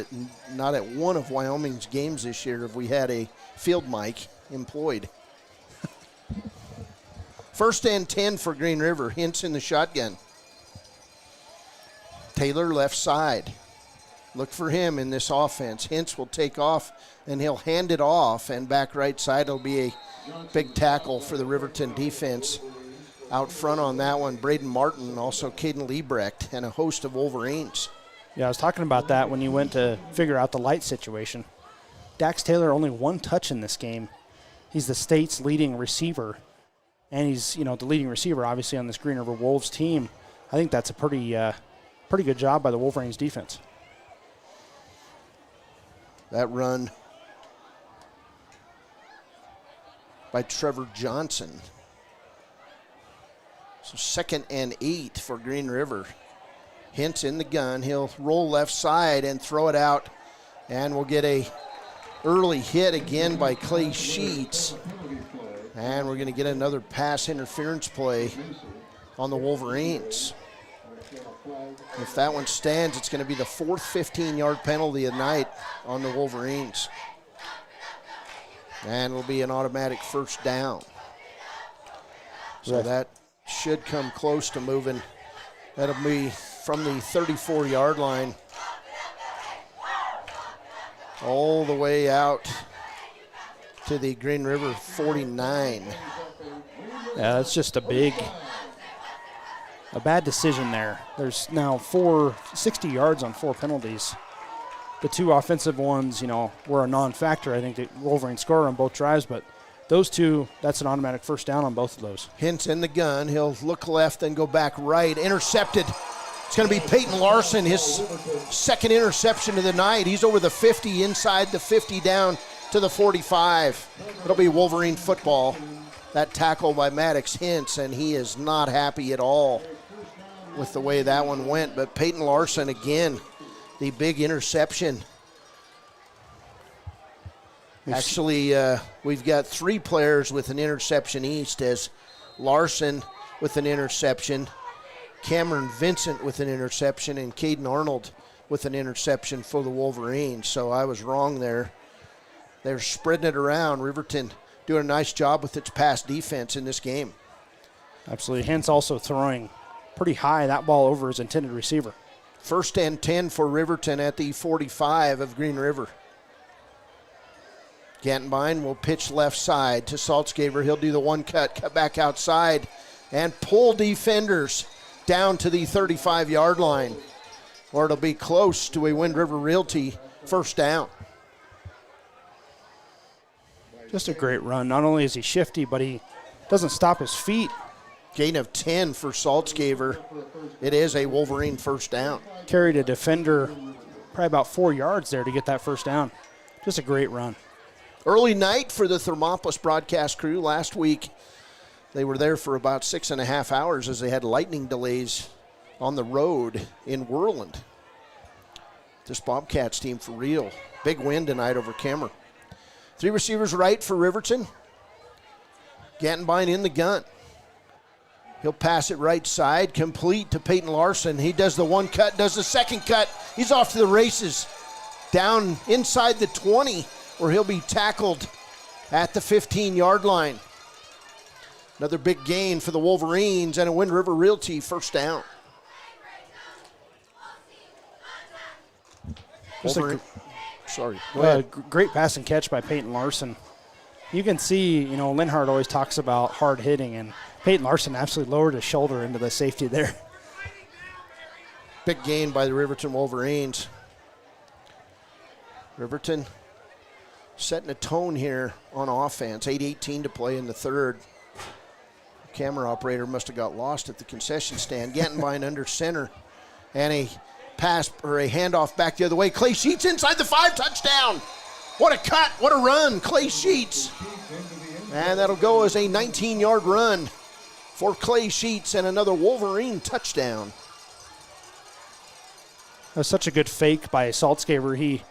not at one of Wyoming's games this year have we had a field mic employed. First and 10 for Green River. Hintz in the shotgun. Taylor left side. Look for him in this offense. Hintz will take off, and he'll hand it off, and back right side will be a big tackle for the Riverton defense. Out front on that one, Braden Martin, also Caden Liebrecht, and a host of Wolverines. Yeah, I was talking about that when you went to figure out the light situation. Dax Taylor only 1 touch in this game. He's the state's leading receiver, and he's the leading receiver obviously on this Green River Wolves team. I think that's a pretty good job by the Wolverines defense. That run by Trevor Johnson. So 2nd and 8 for Green River. Hintz in the gun. He'll roll left side and throw it out. And we'll get a early hit again by Clay Sheets. And we're going to get another pass interference play on the Wolverines. If that one stands, it's going to be the 4th 15-yard penalty of the night on the Wolverines. And it'll be an automatic first down. So that should come close to moving. That'll be from the 34-yard line all the way out to the Green River 49. Yeah, it's just a bad decision there. There's now 60 yards on 4 penalties. The 2 offensive ones, were a non-factor. I think the Wolverines score on both drives, but those 2, that's an automatic first down on both of those. Hintz in the gun. He'll look left and go back right. Intercepted. It's going to be Peyton Larson, his 2nd interception of the night. He's over the 50, inside the 50, down to the 45. It'll be Wolverine football. That tackle by Maddox Hintz, and he is not happy at all with the way that one went. But Peyton Larson, again, the big interception. Actually, we've got 3 players with an interception east, as Larson with an interception, Cameron Vincent with an interception, and Caden Arnold with an interception for the Wolverines. So I was wrong there. They're spreading it around. Riverton doing a nice job with its pass defense in this game. Absolutely. Hintz also throwing pretty high, that ball over his intended receiver. 1st and 10 for Riverton at the 45 of Green River. Gantenbein will pitch left side to Saltzgaber. He'll do the one cut back outside, and pull defenders down to the 35-yard line, or it'll be close to a Wind River Realty first down. Just a great run. Not only is he shifty, but he doesn't stop his feet. Gain of 10 for Saltzgaber. It is a Wolverine first down. Carried a defender probably about 4 yards there to get that first down. Just a great run. Early night for the Thermopolis broadcast crew. Last week, they were there for about 6.5 hours as they had lightning delays on the road in Whirland. This Bobcats team for real. Big win tonight over Cameron. 3 receivers right for Riverton. Gantenbein in the gun. He'll pass it right side, complete to Peyton Larson. He does the one cut, does the second cut. He's off to the races. Down inside the 20, where he'll be tackled at the 15-yard line. Another big gain for the Wolverines and a Wind River Realty first down. Great pass and catch by Peyton Larson. You can see, Linhart always talks about hard hitting, and Peyton Larson absolutely lowered his shoulder into the safety there. Big gain by the Riverton Wolverines. Riverton setting a tone here on offense. 8:18 to play in the third. Camera operator must have got lost at the concession stand. Gantenbein under center, and a pass or a handoff back the other way. Clay Sheets inside the 5, touchdown. What a cut, what a run, Clay Sheets. And that'll go as a 19-yard run for Clay Sheets and another Wolverine touchdown. That was such a good fake by Saltzgaber. He,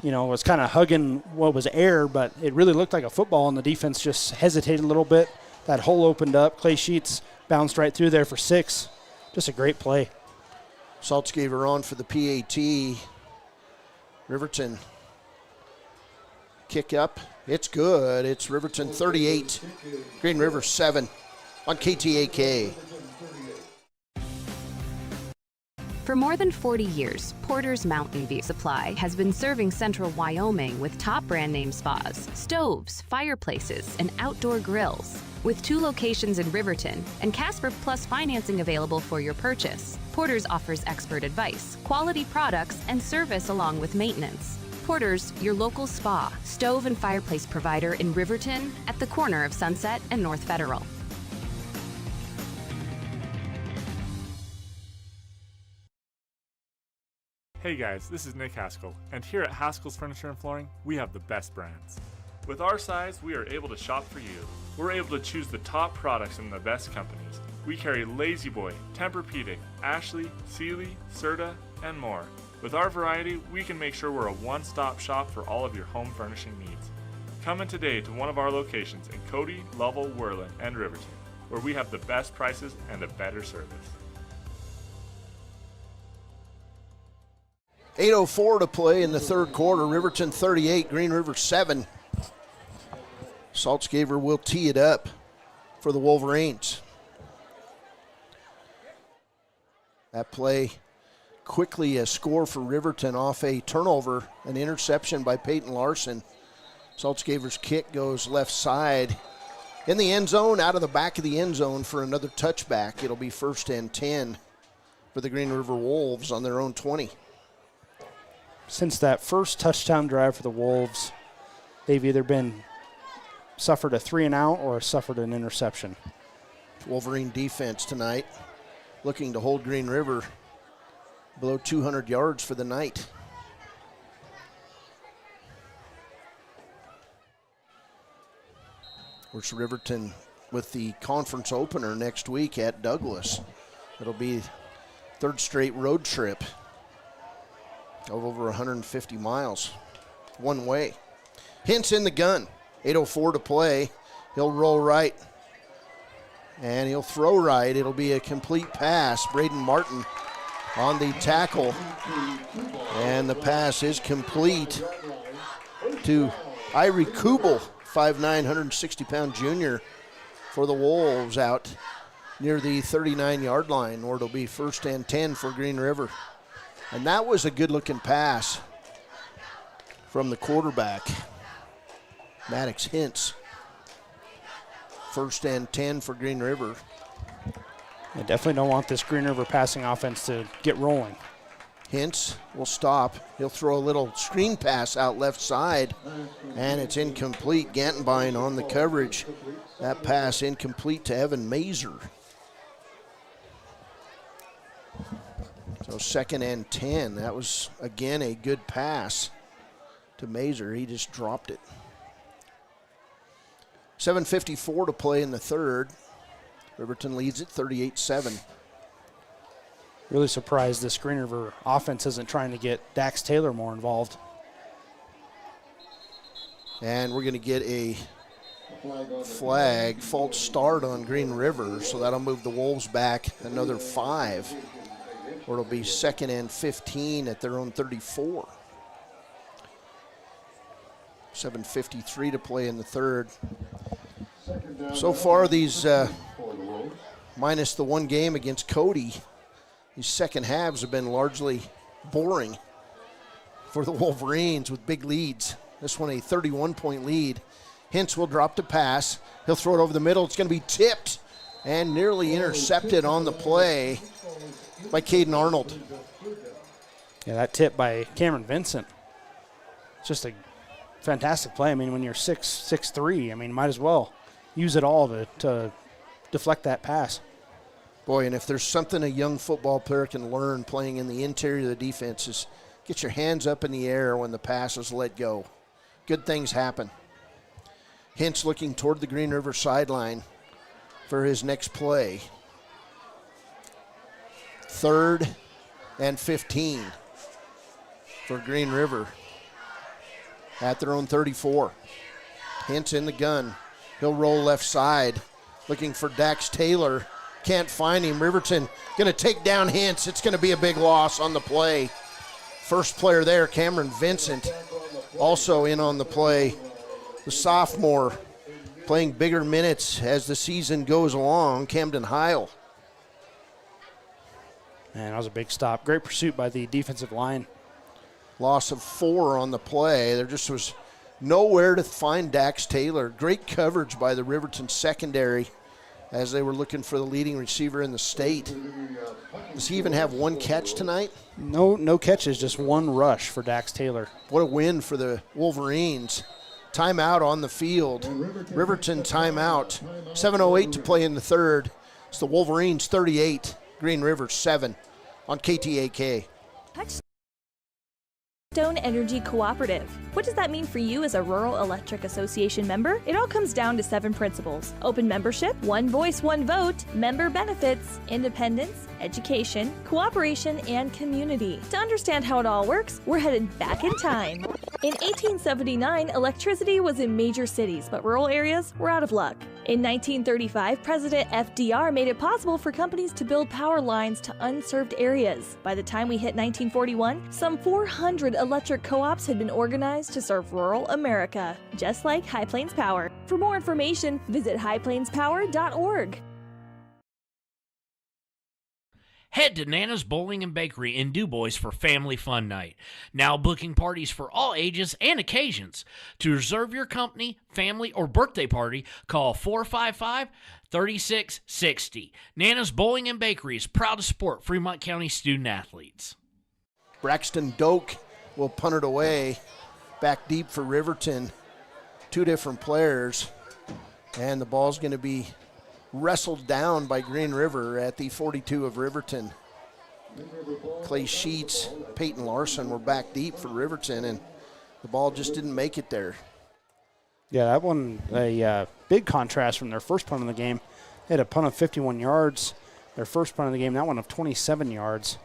was kind of hugging what was air, but it really looked like a football, and the defense just hesitated a little bit. That hole opened up. Clay Sheets bounced right through there for 6. Just a great play. Saltzgaber on for the PAT. Riverton kick up. It's good. It's Riverton 38, Green River 7 on KTAK. For more than 40 years, Porter's Mountain View Supply has been serving central Wyoming with top brand name spas, stoves, fireplaces, and outdoor grills. With 2 locations in Riverton and Casper Plus financing available for your purchase, Porter's offers expert advice, quality products, and service along with maintenance. Porter's, your local spa, stove, and fireplace provider in Riverton at the corner of Sunset and North Federal. Hey guys, this is Nick Haskell, and here at Haskell's Furniture and Flooring, we have the best brands. With our size, we are able to shop for you. We're able to choose the top products in the best companies. We carry Lazy Boy, Tempur-Pedic, Ashley, Sealy, Serta, and more. With our variety, we can make sure we're a one-stop shop for all of your home furnishing needs. Come in today to one of our locations in Cody, Lovell, Worland, and Riverton, where we have the best prices and a better service. 8:04 to play in the third quarter. Riverton 38, Green River 7. Saltzgaver will tee it up for the Wolverines. That play quickly a score for Riverton off a turnover, an interception by Peyton Larson. Saltzgaver's kick goes left side in the end zone, out of the back of the end zone for another touchback. It'll be 1st and 10 for the Green River Wolves on their own 20. Since that first touchdown drive for the Wolves, they've either been suffered a 3-and-out or suffered an interception. Wolverine defense tonight looking to hold Green River below 200 yards for the night. Of course, Riverton with the conference opener next week at Douglas. It'll be third straight road trip of over 150 miles one way. Hintz in the gun. 8:04 to play. He'll roll right. And he'll throw right. It'll be a complete pass. Braden Martin on the tackle. And the pass is complete to Irie Kubel, 5'9", 160-pound junior for the Wolves out near the 39-yard line, or it'll be 1st and 10 for Green River. And that was a good-looking pass from the quarterback, Maddox Hintz. 1st and 10 for Green River. They definitely don't want this Green River passing offense to get rolling. Hintz will stop. He'll throw a little screen pass out left side, and it's incomplete. Gantenbein on the coverage. That pass incomplete to Evan Mazer. So 2nd and 10. That was, again, a good pass to Mazer. He just dropped it. 7:54 to play in the third. Riverton leads it 38-7. Really surprised this Green River offense isn't trying to get Dax Taylor more involved. And we're going to get a flag, false start on Green River, so that'll move the Wolves back another 5, or it'll be 2nd and 15 at their own 34. 7:53 to play in the third. So far, these minus the one game against Cody, these second halves have been largely boring for the Wolverines with big leads. This one a 31-point lead. Hintz will drop the pass. He'll throw it over the middle. It's going to be tipped and nearly intercepted on the play by Caden Arnold. Yeah, that tip by Cameron Vincent. Just a fantastic play. I mean, when you're 6'3", I mean, might as well use it all to deflect that pass. Boy, and if there's something a young football player can learn playing in the interior of the defense is get your hands up in the air when the pass is let go. Good things happen. Hintz looking toward the Green River sideline for his next play. 3rd and 15 for Green River at their own 34. Hintz in the gun. He'll roll left side, looking for Dax Taylor. Can't find him. Riverton going to take down Hintz. It's going to be a big loss on the play. First player there, Cameron Vincent, also in on the play. The sophomore playing bigger minutes as the season goes along, Camden Heil. Man, that was a big stop. Great pursuit by the defensive line. Loss of 4 on the play. There just was nowhere to find Dax Taylor. Great coverage by the Riverton secondary as they were looking for the leading receiver in the state. Does he even have one catch tonight? No catches, just one rush for Dax Taylor. What a win for the Wolverines. Timeout on the field. Riverton timeout. 7:08 to play in the third. It's the Wolverines 38, Green River 7 on KTAK. Keystone Energy Cooperative. What does that mean for you as a Rural Electric Association member? It all comes down to 7 principles: open membership, one voice, one vote, member benefits, independence, education, cooperation, and community. To understand how it all works, we're headed back in time. In 1879, electricity was in major cities, but rural areas were out of luck. In 1935, President FDR made it possible for companies to build power lines to unserved areas. By the time we hit 1941, some 400 electric co-ops had been organized to serve rural America, just like High Plains Power. For more information, visit highplainspower.org. Head to Nana's Bowling and Bakery in DuBois for Family Fun Night. Now booking parties for all ages and occasions. To reserve your company, family, or birthday party, call 455-3660. Nana's Bowling and Bakery is proud to support Fremont County student athletes. Braxton Doak will punt it away. Back deep for Riverton. 2 different players. And the ball's going to be wrestled down by Green River at the 42 of Riverton. Clay Sheets, Peyton Larson were back deep for Riverton, and the ball just didn't make it there. Yeah, that one, a big contrast from their first punt of the game. They had a punt of 51 yards. Their first punt of the game, that one of 27 yards.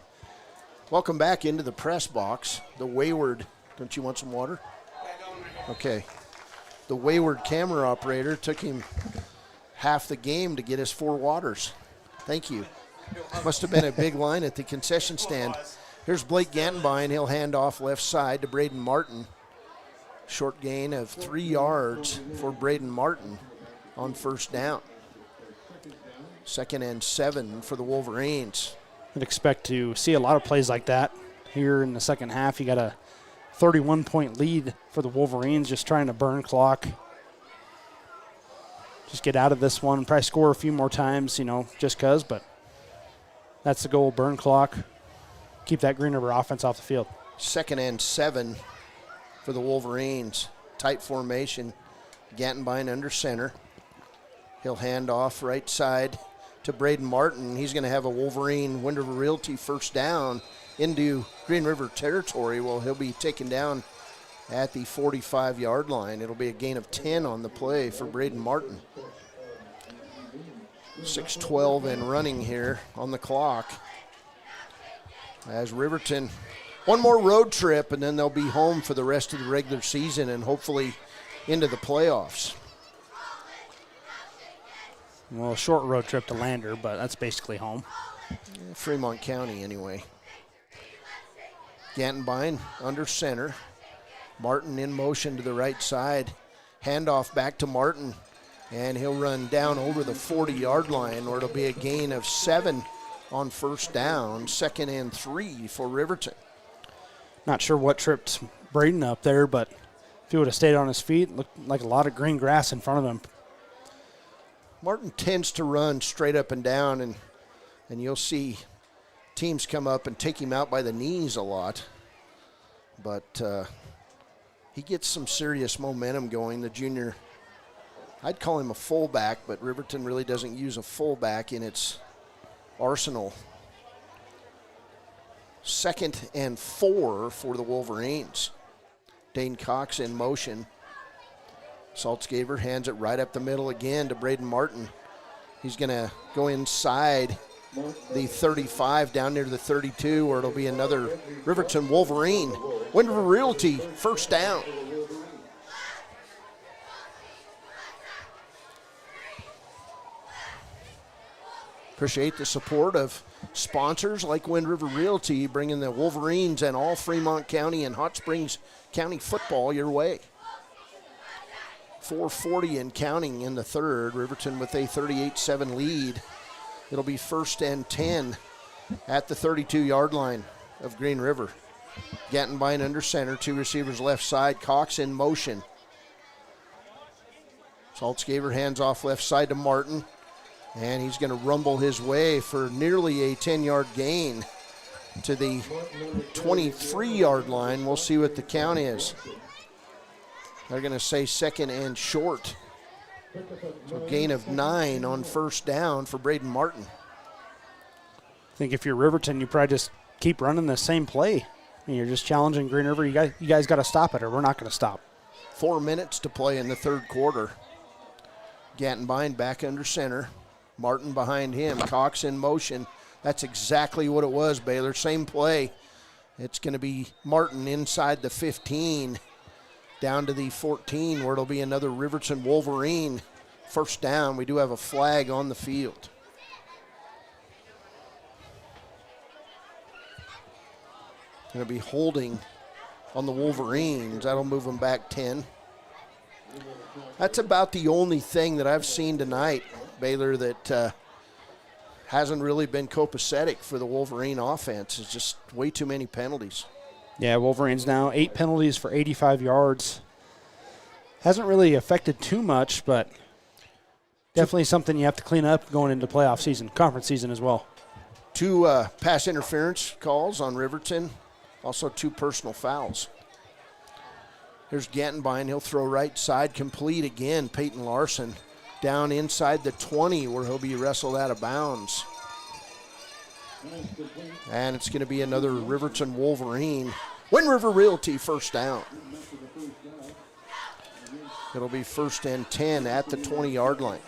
Welcome back into the press box. The wayward, don't you want some water? Okay. The wayward camera operator took him half the game to get us 4 waters. Thank you. Must have been a big line at the concession stand. Here's Blake Gantenbein. He'll hand off left side to Braden Martin. Short gain of 3 yards for Braden Martin on first down. 2nd and 7 for the Wolverines. I'd expect to see a lot of plays like that here in the second half. You got a 31-point lead for the Wolverines, just trying to burn clock. Just get out of this one, probably score a few more times, just because, but that's the goal, burn clock, keep that Green River offense off the field. 2nd and 7 for the Wolverines. Tight formation, Gantenbein under center. He'll hand off right side to Braden Martin. He's going to have a Wolverine Wind River Realty first down into Green River territory. Well, he'll be taken down at the 45-yard line. It'll be a gain of 10 on the play for Braden Martin. 6:12 and running here on the clock. As Riverton, one more road trip, and then they'll be home for the rest of the regular season and hopefully into the playoffs. Well, a short road trip to Lander, but that's basically home. Yeah, Fremont County anyway. Gantenbein under center. Martin in motion to the right side. Handoff back to Martin, and he'll run down over the 40-yard line, or it'll be a gain of 7 on first down. 2nd and 3 for Riverton. Not sure what tripped Braden up there, but if he would have stayed on his feet, looked like a lot of green grass in front of him. Martin tends to run straight up and down, and you'll see teams come up and take him out by the knees a lot. But he gets some serious momentum going. The junior, I'd call him a fullback, but Riverton really doesn't use a fullback in its arsenal. 2nd and 4 for the Wolverines. Dane Cox in motion. Saltzgaver hands it right up the middle again to Braden Martin. He's going to go inside the 35 down near the 32, or it'll be another Riverton Wolverine. Wind River Realty, first down. Appreciate the support of sponsors like Wind River Realty, bringing the Wolverines and all Fremont County and Hot Springs County football your way. 4:40 and counting in the third. Riverton with a 38-7 lead. It'll be 1st and 10 at the 32-yard line of Green River. Gantenbein under center, 2 receivers left side. Cox in motion. Saltzgaver hands off left side to Martin, and he's going to rumble his way for nearly a 10-yard gain to the 23-yard line. We'll see what the count is. They're going to say 2nd and short. So gain of 9 on first down for Braden Martin. I think if you're Riverton, you probably just keep running the same play. And you're just challenging Green River. You guys got to stop it, or we're not going to stop. 4 minutes to play in the third quarter. Gantenbein back under center. Martin behind him. Cox in motion. That's exactly what it was, Baylor. Same play. It's going to be Martin inside the 15 down to the 14 where it'll be another Riverton Wolverine first down. We do have a flag on the field. Going to be holding on the Wolverines. That'll move them back 10. That's about the only thing that I've seen tonight, Baylor, that hasn't really been copacetic for the Wolverine offense. It's just way too many penalties. Yeah, Wolverines now 8 penalties for 85 yards. Hasn't really affected too much, but definitely something you have to clean up going into playoff season, conference season as well. 2 pass interference calls on Riverton. Also 2 personal fouls. Here's Gantenbein. He'll throw right side, complete again. Peyton Larson down inside the 20 where he'll be wrestled out of bounds. And it's going to be another Riverton Wolverine. Wind River Realty first down. It'll be 1st and 10 at the 20-yard line.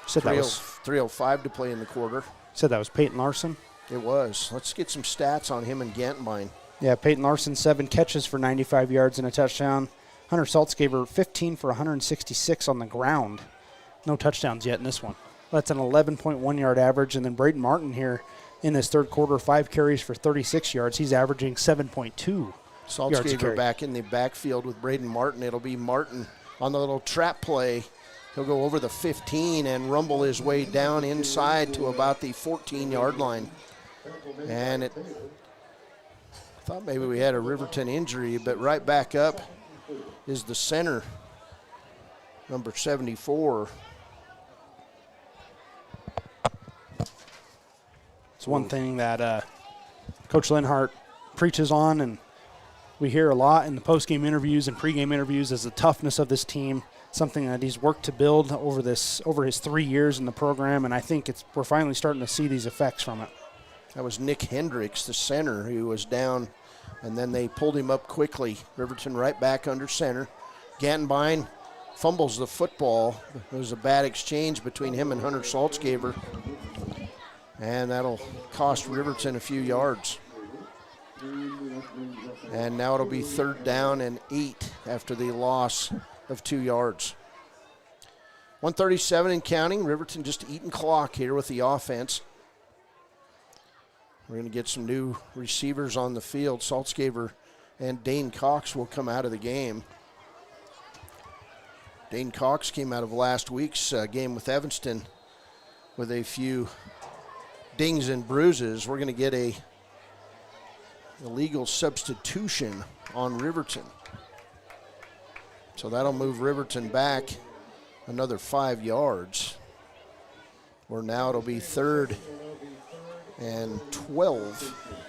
Said that was 3:05 to play in the quarter. Said that was Peyton Larson? It was. Let's get some stats on him and Gantenbein. Yeah, Peyton Larson, 7 catches for 95 yards and a touchdown. Hunter Saltzgaber, 15 for 166 on the ground. No touchdowns yet in this one. That's an 11.1-yard average. And then Braden Martin here in this third quarter, 5 carries for 36 yards. He's averaging 7.2 Saltzgaber back in the backfield with Braden Martin. It'll be Martin on the little trap play. He'll go over the 15 and rumble his way down inside to about the 14-yard line. And I thought maybe we had a Riverton injury, but right back up is the center, number 74. It's one thing that Coach Linhart preaches on, and we hear a lot in the postgame interviews and pregame interviews, is the toughness of this team. Something that he's worked to build over his 3 years in the program, and I think we're finally starting to see these effects from it. That was Nick Hendricks, the center, who was down, and then they pulled him up quickly. Riverton right back under center. Gantenbein fumbles the football. It was a bad exchange between him and Hunter Saltzgaber, and that'll cost Riverton a few yards. And now it'll be 3rd down and 8 after the loss of 2 yards. 1:37 and counting. Riverton just eating clock here with the offense. We're going to get some new receivers on the field. Saltzgaber and Dane Cox will come out of the game. Dane Cox came out of last week's game with Evanston with a few dings and bruises. We're going to get a illegal substitution on Riverton. So that'll move Riverton back another 5 yards. Where now it'll be 3rd and 12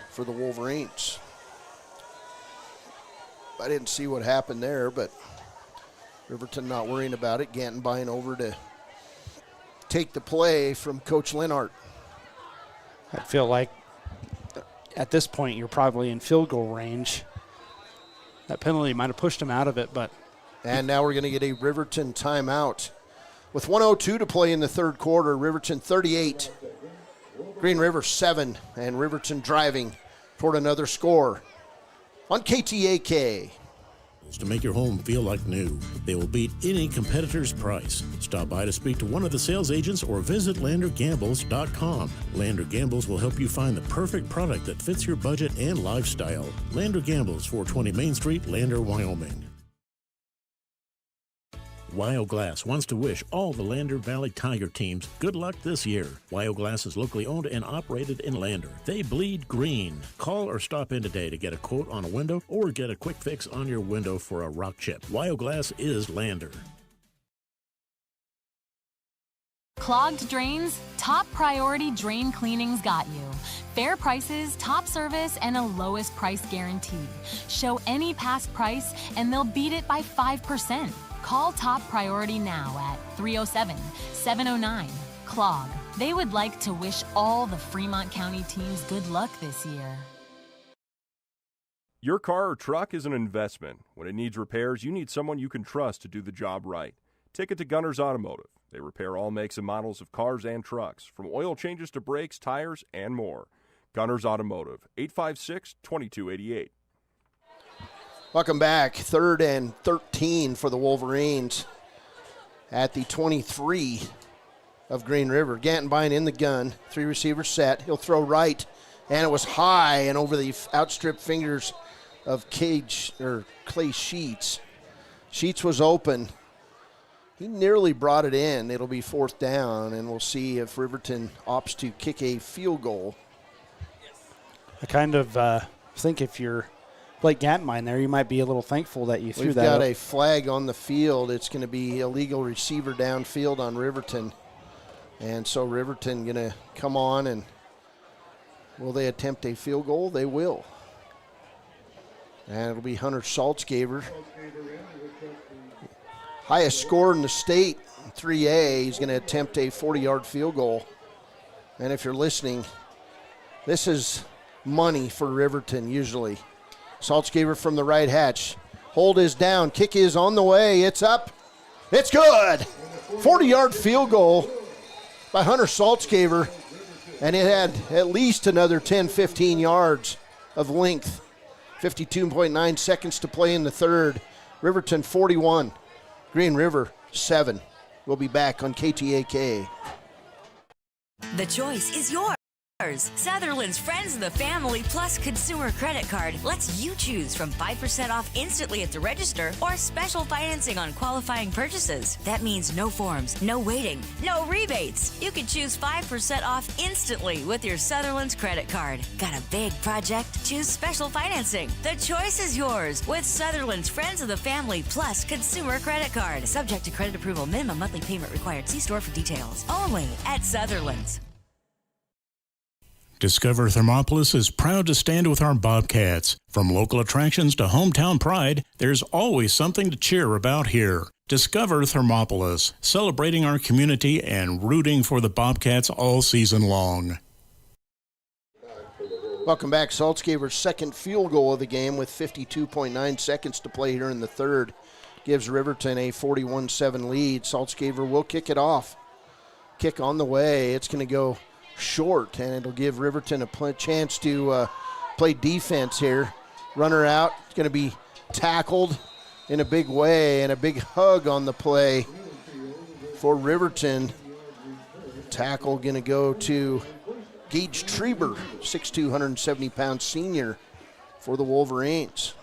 for the Wolverines. I didn't see what happened there, but Riverton not worrying about it. Gantenbein over to take the play from Coach Linhart. I feel like at this point you're probably in field goal range. That penalty might have pushed him out of it, but... And now we're going to get a Riverton timeout. With 1:02 to play in the third quarter, Riverton 38, Green River 7, and Riverton driving toward another score on KTAK. To make your home feel like new. They will beat any competitor's price. Stop by to speak to one of the sales agents or visit LanderGambles.com. Lander Gambles will help you find the perfect product that fits your budget and lifestyle. Lander Gambles, 420 Main Street, Lander, Wyoming. WyoGlass wants to wish all the Lander Valley Tiger teams good luck this year. WyoGlass is locally owned and operated in Lander. They bleed green. Call or stop in today to get a quote on a window or get a quick fix on your window for a rock chip. WyoGlass is Lander. Clogged drains? Top Priority Drain Cleaning's got you. Fair prices, top service, and a lowest price guarantee. Show any past price and they'll beat it by 5%. Call Top Priority now at 307-709-CLOG. They would like to wish all the Fremont County teams good luck this year. Your car or truck is an investment. When it needs repairs, you need someone you can trust to do the job right. Take it to Gunners Automotive. They repair all makes and models of cars and trucks, from oil changes to brakes, tires, and more. Gunners Automotive, 856-2288. Welcome back. 3rd and 13 for the Wolverines at the 23 of Green River. Gantenbein in the gun, 3 receivers set. He'll throw right, and it was high and over the outstripped fingers of Clay Sheets. Sheets was open. He nearly brought it in. It'll be 4th down, and we'll see if Riverton opts to kick a field goal. I kind of think if you're Blake Gantenbein there, you might be a little thankful that you threw that. We've got up. a flag on the field. It's going to be illegal receiver downfield on Riverton. And so Riverton going to come on, and will they attempt a field goal? They will. And it'll be Hunter Saltzgaber. Highest score in the state, 3A. He's going to attempt a 40-yard field goal. And if you're listening, this is money for Riverton usually. Saltzgaber from the right hatch. Hold is down. Kick is on the way. It's up. It's good. 40-yard field goal by Hunter Saltzgaber. And it had at least another 10, 15 yards of length. 52.9 seconds to play in the third. Riverton 41. Green River 7. We'll be back on KTAK. The choice is yours. Sutherland's Friends of the Family Plus Consumer Credit Card lets you choose from 5% off instantly at the register or special financing on qualifying purchases. That means no forms, no waiting, no rebates. You can choose 5% off instantly with your Sutherland's credit card. Got a big project? Choose special financing. The choice is yours with Sutherland's Friends of the Family Plus Consumer Credit Card. Subject to credit approval. Minimum monthly payment required. See store for details. Only at Sutherland's. Discover Thermopolis is proud to stand with our Bobcats. From local attractions to hometown pride, there's always something to cheer about here. Discover Thermopolis, celebrating our community and rooting for the Bobcats all season long. Welcome back. Saltzgaber's second field goal of the game with 52.9 seconds to play here in the third. Gives Riverton a 41-7 lead. Saltzgaber will kick it off. Kick on the way. It's going to go short, and it'll give Riverton a chance to play defense here. Runner out. It's going to be tackled in a big way, and a big hug on the play for Riverton. Tackle going to go to Gage Treber, 6'2", 170-pound senior for the Wolverines.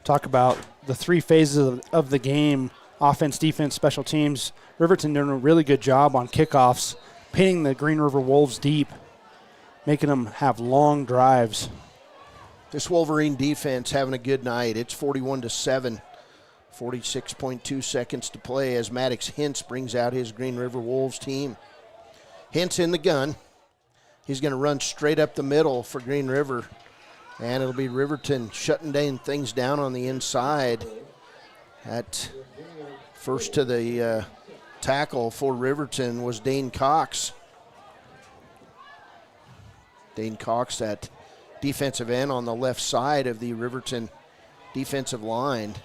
Talk about the 3 phases of the game: offense, defense, special teams. Riverton doing a really good job on kickoffs, pinning the Green River Wolves deep, making them have long drives. This Wolverine defense having a good night. It's 41-7, 46.2 seconds to play as Maddox Hintz brings out his Green River Wolves team. Hintz in the gun. He's going to run straight up the middle for Green River, and it'll be Riverton shutting things down on the inside. At first to the tackle for Riverton was Dane Cox. Dane Cox at defensive end on the left side of the Riverton defensive line.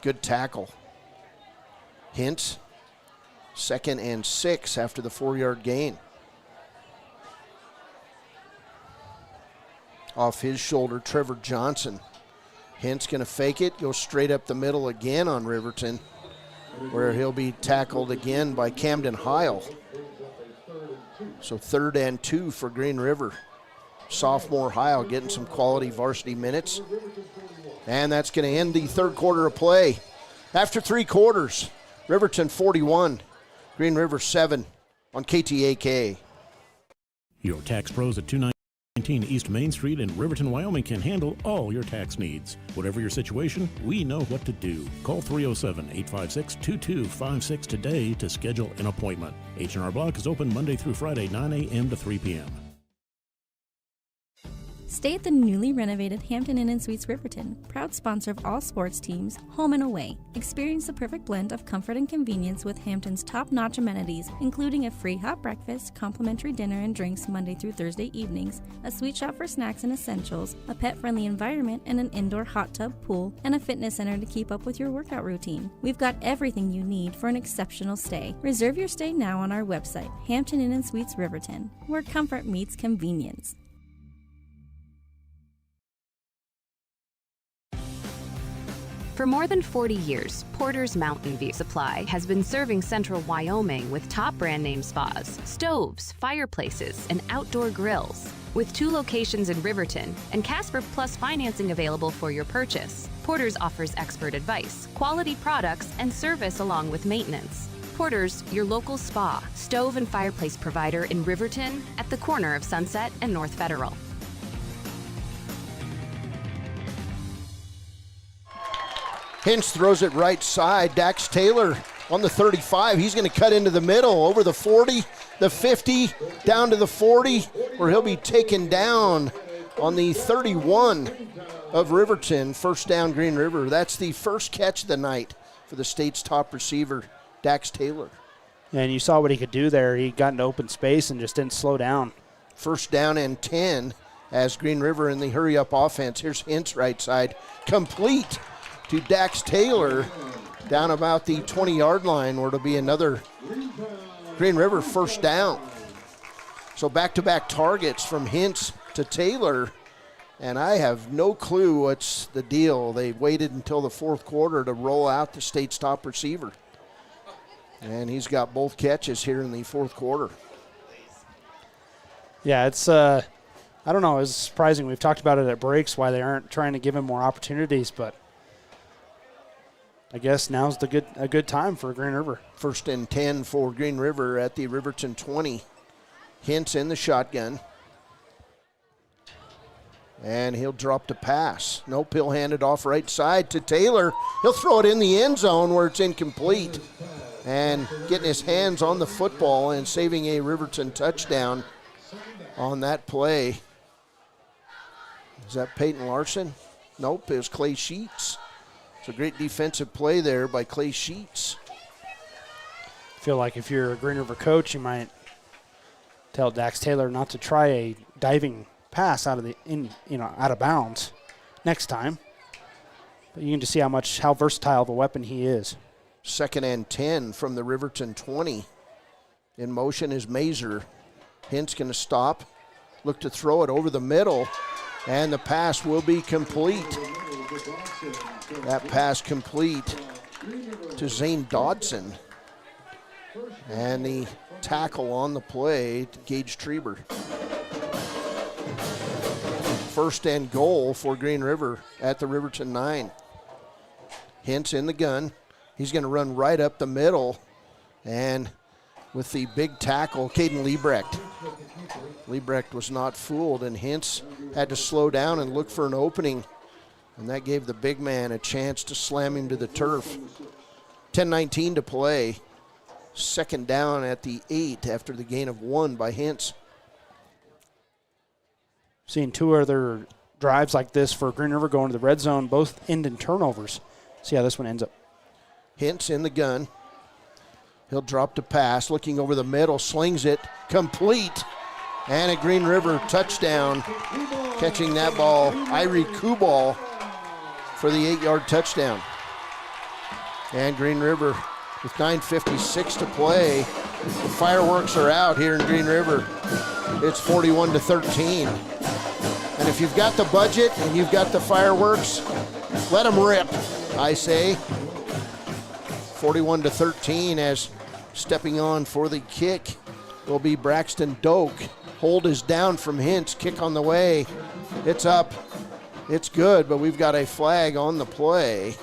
Good tackle. Hintz, 2nd and 6 after the 4-yard gain. Off his shoulder, Trevor Johnson. Hintz going to fake it, go straight up the middle again on Riverton, where he'll be tackled again by Camden Heil. So 3rd and 2 for Green River. Sophomore Heil getting some quality varsity minutes. And that's going to end the third quarter of play. After 3 quarters, Riverton 41, Green River 7 on KTAK. Your tax pros at 219 East Main Street in Riverton, Wyoming can handle all your tax needs. Whatever your situation, we know what to do. Call 307-856-2256 today to schedule an appointment. H&R Block is open Monday through Friday, 9 a.m. to 3 p.m. Stay at the newly renovated Hampton Inn & Suites Riverton, proud sponsor of all sports teams, home and away. Experience the perfect blend of comfort and convenience with Hampton's top-notch amenities, including a free hot breakfast, complimentary dinner and drinks Monday through Thursday evenings, a sweet shop for snacks and essentials, a pet-friendly environment, and an indoor hot tub, pool, and a fitness center to keep up with your workout routine. We've got everything you need for an exceptional stay. Reserve your stay now on our website, Hampton Inn & Suites Riverton, where comfort meets convenience. For more than 40 years, Porter's Mountain View Supply has been serving central Wyoming with top brand name spas, stoves, fireplaces, and outdoor grills. With 2 locations in Riverton and Casper Plus financing available for your purchase, Porter's offers expert advice, quality products, and service along with maintenance. Porter's, your local spa, stove, and fireplace provider in Riverton at the corner of Sunset and North Federal. Hintz throws it right side. Dax Taylor on the 35. He's going to cut into the middle, over the 40, the 50, down to the 40, where he'll be taken down on the 31 of Riverton. First down, Green River. That's the first catch of the night for the state's top receiver, Dax Taylor. And you saw what he could do there. He got into open space and just didn't slow down. First down and 10 as Green River in the hurry-up offense. Here's Hintz right side. Complete to Dax Taylor down about the 20-yard line, where it'll be another Green River first down. So back-to-back targets from Hintz to Taylor, and I have no clue what's the deal. They waited until the fourth quarter to roll out the state's top receiver, and he's got both catches here in the fourth quarter. Yeah, it's I don't know. It's surprising. We've talked about it at breaks, why they aren't trying to give him more opportunities, but I guess now's a good time for Green River. First and 10 for Green River at the Riverton 20. Hintz in the shotgun. And he'll drop to pass. Nope, he'll hand it off right side to Taylor. He'll throw it in the end zone where it's incomplete. And getting his hands on the football and saving a Riverton touchdown on that play. Is that Peyton Larson? Nope, it was Clay Sheets. It's a great defensive play there by Clay Sheets. I feel like if you're a Green River coach, you might tell Dax Taylor not to try a diving pass out of bounds next time. But you can just see how versatile of a weapon he is. Second and 10 from the Riverton 20. In motion is Mazer. Hintz going to stop, look to throw it over the middle, and the pass will be complete. That pass complete to Zane Dodson. And the tackle on the play to Gage Treber. First and goal for Green River at the Riverton 9. Hintz in the gun. He's going to run right up the middle. And with the big tackle, Caden Liebrecht. Liebrecht was not fooled, and Hintz had to slow down and look for an opening. And that gave the big man a chance to slam him to the turf. 10:19 to play. Second down at the 8 after the gain of 1 by Hintz. Seeing 2 other drives like this for Green River going to the red zone, both end in turnovers. See how this one ends up. Hintz in the gun. He'll drop to pass, looking over the middle, slings it, complete. And a Green River touchdown. Catching that ball, Irie Kubal for the 8-yard touchdown. And Green River with 9:56 to play. The fireworks are out here in Green River. It's 41-13. And if you've got the budget and you've got the fireworks, let them rip, I say. 41-13 as stepping on for the kick will be Braxton Doak. Hold is down from Hintz. Kick on the way. It's up. It's good, but we've got a flag on the play.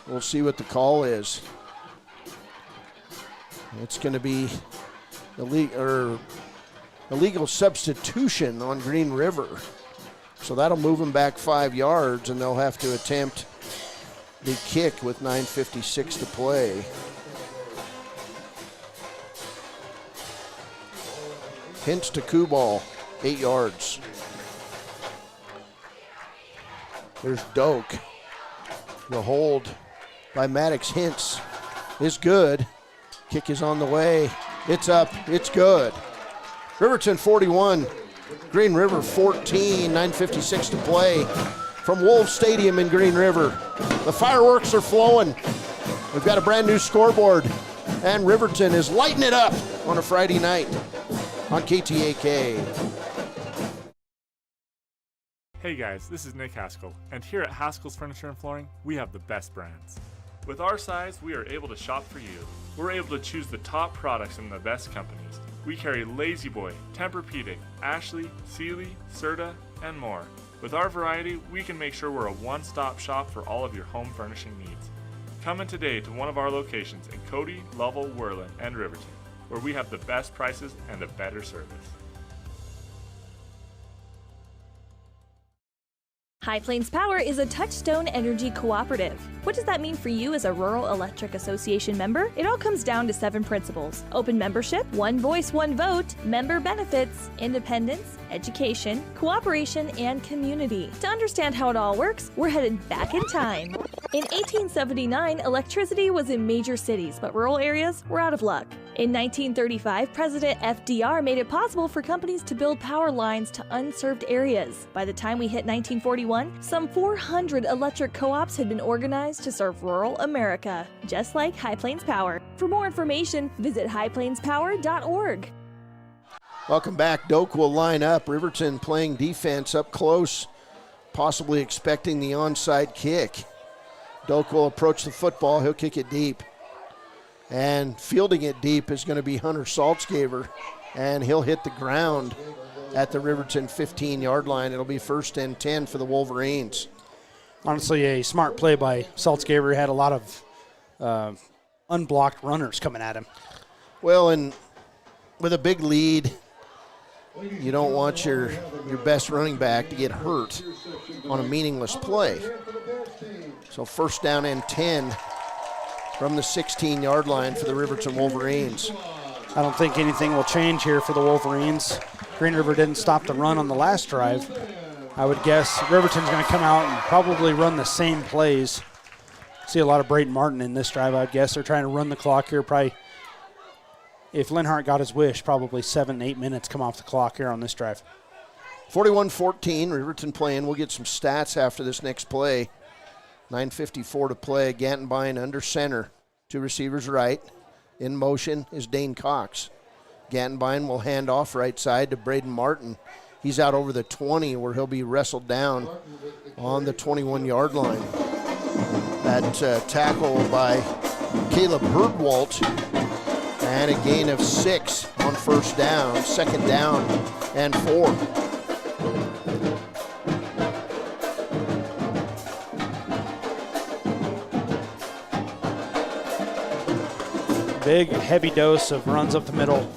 We'll see what the call is. It's going to be illegal substitution on Green River. So that'll move them back 5 yards, and they'll have to attempt the kick with 9:56 to play. Hintz to Kubal, 8 yards. There's Doak. The hold by Maddox Hintz is good. Kick is on the way. It's up. It's good. Riverton 41, Green River 14, 9:56 to play from Wolves Stadium in Green River. The fireworks are flowing. We've got a brand new scoreboard, and Riverton is lighting it up on a Friday night on KTAK. Hey guys, this is Nick Haskell, and here at Haskell's Furniture and Flooring, we have the best brands. With our size, we are able to shop for you. We're able to choose the top products from the best companies. We carry Lazy Boy, Tempur-Pedic, Ashley, Sealy, Serta, and more. With our variety, we can make sure we're a one-stop shop for all of your home furnishing needs. Come in today to one of our locations in Cody, Lovell, Worland, and Riverton, where we have the best prices and a better service. High Plains Power is a Touchstone Energy cooperative. What does that mean for you as a Rural Electric Association member? It all comes down to 7 principles: open membership, one voice, one vote, member benefits, independence, education, cooperation, and community. To understand how it all works, we're headed back in time. In 1879, electricity was in major cities, but rural areas were out of luck. In 1935, President FDR made it possible for companies to build power lines to unserved areas. By the time we hit 1941, some 400 electric co-ops had been organized to serve rural America, just like High Plains Power. For more information, visit highplainspower.org. Welcome back. Doak will line up. Riverton playing defense up close, possibly expecting the onside kick. Doak will approach the football. He'll kick it deep. And fielding it deep is going to be Hunter Saltzgaver, and he'll hit the ground at the Riverton 15-yard line. It'll be 1st and 10 for the Wolverines. Honestly, a smart play by Saltzgaver. Had a lot of unblocked runners coming at him. Well, and with a big lead, you don't want your best running back to get hurt on a meaningless play. So 1st down and 10 from the 16-yard line for the Riverton Wolverines. I don't think anything will change here for the Wolverines. Green River didn't stop the run on the last drive. I would guess Riverton's going to come out and probably run the same plays. See a lot of Braden Martin in this drive, I would guess. They're trying to run the clock here. Probably, if Linhart got his wish, probably 7-8 minutes come off the clock here on this drive. 41-14, Riverton playing. We'll get some stats after this next play. 9:54 to play. Gantenbein under center. 2 receivers right. In motion is Dane Cox. Gantenbein will hand off right side to Braden Martin. He's out over the 20 where he'll be wrestled down on the 21-yard line. That tackle by Caleb Herdwalt, and a gain of 6 on 1st down. 2nd down and 4. Big, heavy dose of runs up the middle.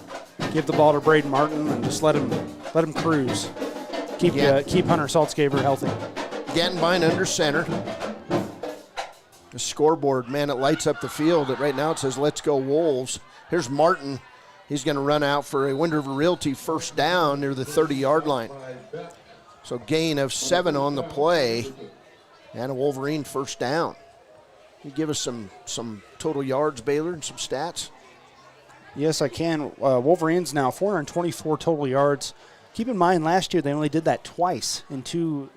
Give the ball to Braden Martin and just let him cruise. Keep Hunter Saltzgaver healthy. Gantenbein under center. The scoreboard, man, it lights up the field. Right now it says, "Let's go Wolves." Here's Martin. He's going to run out for a Wind River Realty 1st down near the 30-yard line. So gain of 7 on the play, and a Wolverine 1st down. Can you give us some total yards, Baylor, and some stats? Yes, I can. Wolverines now 424 total yards. Keep in mind, last year they only did that twice in 2.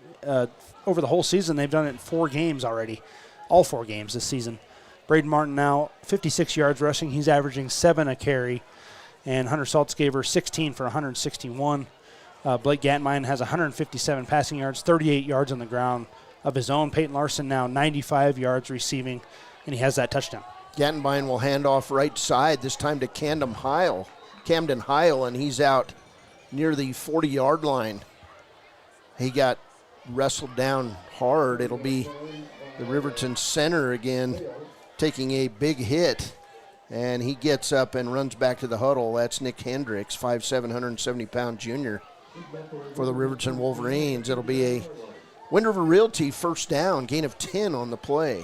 Over the whole season, they've done it in 4 games already. All 4 games this season. Braden Martin now 56 yards rushing. He's averaging 7 a carry. And Hunter Saltzgaver 16 for 161. Blake Gantenbein has 157 passing yards, 38 yards on the ground of his own. Peyton Larson now 95 yards receiving, and he has that touchdown. Gantenbein will hand off right side, this time to Camden Heil, and he's out near the 40-yard line. He got wrestled down hard. It'll be the Riverton center again taking a big hit, and he gets up and runs back to the huddle. That's Nick Hendricks, 5'7", 170-pound junior for the Riverton Wolverines. It'll be a Wind River Realty 1st down, gain of 10 on the play.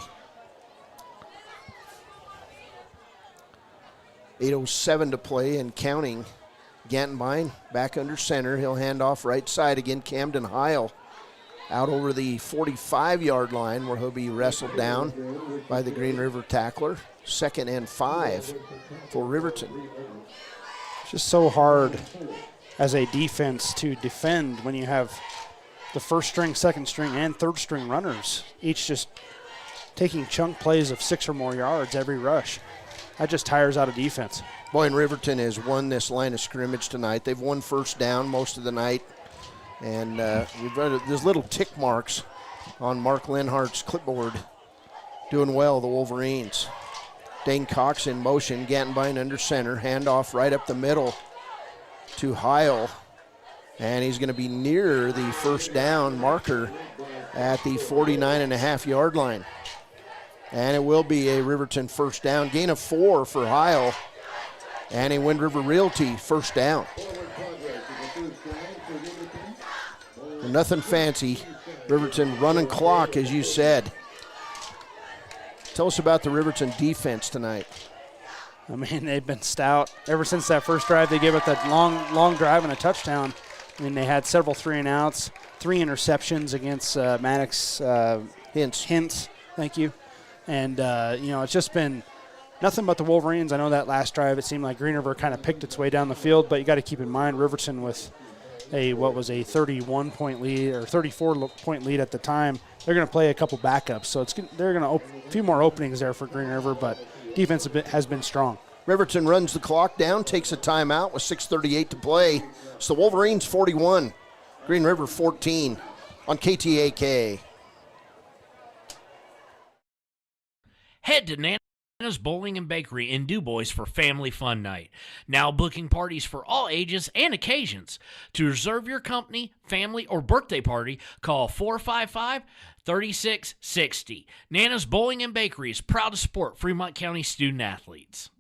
8:07 to play and counting. Gantenbein back under center. He'll hand off right side again. Camden Heil out over the 45-yard line where he'll be wrestled down by the Green River tackler. 2nd and 5 for Riverton. It's just so hard as a defense to defend when you have the first string, second string, and third string runners, each just taking chunk plays of 6 or more yards every rush. That just tires out a defense. Boy, and Riverton has won this line of scrimmage tonight. They've won first down most of the night. And there's little tick marks on Mark Linhart's clipboard. Doing well, the Wolverines. Dane Cox in motion. Gantenbein under center. Handoff right up the middle to Heil. And he's going to be near the first down marker at the 49.5-yard line. And it will be a Riverton first down. Gain of 4 for Heil. And a Wind River Realty first down. Nothing fancy. Riverton running clock, as you said. Tell us about the Riverton defense tonight. I mean, they've been stout. Ever since that first drive, they gave up that long drive and a touchdown. I mean, they had several 3-and-outs, 3 interceptions against Maddox. Hintz, thank you. And, it's just been nothing but the Wolverines. I know that last drive it seemed like Green River kind of picked its way down the field, but you got to keep in mind Riverton with a 31-point lead or 34-point lead at the time. They're going to play a couple backups, so they're going to a few more openings there for Green River, but defense has been strong. Riverton runs the clock down, takes a timeout with 6:38 to play. So the Wolverines 41, Green River 14 on KTAK. Head to Nana's Bowling and Bakery in DuBois for family fun night. Now booking parties for all ages and occasions. To reserve your company, family, or birthday party, call 455-3660. Nana's Bowling and Bakery is proud to support Fremont County student athletes.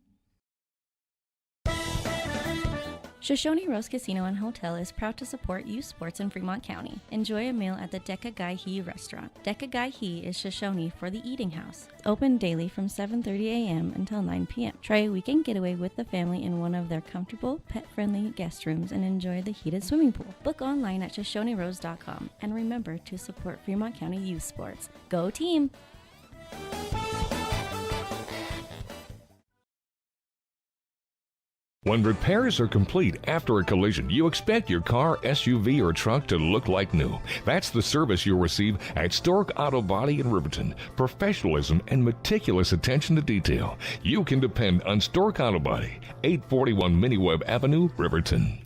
Shoshone Rose Casino and Hotel is proud to support youth sports in Fremont County. Enjoy a meal at the Deca Gai He restaurant. Deca Gai He is Shoshone for the eating house. Open daily from 7:30 a.m. until 9 p.m. Try a weekend getaway with the family in one of their comfortable, pet-friendly guest rooms and enjoy the heated swimming pool. Book online at ShoshoneRose.com and remember to support Fremont County youth sports. Go team! When repairs are complete after a collision, you expect your car, SUV, or truck to look like new. That's the service you'll receive at Stork Auto Body in Riverton. Professionalism and meticulous attention to detail. You can depend on Stork Auto Body, 841 Miniweb Avenue, Riverton.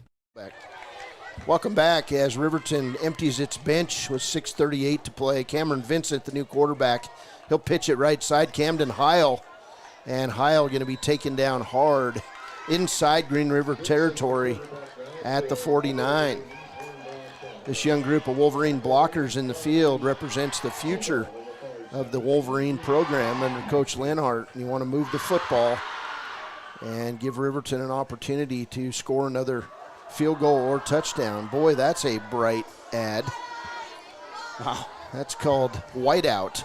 Welcome back as Riverton empties its bench with 6:38 to play. Cameron Vincent, the new quarterback, he'll pitch it right side. Camden Heil, and Heil going to be taken down hard inside Green River territory at the 49. This young group of Wolverine blockers in the field represents the future of the Wolverine program under Coach Linhart. You want to move the football and give Riverton an opportunity to score another field goal or touchdown. Boy, that's a bright ad. Wow, that's called whiteout.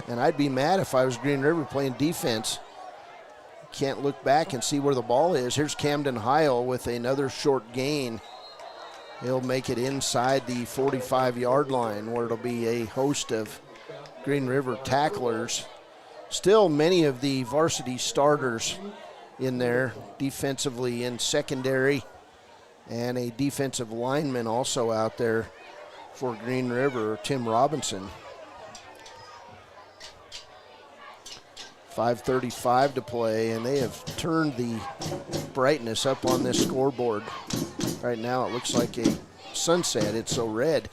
And I'd be mad if I was Green River playing defense. Can't look back and see where the ball is. Here's Camden Heil with another short gain. He'll make it inside the 45-yard line where it'll be a host of Green River tacklers. Still many of the varsity starters in there defensively in secondary, and a defensive lineman also out there for Green River, Tim Robinson. 5:35 to play, and they have turned the brightness up on this scoreboard. Right now it looks like a sunset. It's so red.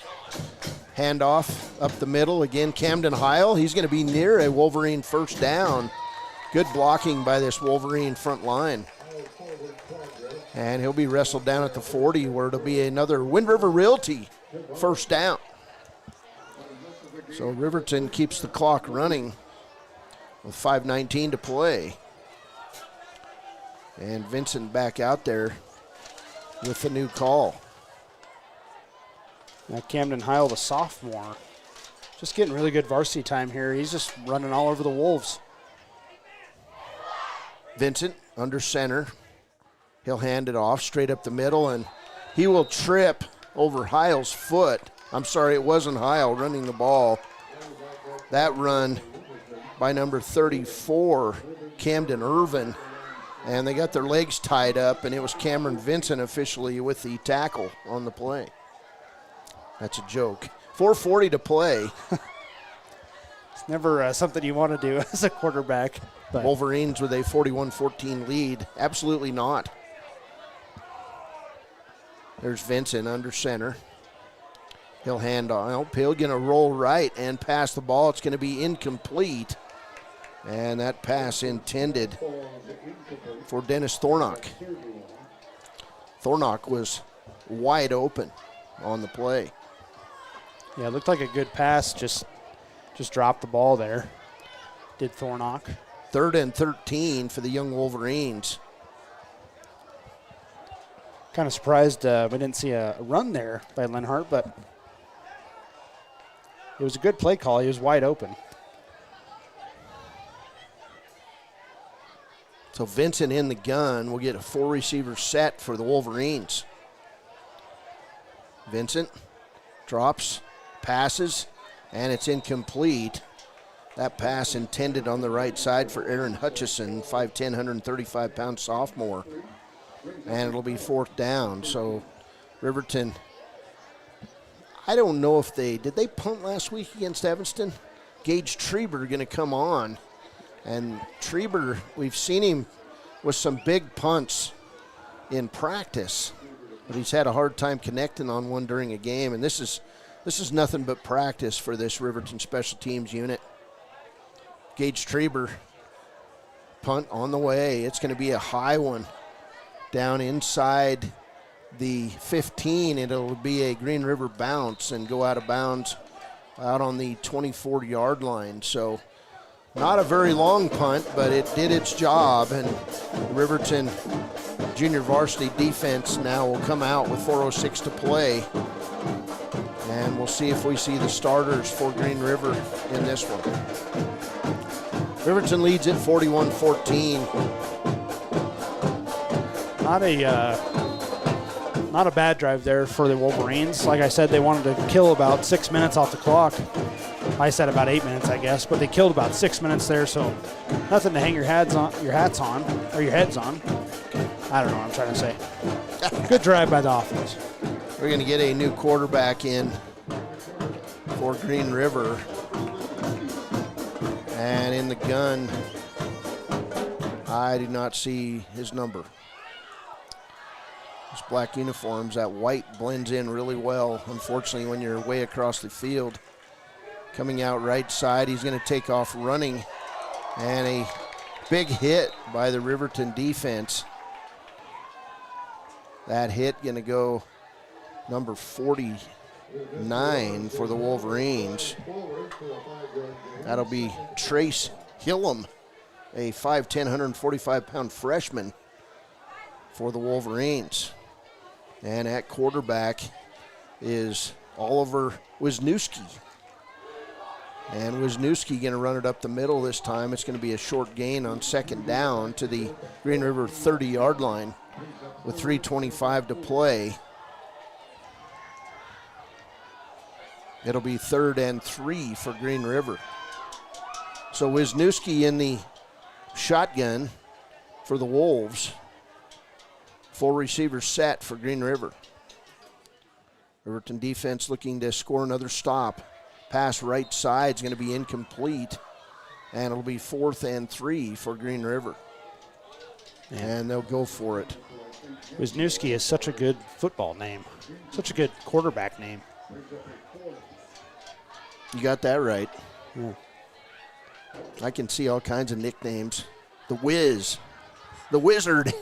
Handoff up the middle. Again, Camden Heil. He's going to be near a Wolverine first down. Good blocking by this Wolverine front line. And he'll be wrestled down at the 40 where it'll be another Wind River Realty first down. So Riverton keeps the clock running with 5:19 to play. And Vincent back out there with the new call. Now Camden Heil, the sophomore, just getting really good varsity time here. He's just running all over the Wolves. Vincent under center. He'll hand it off straight up the middle, and he will trip over Heil's foot. I'm sorry, it wasn't Heil running the ball. That run by number 34, Camden Irvin, and they got their legs tied up, and it was Cameron Vincent officially with the tackle on the play. That's a joke. 4:40 to play. It's never something you want to do as a quarterback. But Wolverines with a 41-14 lead. Absolutely not. There's Vincent under center. He'll hand off. He'll going to roll right and pass the ball. It's going to be incomplete. And that pass intended for Dennis Thornock. Thornock was wide open on the play. Yeah, it looked like a good pass. Just dropped the ball there. Did Thornock. 3rd and 13 for the young Wolverines. Kind of surprised we didn't see a run there by Lenhart, but it was a good play call. He was wide open. So Vincent in the gun will get a 4-receiver set for the Wolverines. Vincent drops, passes, and it's incomplete. That pass intended on the right side for Aaron Hutchison, 5'10", 135-pound sophomore. And it'll be 4th down. So Riverton, I don't know if did they punt last week against Evanston? Gage Treber going to come on. And Treber, we've seen him with some big punts in practice, but he's had a hard time connecting on one during a game. And this is nothing but practice for this Riverton special teams unit. Gage Treber, punt on the way. It's going to be a high one down inside the 15. It'll be a Green River bounce and go out of bounds out on the 24-yard line. So not a very long punt, but it did its job. And Riverton junior varsity defense now will come out with 4:06 to play. And we'll see if we see the starters for Green River in this one. Riverton leads it 41-14. Not a bad drive there for the Wolverines. Like I said, they wanted to kill about 6 minutes off the clock. I said about 8 minutes, I guess, but they killed about 6 minutes there, so nothing to hang your heads on. I don't know what I'm trying to say. Good drive by the offense. We're going to get a new quarterback in for Green River. And in the gun, I do not see his number. Those black uniforms, that white blends in really well, unfortunately, when you're way across the field. Coming out right side, he's going to take off running. And a big hit by the Riverton defense. That hit going to go number 49 for the Wolverines. That'll be Trace Hillam, a 5'10", 145-pound freshman for the Wolverines. And at quarterback is Oliver Wisniewski. And Wisniewski going to run it up the middle this time. It's going to be a short gain on 2nd down to the Green River 30-yard line with 3:25 to play. It'll be 3rd and 3 for Green River. So Wisniewski in the shotgun for the Wolves. 4 receivers set for Green River. Riverton defense looking to score another stop. Pass right side is going to be incomplete. And it'll be 4th and 3 for Green River. And they'll go for it. Wisniewski is such a good football name. Such a good quarterback name. You got that right. Yeah. I can see all kinds of nicknames. The Wiz. The Wizard.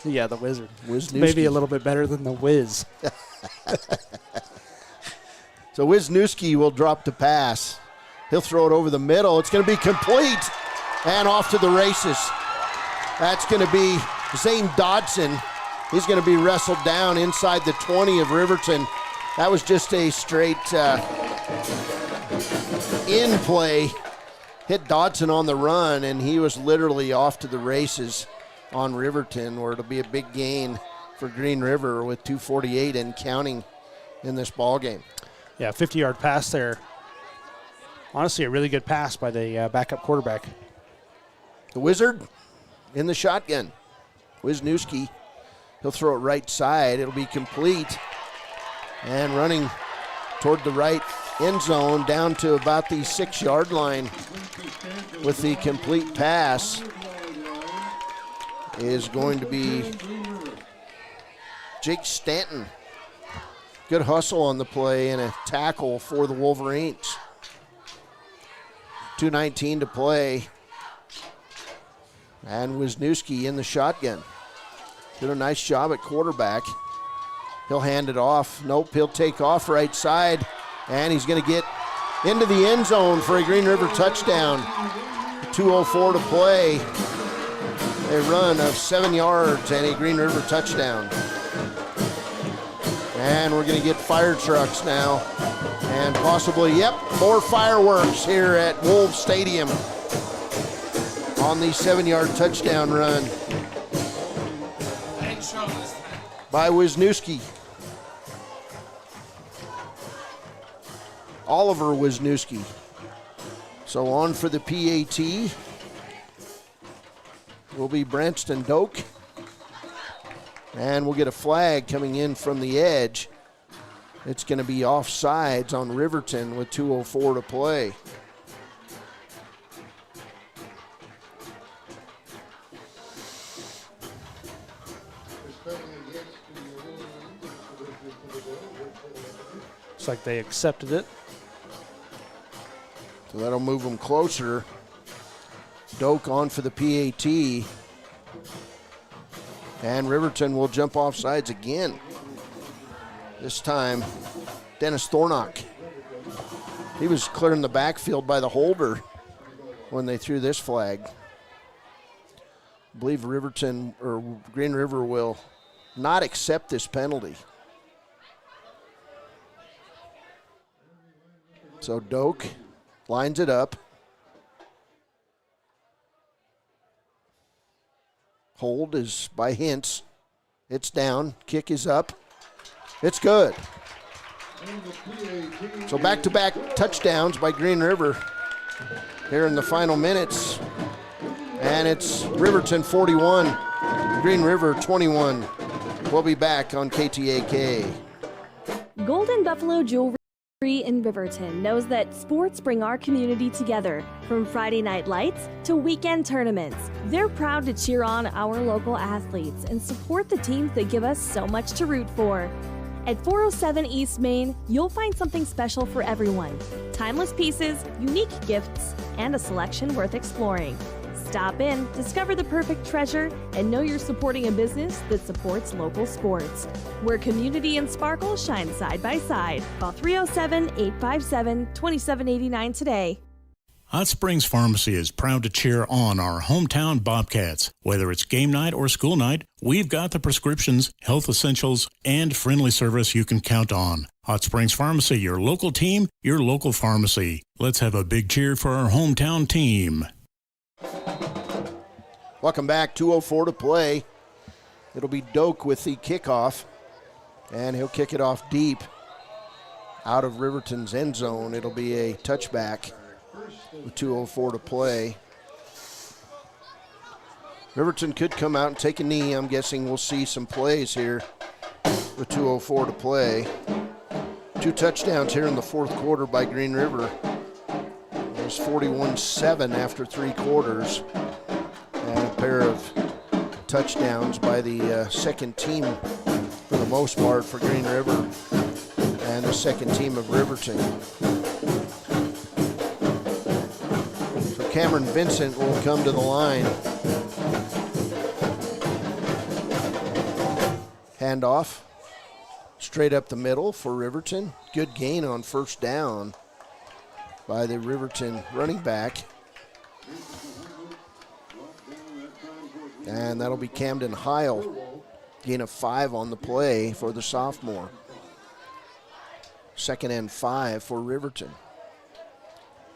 Yeah, the Wizard. Wisniewski. Maybe a little bit better than the Wiz. So Wisniewski will drop the pass. He'll throw it over the middle. It's going to be complete and off to the races. That's going to be Zane Dodson. He's going to be wrestled down inside the 20 of Riverton. That was just a straight in play. hit Dodson on the run, and he was literally off to the races on Riverton, where it'll be a big gain for Green River with 2:48 and counting in this ball game. Yeah, 50-yard pass there. Honestly, a really good pass by the backup quarterback. The Wizard in the shotgun. Wisniewski, he'll throw it right side. It'll be complete. And running toward the right end zone down to about the 6-yard line with the complete pass is going to be Jake Stanton. Good hustle on the play and a tackle for the Wolverines. 2:19 to play. And Wisniewski in the shotgun. Did a nice job at quarterback. He'll hand it off. Nope, he'll take off right side. And he's going to get into the end zone for a Green River touchdown. 2:04 to play. A run of 7 yards and a Green River touchdown. And we're going to get fire trucks now. And possibly, more fireworks here at Wolves Stadium on the 7-yard touchdown run by Wisniewski. Oliver Wisniewski. So on for the PAT will be Branston Doak. And we'll get a flag coming in from the edge. It's going to be offsides on Riverton with 2:04 to play. Looks like they accepted it. So that'll move them closer. Doak on for the PAT. And Riverton will jump off sides again. This time, Dennis Thornock. He was clearing the backfield by the holder when they threw this flag. I believe Riverton or Green River will not accept this penalty. So Doak lines it up. Hold is by Hintz. It's down. Kick is up. It's good. So back-to-back touchdowns by Green River here in the final minutes. And it's Riverton 41, Green River 21. We'll be back on KTAK. Golden Buffalo Jewelry in Riverton knows that sports bring our community together. From Friday night lights to weekend tournaments, they're proud to cheer on our local athletes and support the teams that give us so much to root for. At 407 East Main, you'll find something special for everyone. Timeless pieces, unique gifts, and a selection worth exploring. Stop in, discover the perfect treasure, and know you're supporting a business that supports local sports. Where community and sparkle shine side by side. Call 307-857-2789 today. Hot Springs Pharmacy is proud to cheer on our hometown Bobcats. Whether it's game night or school night, we've got the prescriptions, health essentials, and friendly service you can count on. Hot Springs Pharmacy, your local team, your local pharmacy. Let's have a big cheer for our hometown team. Welcome back, 2:04 to play. It'll be Doak with the kickoff, and he'll kick it off deep out of Riverton's end zone. It'll be a touchback with 2:04 to play. Riverton could come out and take a knee. I'm guessing we'll see some plays here with 2:04 to play. 2 touchdowns here in the fourth quarter by Green River. It was 41-7 after 3 quarters. And a pair of touchdowns by the second team for the most part for Green River and the second team of Riverton. So Cameron Vincent will come to the line. Handoff straight up the middle for Riverton. Good gain on first down by the Riverton running back. And that'll be Camden Heil. Gain of 5 on the play for the sophomore. 2nd and 5 for Riverton.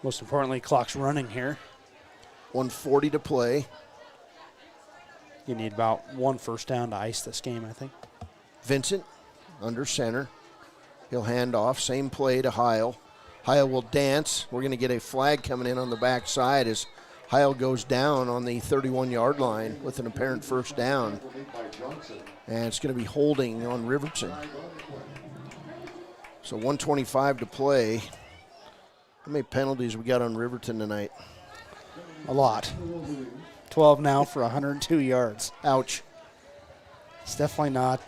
Most importantly, clock's running here. 1:40 to play. You need about one first down to ice this game, I think. Vincent under center. He'll hand off. Same play to Heil. Heil will dance. We're going to get a flag coming in on the backside as Heil goes down on the 31-yard line with an apparent first down. And it's going to be holding on Riverton. So 1:25 to play. How many penalties we got on Riverton tonight? A lot. 12 now for 102 yards. Ouch. It's definitely not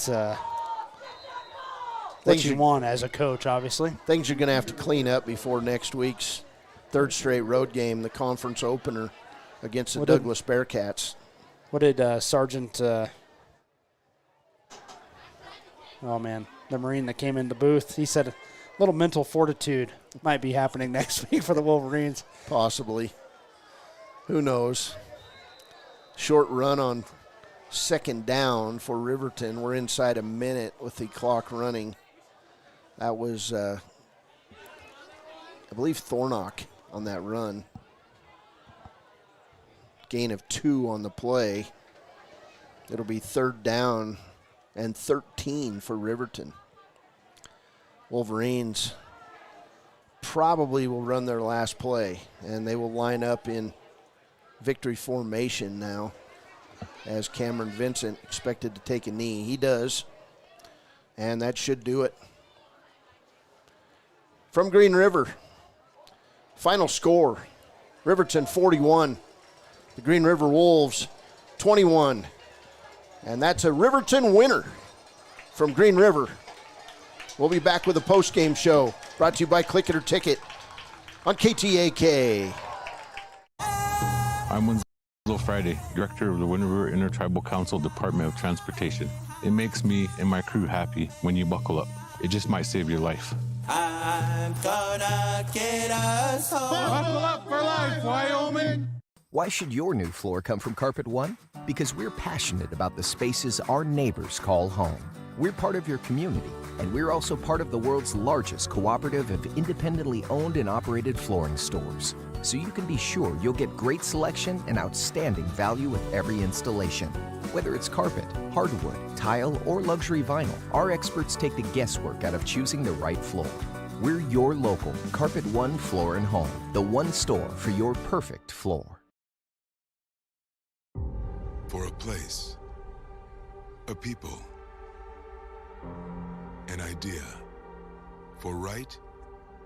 things you want as a coach, obviously. Things you're going to have to clean up before next week's third straight road game, the conference opener against the Douglas Bearcats. What did Sergeant, oh man, the Marine that came in the booth, he said a little mental fortitude might be happening next week for the Wolverines. Possibly. Who knows? Short run on second down for Riverton. We're inside a minute with the clock running. That was, I believe, Thornock on that run. Gain of 2 on the play. It'll be third down and 13 for Riverton. Wolverines probably will run their last play, and they will line up in victory formation now as Cameron Vincent expected to take a knee. He does, and that should do it. From Green River, final score, Riverton 41, the Green River Wolves 21. And that's a Riverton winner from Green River. We'll be back with a post-game show brought to you by Click It or Ticket on KTAK. I'm Winslow Friday, Director of the Wind River Intertribal Council Department of Transportation. It makes me and my crew happy when you buckle up. It just might save your life. I'm gonna get us home. Buckle up for life, Wyoming. Why should your new floor come from Carpet One? Because we're passionate about the spaces our neighbors call home. We're part of your community, and we're also part of the world's largest cooperative of independently owned and operated flooring stores. So you can be sure you'll get great selection and outstanding value with every installation. Whether it's carpet, hardwood, tile, or luxury vinyl, our experts take the guesswork out of choosing the right floor. We're your local Carpet One Floor and Home, the one store for your perfect floor. For a place, a people, an idea, for right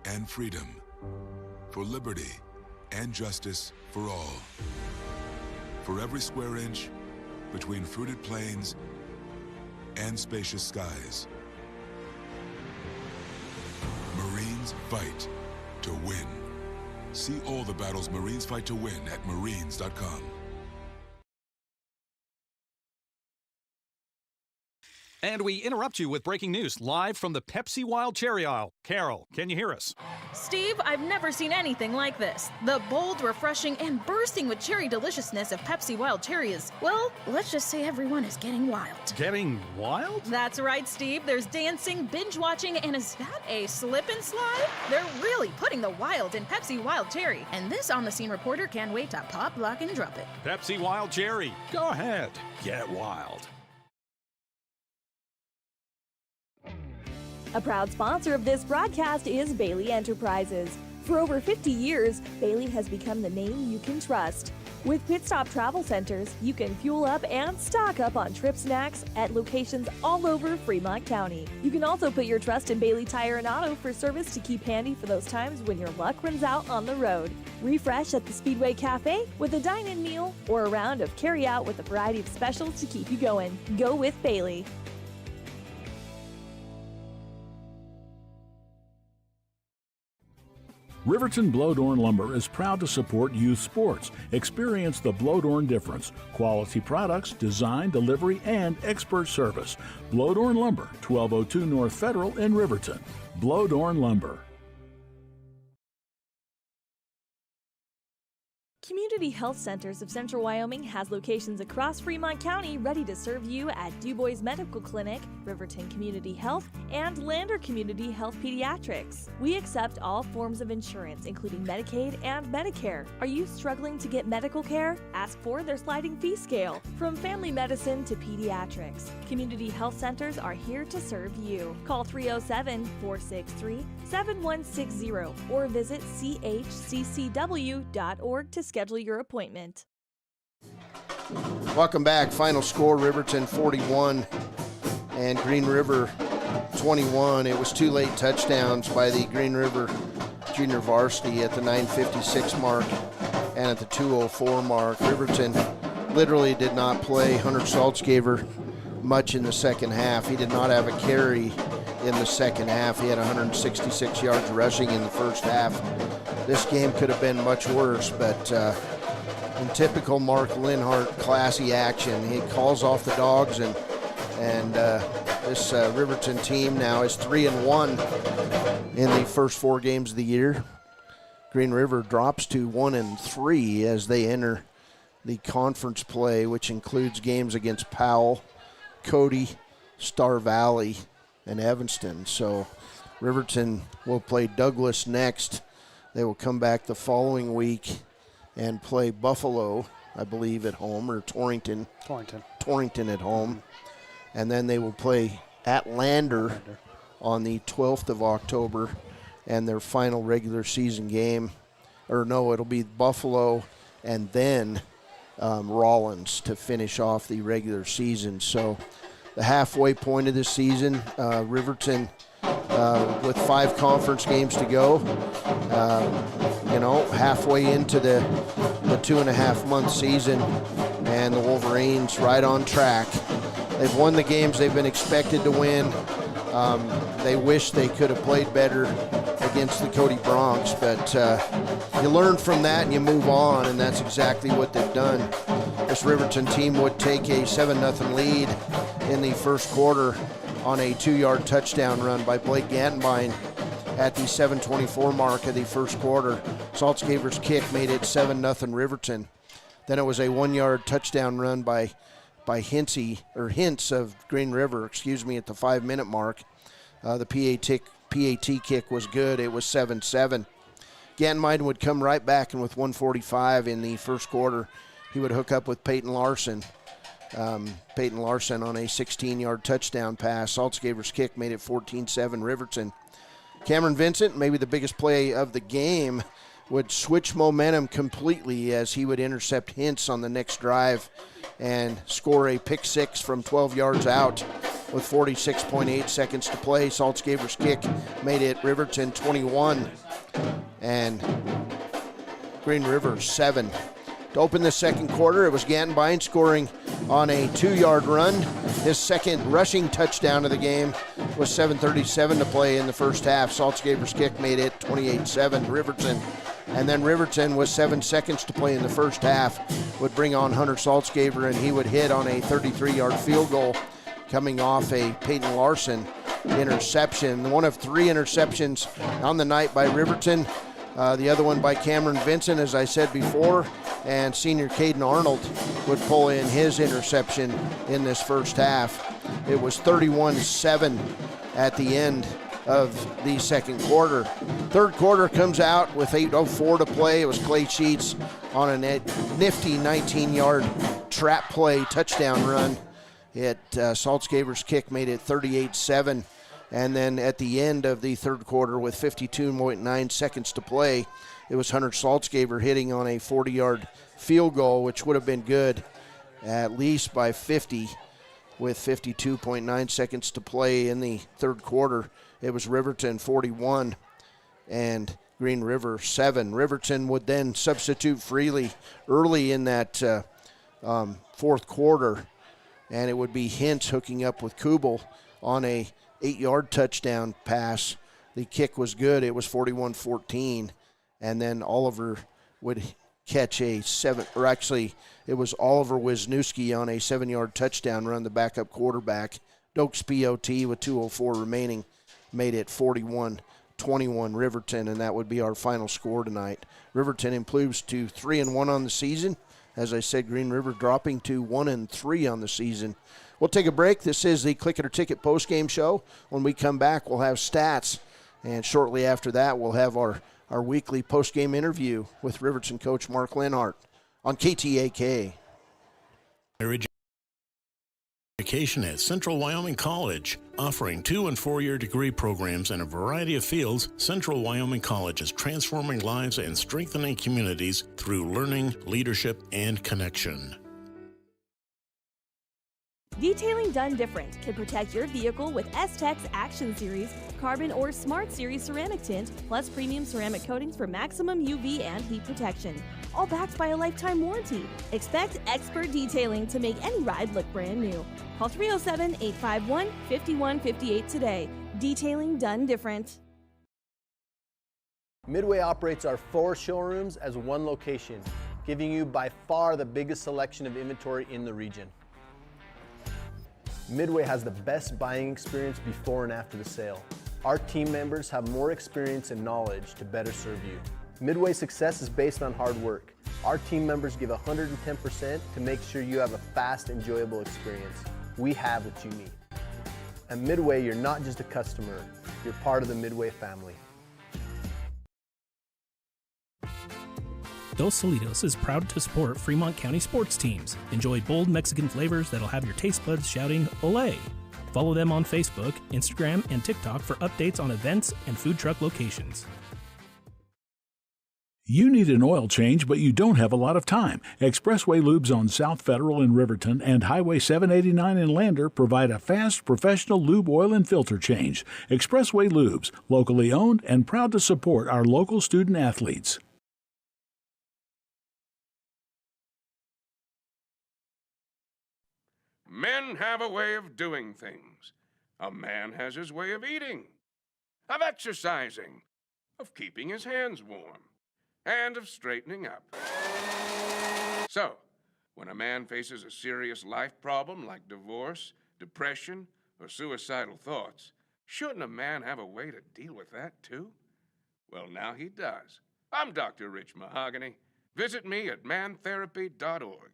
and freedom, for liberty and justice for all. For every square inch between fruited plains and spacious skies. Marines fight to win. See all the battles Marines fight to win at marines.com. And we interrupt you with breaking news live from the Pepsi Wild Cherry Aisle. Carol, can you hear us? Steve, I've never seen anything like this. The bold, refreshing, and bursting with cherry deliciousness of Pepsi Wild Cherry is, well, let's just say everyone is getting wild. Getting wild? That's right, Steve. There's dancing, binge-watching, and is that a slip and slide? They're really putting the wild in Pepsi Wild Cherry. And this on-the-scene reporter can't wait to pop, lock, and drop it. Pepsi Wild Cherry. Go ahead. Get wild. A proud sponsor of this broadcast is Bailey Enterprises. For over 50 years, Bailey has become the name you can trust. With Pit Stop Travel Centers, you can fuel up and stock up on trip snacks at locations all over Fremont County. You can also put your trust in Bailey Tire and Auto for service to keep handy for those times when your luck runs out on the road. Refresh at the Speedway Cafe with a dine-in meal or a round of carry-out with a variety of specials to keep you going. Go with Bailey. Riverton Blowdorn Lumber is proud to support youth sports. Experience the Blowdorn difference. Quality products, design, delivery, and expert service. Blowdorn Lumber, 1202 North Federal in Riverton. Blowdorn Lumber. Community Health Centers of Central Wyoming has locations across Fremont County ready to serve you at DuBois Medical Clinic, Riverton Community Health, and Lander Community Health Pediatrics. We accept all forms of insurance, including Medicaid and Medicare. Are you struggling to get medical care? Ask for their sliding fee scale. From family medicine to pediatrics, Community Health Centers are here to serve you. Call 307-463-7160 or visit chccw.org to schedule your appointment. Welcome back. Final score, Riverton 41 and Green River 21. It was 2 late touchdowns by the Green River junior varsity at the 9:56 mark and at the 2:04 mark. Riverton literally did not play Hunter Saltzgaver much in the second half. He did not have a carry in the second half. He had 166 yards rushing in the first half. This game could have been much worse, but in typical Mark Linhart classy action, he calls off the dogs, and this Riverton team now is 3-1 in the first 4 games of the year. Green River drops to 1-3 as they enter the conference play, which includes games against Powell, Cody, Star Valley, and Evanston. So Riverton will play Douglas next. They will come back the following week and play Buffalo, I believe, at home, or Torrington at home. And then they will play at Lander on the 12th of October, and their final regular season game, or no, it'll be Buffalo and then Rollins to finish off the regular season. So the halfway point of this season, Riverton with 5 conference games to go, halfway into the 2.5-month season, and the Wolverines right on track. They've won the games they've been expected to win. They wish they could have played better against the Cody Bronx, but you learn from that and you move on, and that's exactly what they've done. This Riverton team would take a 7-0 lead in the first quarter on a 2-yard touchdown run by Blake Gantenbein at the 7:24 mark of the first quarter. Saltzgaver's kick made it 7-0 Riverton. Then it was a 1-yard touchdown run by Hintz of Green River, at the 5-minute mark. The PAT kick was good. It was 7-7. Gantenbein would come right back, and with 1:45 in the first quarter, he would hook up with Peyton Larson. Peyton Larson on a 16-yard touchdown pass. Saltzgaver's kick made it 14-7 Riverton. Cameron Vincent, maybe the biggest play of the game, would switch momentum completely as he would intercept Hintz on the next drive and score a pick 6 from 12 yards out with 46.8 seconds to play. Saltzgaver's kick made it Riverton 21 and Green River 7. To open the second quarter, it was Gantenbein scoring on a 2-yard run. His second rushing touchdown of the game was 7:37 to play in the first half. Saltzgaver's kick made it 28-7 Riverton. And then Riverton, with 7 seconds to play in the first half, would bring on Hunter Saltzgaver, and he would hit on a 33-yard field goal coming off a Peyton Larson interception. One of 3 interceptions on the night by Riverton. The other one by Cameron Vincent, as I said before, and senior Caden Arnold would pull in his interception in this first half. It was 31-7 at the end of the second quarter. Third quarter comes out with 8:04 to play. It was Clay Sheets on a nifty 19-yard trap play touchdown run. Saltzgaver's kick made it 38-7. And then at the end of the third quarter, with 52.9 seconds to play, it was Hunter Saltzgaver hitting on a 40-yard field goal, which would have been good at least by 50. With 52.9 seconds to play in the third quarter, it was Riverton 41 and Green River 7. Riverton would then substitute freely early in that fourth quarter, and it would be Hintz hooking up with Kubel on a 8-yard touchdown pass. The kick was good. It was 41-14. And then Oliver would catch it was Oliver Wisniewski on a 7-yard touchdown run, the backup quarterback. Dokes POT with 2:04 remaining made it 41-21 21 Riverton, and that would be our final score tonight. Riverton improves to 3-1 on the season. As I said, Green River dropping to 1-3 on the season. We'll take a break. This is the Click It or Ticket postgame show. When we come back, we'll have stats, and shortly after that, we'll have our weekly postgame interview with Riverton coach Mark Lenhart on KTAK. Education at Central Wyoming College. Offering 2- and 4-year degree programs in a variety of fields, Central Wyoming College is transforming lives and strengthening communities through learning, leadership, and connection. Detailing done different can protect your vehicle with S-Tech's Action Series, Carbon or Smart Series ceramic tint, plus premium ceramic coatings for maximum UV and heat protection. All backed by a lifetime warranty. Expect expert detailing to make any ride look brand new. Call 307-851-5158 today. Detailing done different. Midway operates our 4 showrooms as one location, giving you by far the biggest selection of inventory in the region. Midway has the best buying experience before and after the sale. Our team members have more experience and knowledge to better serve you. Midway's success is based on hard work. Our team members give 110% to make sure you have a fast, enjoyable experience. We have what you need. At Midway, you're not just a customer, you're part of the Midway family. Dos Solitos is proud to support Fremont County sports teams. Enjoy bold Mexican flavors that'll have your taste buds shouting, "Olé!" Follow them on Facebook, Instagram, and TikTok for updates on events and food truck locations. You need an oil change, but you don't have a lot of time. Expressway Lubes on South Federal in Riverton and Highway 789 in Lander provide a fast, professional lube, oil, and filter change. Expressway Lubes, locally owned and proud to support our local student athletes. Men have a way of doing things. A man has his way of eating, of exercising, of keeping his hands warm, and of straightening up. So, when a man faces a serious life problem like divorce, depression, or suicidal thoughts, shouldn't a man have a way to deal with that too? Well, now he does. I'm Dr. Rich Mahogany. Visit me at mantherapy.org.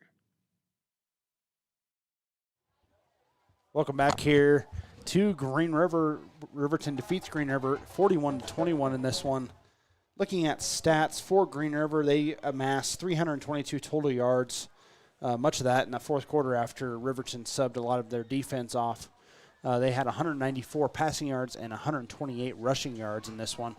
Welcome back here to Green River. Riverton defeats Green River 41-21 in this one. Looking at stats for Green River, they amassed 322 total yards. Much of that in the fourth quarter after Riverton subbed a lot of their defense off. They had 194 passing yards and 128 rushing yards in this one.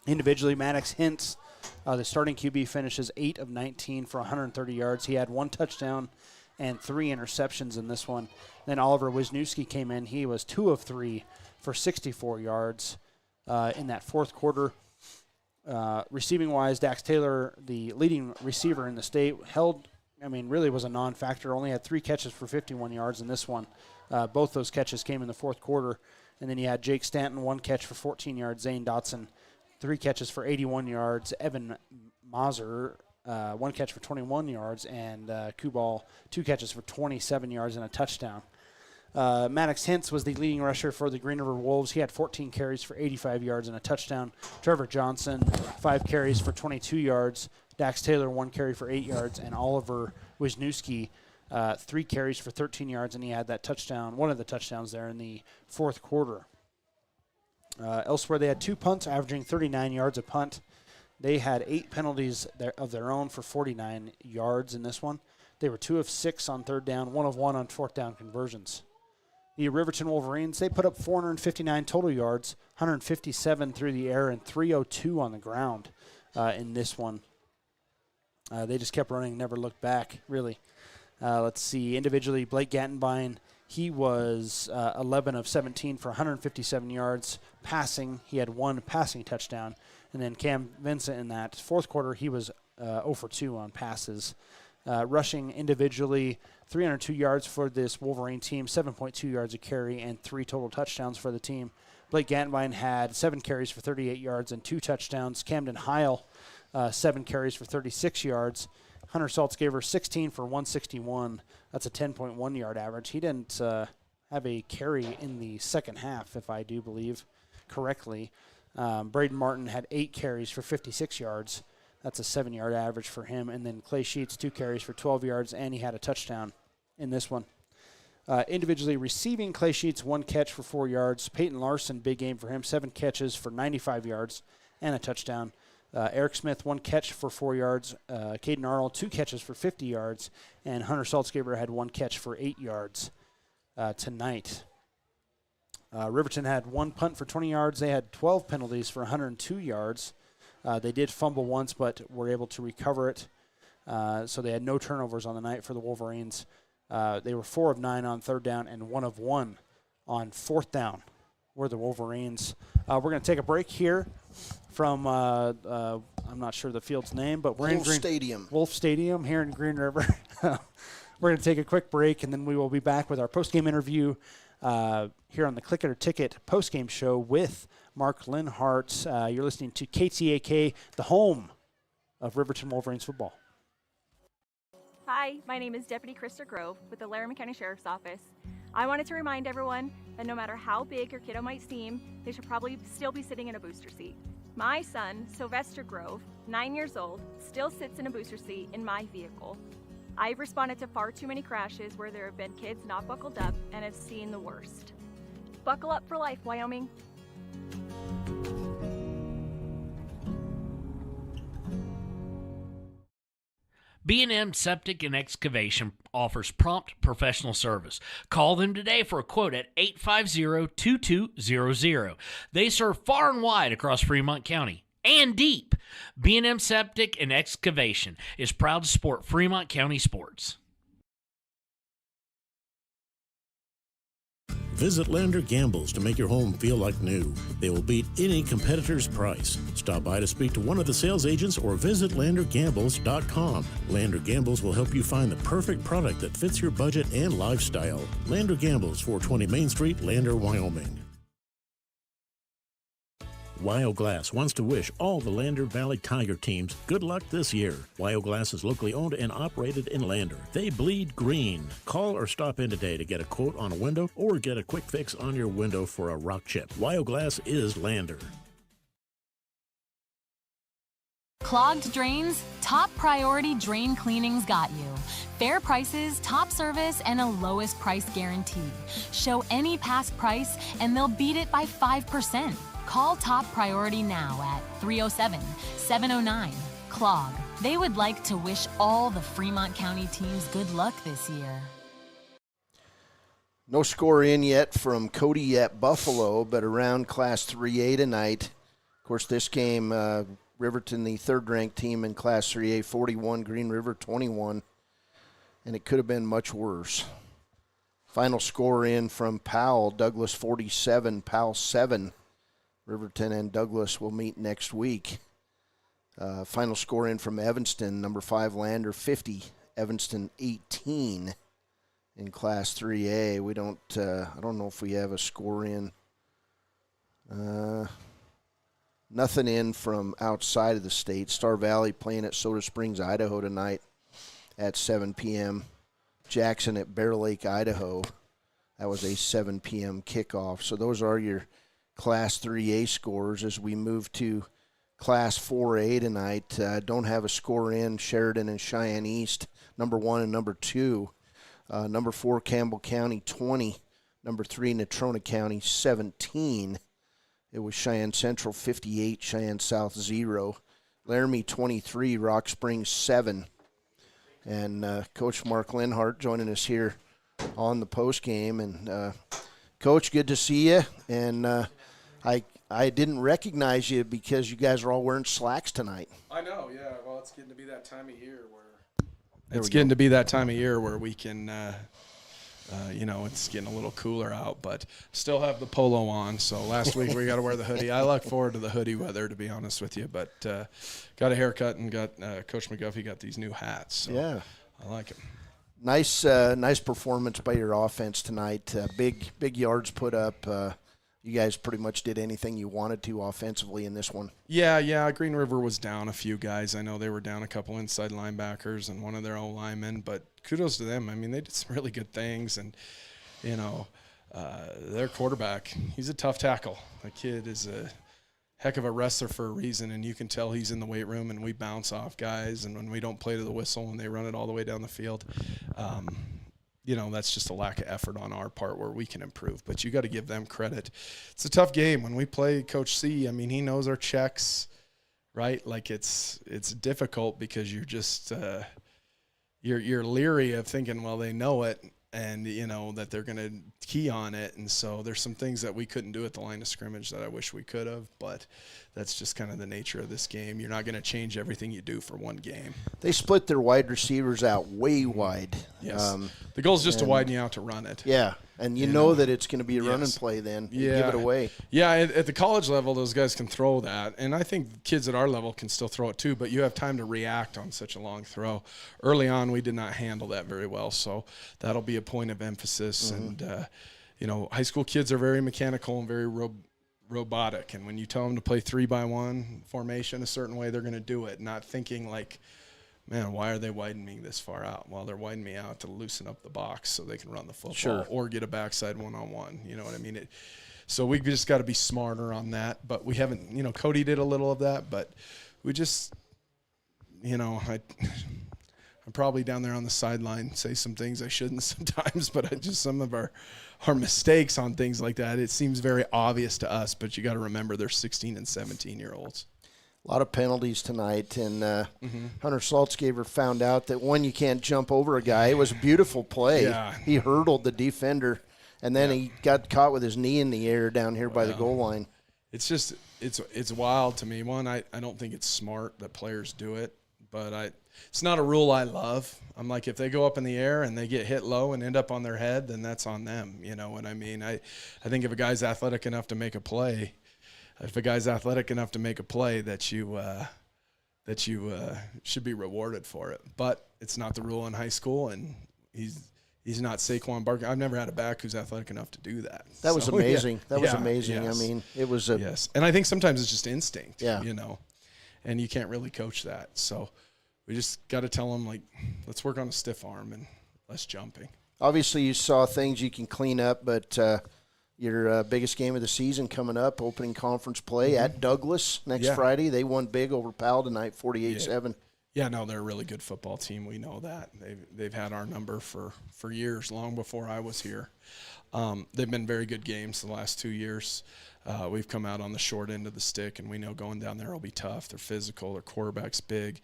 Individually, Maddox Hintz, the starting QB, finishes 8 of 19 for 130 yards. He had 1 touchdown and 3 interceptions in this one. Then Oliver Wisniewski came in. He was 2 of 3 for 64 yards in that fourth quarter. Receiving-wise, Dax Taylor, the leading receiver in the state, really was a non-factor. Only had 3 catches for 51 yards in this one. Both those catches came in the fourth quarter. And then you had Jake Stanton, 1 catch for 14 yards. Zane Dotson, 3 catches for 81 yards. Evan Mazur, 1 catch for 21 yards. And Kubal, 2 catches for 27 yards and a touchdown. Maddox Hintz was the leading rusher for the Green River Wolves. He had 14 carries for 85 yards and a touchdown. Trevor Johnson, 5 carries for 22 yards. Dax Taylor, 1 carry for 8 yards. And Oliver Wisniewski, 3 carries for 13 yards, and he had that touchdown, one of the touchdowns there in the fourth quarter. Elsewhere, they had 2 punts, averaging 39 yards a punt. They had 8 penalties of their own for 49 yards in this one. They were 2 of 6 on third down, 1 of 1 on fourth down conversions. The Riverton Wolverines, they put up 459 total yards, 157 through the air, and 302 on the ground in this one. They just kept running, never looked back, really. Let's see. Individually, Blake Gattenbein, he was 11 of 17 for 157 yards. Passing, he had 1 passing touchdown. And then Cam Vincent in that fourth quarter, he was 0 for 2 on passes. Rushing individually, 302 yards for this Wolverine team, 7.2 yards a carry, and 3 total touchdowns for the team. Blake Gattenbein had 7 carries for 38 yards and 2 touchdowns. Camden Heil, 7 carries for 36 yards. Hunter Saltzgaver, 16 for 161. That's a 10.1 yard average. He didn't have a carry in the second half, if I do believe correctly. Braden Martin had 8 carries for 56 yards. That's a 7-yard average for him. And then Clay Sheets, 2 carries for 12 yards, and he had a touchdown in this one. Individually receiving, Clay Sheets, 1 catch for 4 yards. Peyton Larson, big game for him, 7 catches for 95 yards and a touchdown. Eric Smith, 1 catch for 4 yards. Caden Arnold, 2 catches for 50 yards. And Hunter Saltzgaber had 1 catch for 8 yards tonight. Riverton had 1 punt for 20 yards. They had 12 penalties for 102 yards. They did fumble once, but were able to recover it. So they had no turnovers on the night for the Wolverines. They were 4 of 9 on 3rd down and 1 of 1 on 4th down were the Wolverines. We're going to take a break here from, I'm not sure the field's name, but we're in Stadium. Wolf Stadium here in Green River. We're going to take a quick break, and then we will be back with our postgame interview here on the Click It or Ticket postgame show with Mark Linhart. You're listening to KTAK, the home of Riverton Wolverines football. Hi, my name is Deputy Krista Grove with the Laramie County Sheriff's Office. I wanted to remind everyone that no matter how big your kiddo might seem, they should probably still be sitting in a booster seat. My son, Sylvester Grove, 9 years old, still sits in a booster seat in my vehicle. I've responded to far too many crashes where there have been kids not buckled up and have seen the worst. Buckle up for life, Wyoming. B&M Septic and Excavation offers prompt professional service. Call them today for a quote at 850-2200. They serve far and wide across Fremont County and deep. B&M Septic and Excavation is proud to support Fremont County sports. Visit Lander Gambles to make your home feel like new. They will beat any competitor's price. Stop by to speak to one of the sales agents or visit LanderGambles.com. Lander Gambles will help you find the perfect product that fits your budget and lifestyle. Lander Gambles, 420 Main Street, Lander, Wyoming. WyoGlass wants to wish all the Lander Valley Tiger teams good luck this year. WyoGlass is locally owned and operated in Lander. They bleed green. Call or stop in today to get a quote on a window or get a quick fix on your window for a rock chip. WyoGlass is Lander. Clogged drains? Top Priority Drain Cleaning's got you. Fair prices, top service, and a lowest price guarantee. Show any past price and they'll beat it by 5%. Call Top Priority now at 307-709-CLOG. They would like to wish all the Fremont County teams good luck this year. No score in yet from Cody at Buffalo, but around Class 3A tonight. Of course, this game, Riverton, the third-ranked team in Class 3A, 41, Green River 21, and it could have been much worse. Final score in from Powell, Douglas 47, Powell 7. Riverton and Douglas will meet next week. Final score in from Evanston, number 5 Lander 50, Evanston 18 in Class 3A. We don't. I don't know if we have a score in. Nothing in from outside of the state. Star Valley playing at Soda Springs, Idaho tonight at 7 p.m. Jackson at Bear Lake, Idaho. That was a 7 p.m. kickoff. So those are your Class 3A scores. As we move to Class 4A tonight, don't have a score in. Sheridan and Cheyenne East, number 1 and number 2. Number 4, Campbell County, 20. Number 3, Natrona County, 17. It was Cheyenne Central, 58. Cheyenne South, 0. Laramie, 23. Rock Springs, 7. And Coach Mark Linhart joining us here on the post game. And Coach, good to see you. And I didn't recognize you because you guys are all wearing slacks tonight. I know, yeah. Well, it's getting to be that time of year where we can, it's getting a little cooler out, but still have the polo on. So last week we got to wear the hoodie. I look forward to the hoodie weather, to be honest with you. But got a haircut and got Coach McGuffey got these new hats. So yeah, I like them. Nice performance by your offense tonight. Big yards put up. You guys pretty much did anything you wanted to offensively in this one. Yeah. Green River was down a few guys. I know they were down a couple inside linebackers and one of their O-linemen, but kudos to them. I mean, they did some really good things, and, their quarterback, he's a tough tackle. The kid heck of a wrestler for a reason, and you can tell he's in the weight room, and we bounce off guys, and when we don't play to the whistle and they run it all the way down the field, that's just a lack of effort on our part where we can improve. But you got to give them credit. It's a tough game. When we play Coach C, I mean, he knows our checks, right? Like it's difficult because you're just you're leery of thinking, well, they know it, and that they're going to key on it. And so there's some things that we couldn't do at the line of scrimmage that I wish we could have, but that's just kind of the nature of this game. You're not going to change everything you do for one game. They split their wide receivers out way wide. Yes. The goal is just to widen you out to run it. Yeah, and you know that it's going to be a run and play then. You give it away. Yeah, at the college level, those guys can throw that, and I think kids at our level can still throw it too, but you have time to react on such a long throw. Early on, we did not handle that very well, so that'll be a point of emphasis. And, high school kids are very mechanical and very robotic, and when you tell them to play 3-by-1 formation a certain way, they're going to do it, not thinking like, man, why are they widening this far out? Well, they're widening me out to loosen up the box so they can run the football or get a backside one-on-one. You know what I mean? So we just got to be smarter on that. But we haven't, Cody did a little of that, but we just, I'm probably down there on the sideline, say some things I shouldn't sometimes, but some of our mistakes on things like that, it seems very obvious to us, but you got to remember they're 16 and 17-year-olds. A lot of penalties tonight, and Hunter Saltzgaver found out that one, you can't jump over a guy. It was a beautiful play. Yeah. He hurdled the defender, and then he got caught with his knee in the air down here by the goal line. It's just it's wild to me. One, I don't think it's smart that players do it, but it's not a rule I love. I'm like, if they go up in the air and they get hit low and end up on their head, then that's on them. You know what I mean? I think if a guy's athletic enough to make a play, that you should be rewarded for it. But it's not the rule in high school, and he's not Saquon Barkley. I've never had a back who's athletic enough to do that. That was amazing. Yeah. That was amazing. Yes. I mean, it was yes. And I think sometimes it's just instinct. Yeah. And you can't really coach that. So we just got to tell them, like, let's work on a stiff arm and less jumping. Obviously, you saw things you can clean up, but your biggest game of the season coming up, opening conference play at Douglas next Friday. They won big over Powell tonight, 48-7. Yeah, no, they're a really good football team. We know that. They've had our number for years, long before I was here. They've been very good games the last 2 years. We've come out on the short end of the stick, and we know going down there will be tough. They're physical. Their quarterback's big.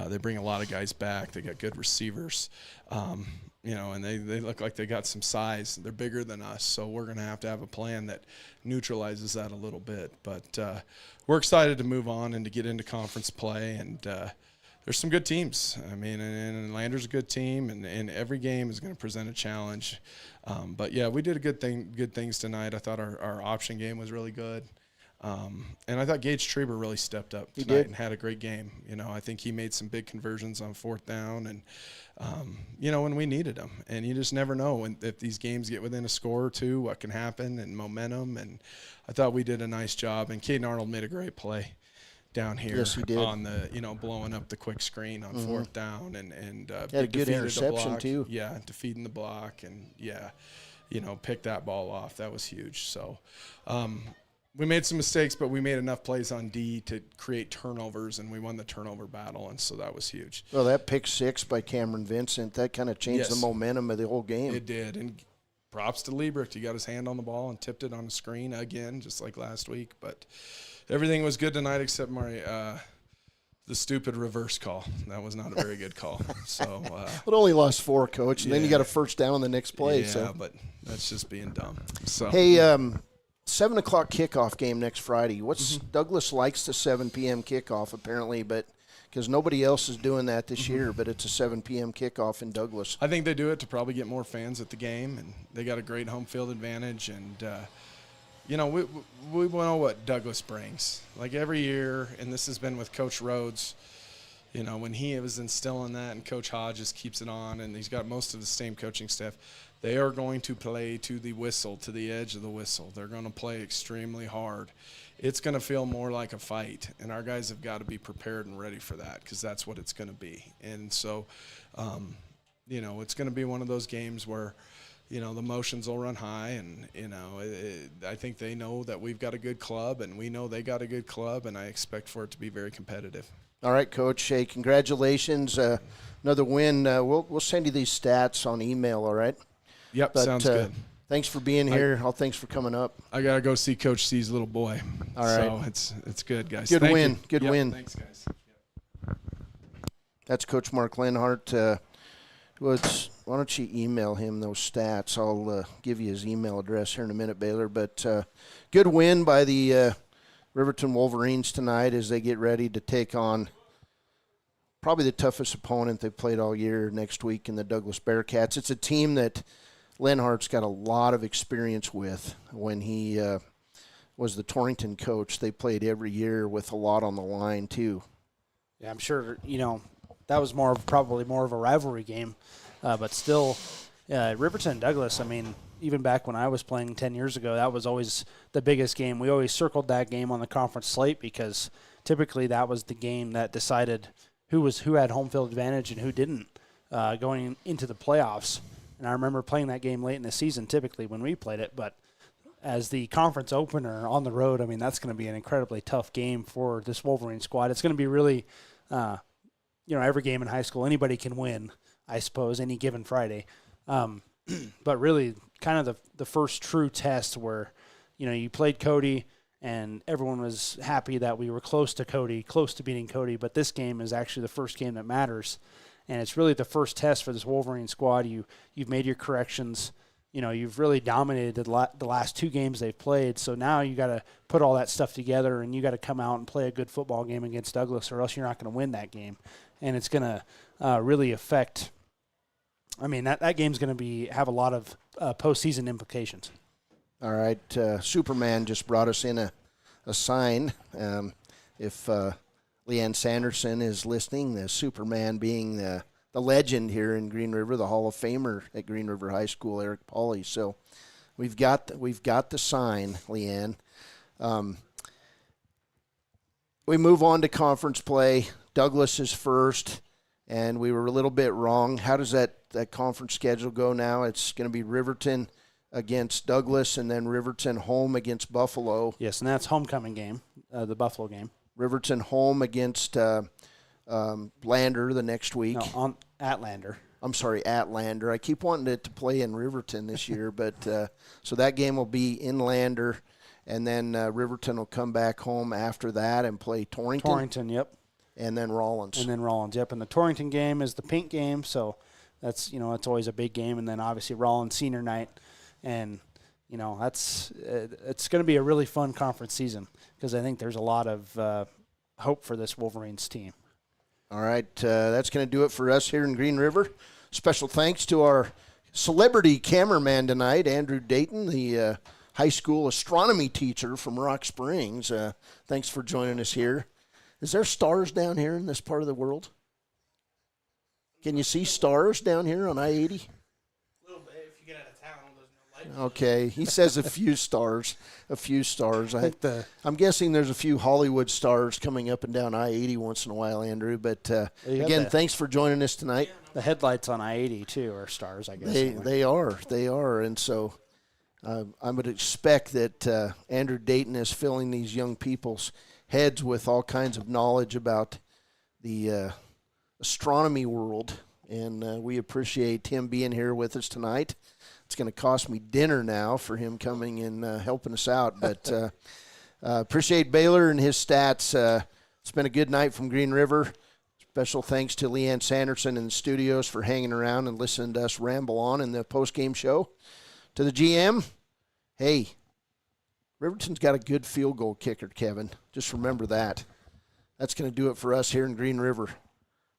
They bring a lot of guys back. They got good receivers. And they look like they got some size. They're bigger than us, so we're going to have a plan that neutralizes that a little bit. But we're excited to move on and to get into conference play, and there's some good teams. I mean, and Lander's a good team, and every game is going to present a challenge. But, yeah, we did good things tonight. I thought our option game was really good. And I thought Gage Treber really stepped up tonight and had a great game. I think he made some big conversions on fourth down, and when we needed them. And you just never know if these games get within a score or two, what can happen, and momentum. And I thought we did a nice job. And Caden Arnold made a great play down here. Yes, he did. On the, blowing up the quick screen on fourth down and had a good interception too. Yeah, defeating the block and pick that ball off. That was huge. So we made some mistakes, but we made enough plays on D to create turnovers, and we won the turnover battle, and so that was huge. Well, that pick six by Cameron Vincent, that kind of changed the momentum of the whole game. It did, and props to Liebrecht. He got his hand on the ball and tipped it on the screen again, just like last week. But everything was good tonight except the stupid reverse call. That was not a very good call. So it only lost 4, Coach, and then you got a first down on the next play. Yeah, so. But that's just being dumb. So hey, 7 o'clock kickoff game next Friday. Douglas likes the 7 p.m. kickoff apparently, but because nobody else is doing that this year, but it's a 7 p.m. kickoff in Douglas. I think they do it to probably get more fans at the game, and they got a great home field advantage. And we know what Douglas brings. Like every year, and this has been with Coach Rhodes, when he was instilling that, and Coach Hodges keeps it on, and he's got most of the same coaching staff. They are going to play to the whistle, to the edge of the whistle. They're going to play extremely hard. It's going to feel more like a fight, and our guys have got to be prepared and ready for that because that's what it's going to be. And so, it's going to be one of those games where the emotions will run high, and, I think they know that we've got a good club, and we know they got a good club, and I expect for it to be very competitive. All right, Coach. Hey, congratulations. Another win. We'll send you these stats on email, all right? Yep, sounds good. Thanks for being here. Thanks for coming up. I got to go see Coach C's little boy. All right. So it's good, guys. Good Thank win. you. Good win. Thanks, guys. That's Coach Mark Lenhart. Why don't you email him those stats? I'll give you his email address here in a minute, Baylor. But good win by the Riverton Wolverines tonight as they get ready to take on probably the toughest opponent they've played all year next week in the Douglas Bearcats. It's a team that Lenhart's got a lot of experience with. When he was the Torrington coach, they played every year with a lot on the line too. Yeah, I'm sure, that was probably more of a rivalry game. But still, Riverton and Douglas, even back when I was playing 10 years ago, that was always the biggest game. We always circled that game on the conference slate because typically that was the game that decided who had home field advantage and who didn't going into the playoffs. And I remember playing that game late in the season typically when we played it. But as the conference opener on the road, that's going to be an incredibly tough game for this Wolverine squad. It's going to be really, every game in high school, anybody can win, I suppose, any given Friday. But really kind of the first true test where, you played Cody and everyone was happy that we were close to beating Cody. But this game is actually the first game that matters. And it's really the first test for this Wolverine squad. You've made your corrections. You've really dominated the last two games they've played. So now you got to put all that stuff together and you got to come out and play a good football game against Douglas or else you're not going to win that game. And it's going to really affect that game's going to have a lot of postseason implications. All right. Superman just brought us in a sign. If Leanne Sanderson is listening, the Superman being the legend here in Green River, the Hall of Famer at Green River High School, Eric Pauly. So we've got the sign, Leanne. We move on to conference play. Douglas is first, and we were a little bit wrong. How does that conference schedule go now? It's going to be Riverton against Douglas, and then Riverton home against Buffalo. Yes, and that's homecoming game, the Buffalo game. Riverton home against Lander the next week. No, at Lander. I'm sorry, at Lander. I keep wanting it to play in Riverton this year, but so that game will be in Lander, and then Riverton will come back home after that and play Torrington. Torrington, yep. And then Rollins. Yep. And the Torrington game is the pink game, so that's it's always a big game. And then obviously Rollins senior night, and it's going to be a really fun conference season because I think there's a lot of hope for this Wolverines team. All right, that's going to do it for us here in Green River. Special thanks to our celebrity cameraman tonight, Andrew Dayton, the high school astronomy teacher from Rock Springs. Thanks for joining us here. Is there stars down here in this part of the world? Can you see stars down here on I-80? A little bit. If you get out of town, there's no light. Okay, he says a few stars. I'm guessing there's a few Hollywood stars coming up and down I-80 once in a while, Andrew. But again, thanks for joining us tonight. The headlights on I-80 too are stars, I guess. They are, and so I would expect that Andrew Dayton is filling these young people's heads with all kinds of knowledge about the astronomy world, and we appreciate him being here with us tonight. It's going to cost me dinner now for him coming and helping us out, but appreciate Baylor and his stats. It's been a good night from Green River. Special thanks to Leanne Sanderson in the studios for hanging around and listening to us ramble on in the postgame show. To the GM, hey, Riverton's got a good field goal kicker, Kevin. Just remember that. That's going to do it for us here in Green River.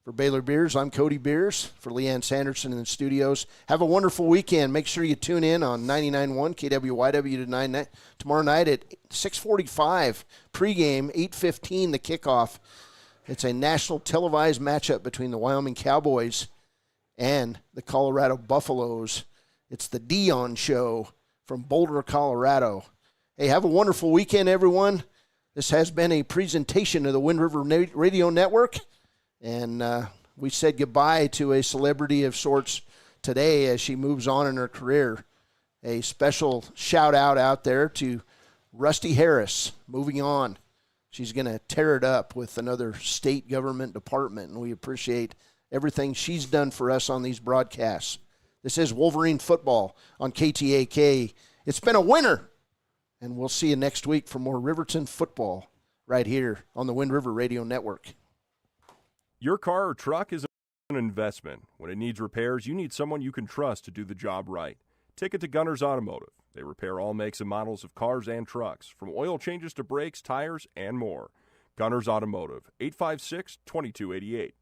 For Baylor Beers, I'm Cody Beers. For Leanne Sanderson in the studios, have a wonderful weekend. Make sure you tune in on 99.1 KWYW tomorrow night at 6:45. Pregame, 8:15, the kickoff. It's a national televised matchup between the Wyoming Cowboys and the Colorado Buffaloes. It's the Dion Show from Boulder, Colorado. Hey, have a wonderful weekend, everyone. This has been a presentation of the Wind River Radio Network, and we said goodbye to a celebrity of sorts today as she moves on in her career. A special shout-out out there to Rusty Harris, moving on. She's going to tear it up with another state government department, and we appreciate everything she's done for us on these broadcasts. This is Wolverine Football on KTAK. It's been a winner, and we'll see you next week for more Riverton Football right here on the Wind River Radio Network. Your car or truck is an investment. When it needs repairs, you need someone you can trust to do the job right. Take it to Gunners Automotive. They repair all makes and models of cars and trucks, from oil changes to brakes, tires, and more. Gunners Automotive, 856-2288.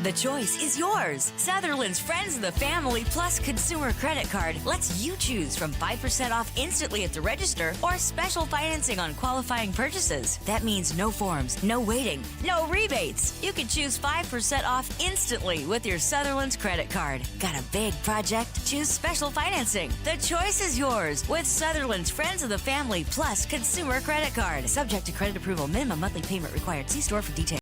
The choice is yours. Sutherland's Friends of the Family Plus Consumer Credit Card lets you choose from 5% off instantly at the register or special financing on qualifying purchases. That means no forms, no waiting, no rebates. You can choose 5% off instantly with your Sutherland's credit card. Got a big project? Choose special financing. The choice is yours with Sutherland's Friends of the Family Plus Consumer Credit Card. Subject to credit approval. Minimum monthly payment required. See store for details.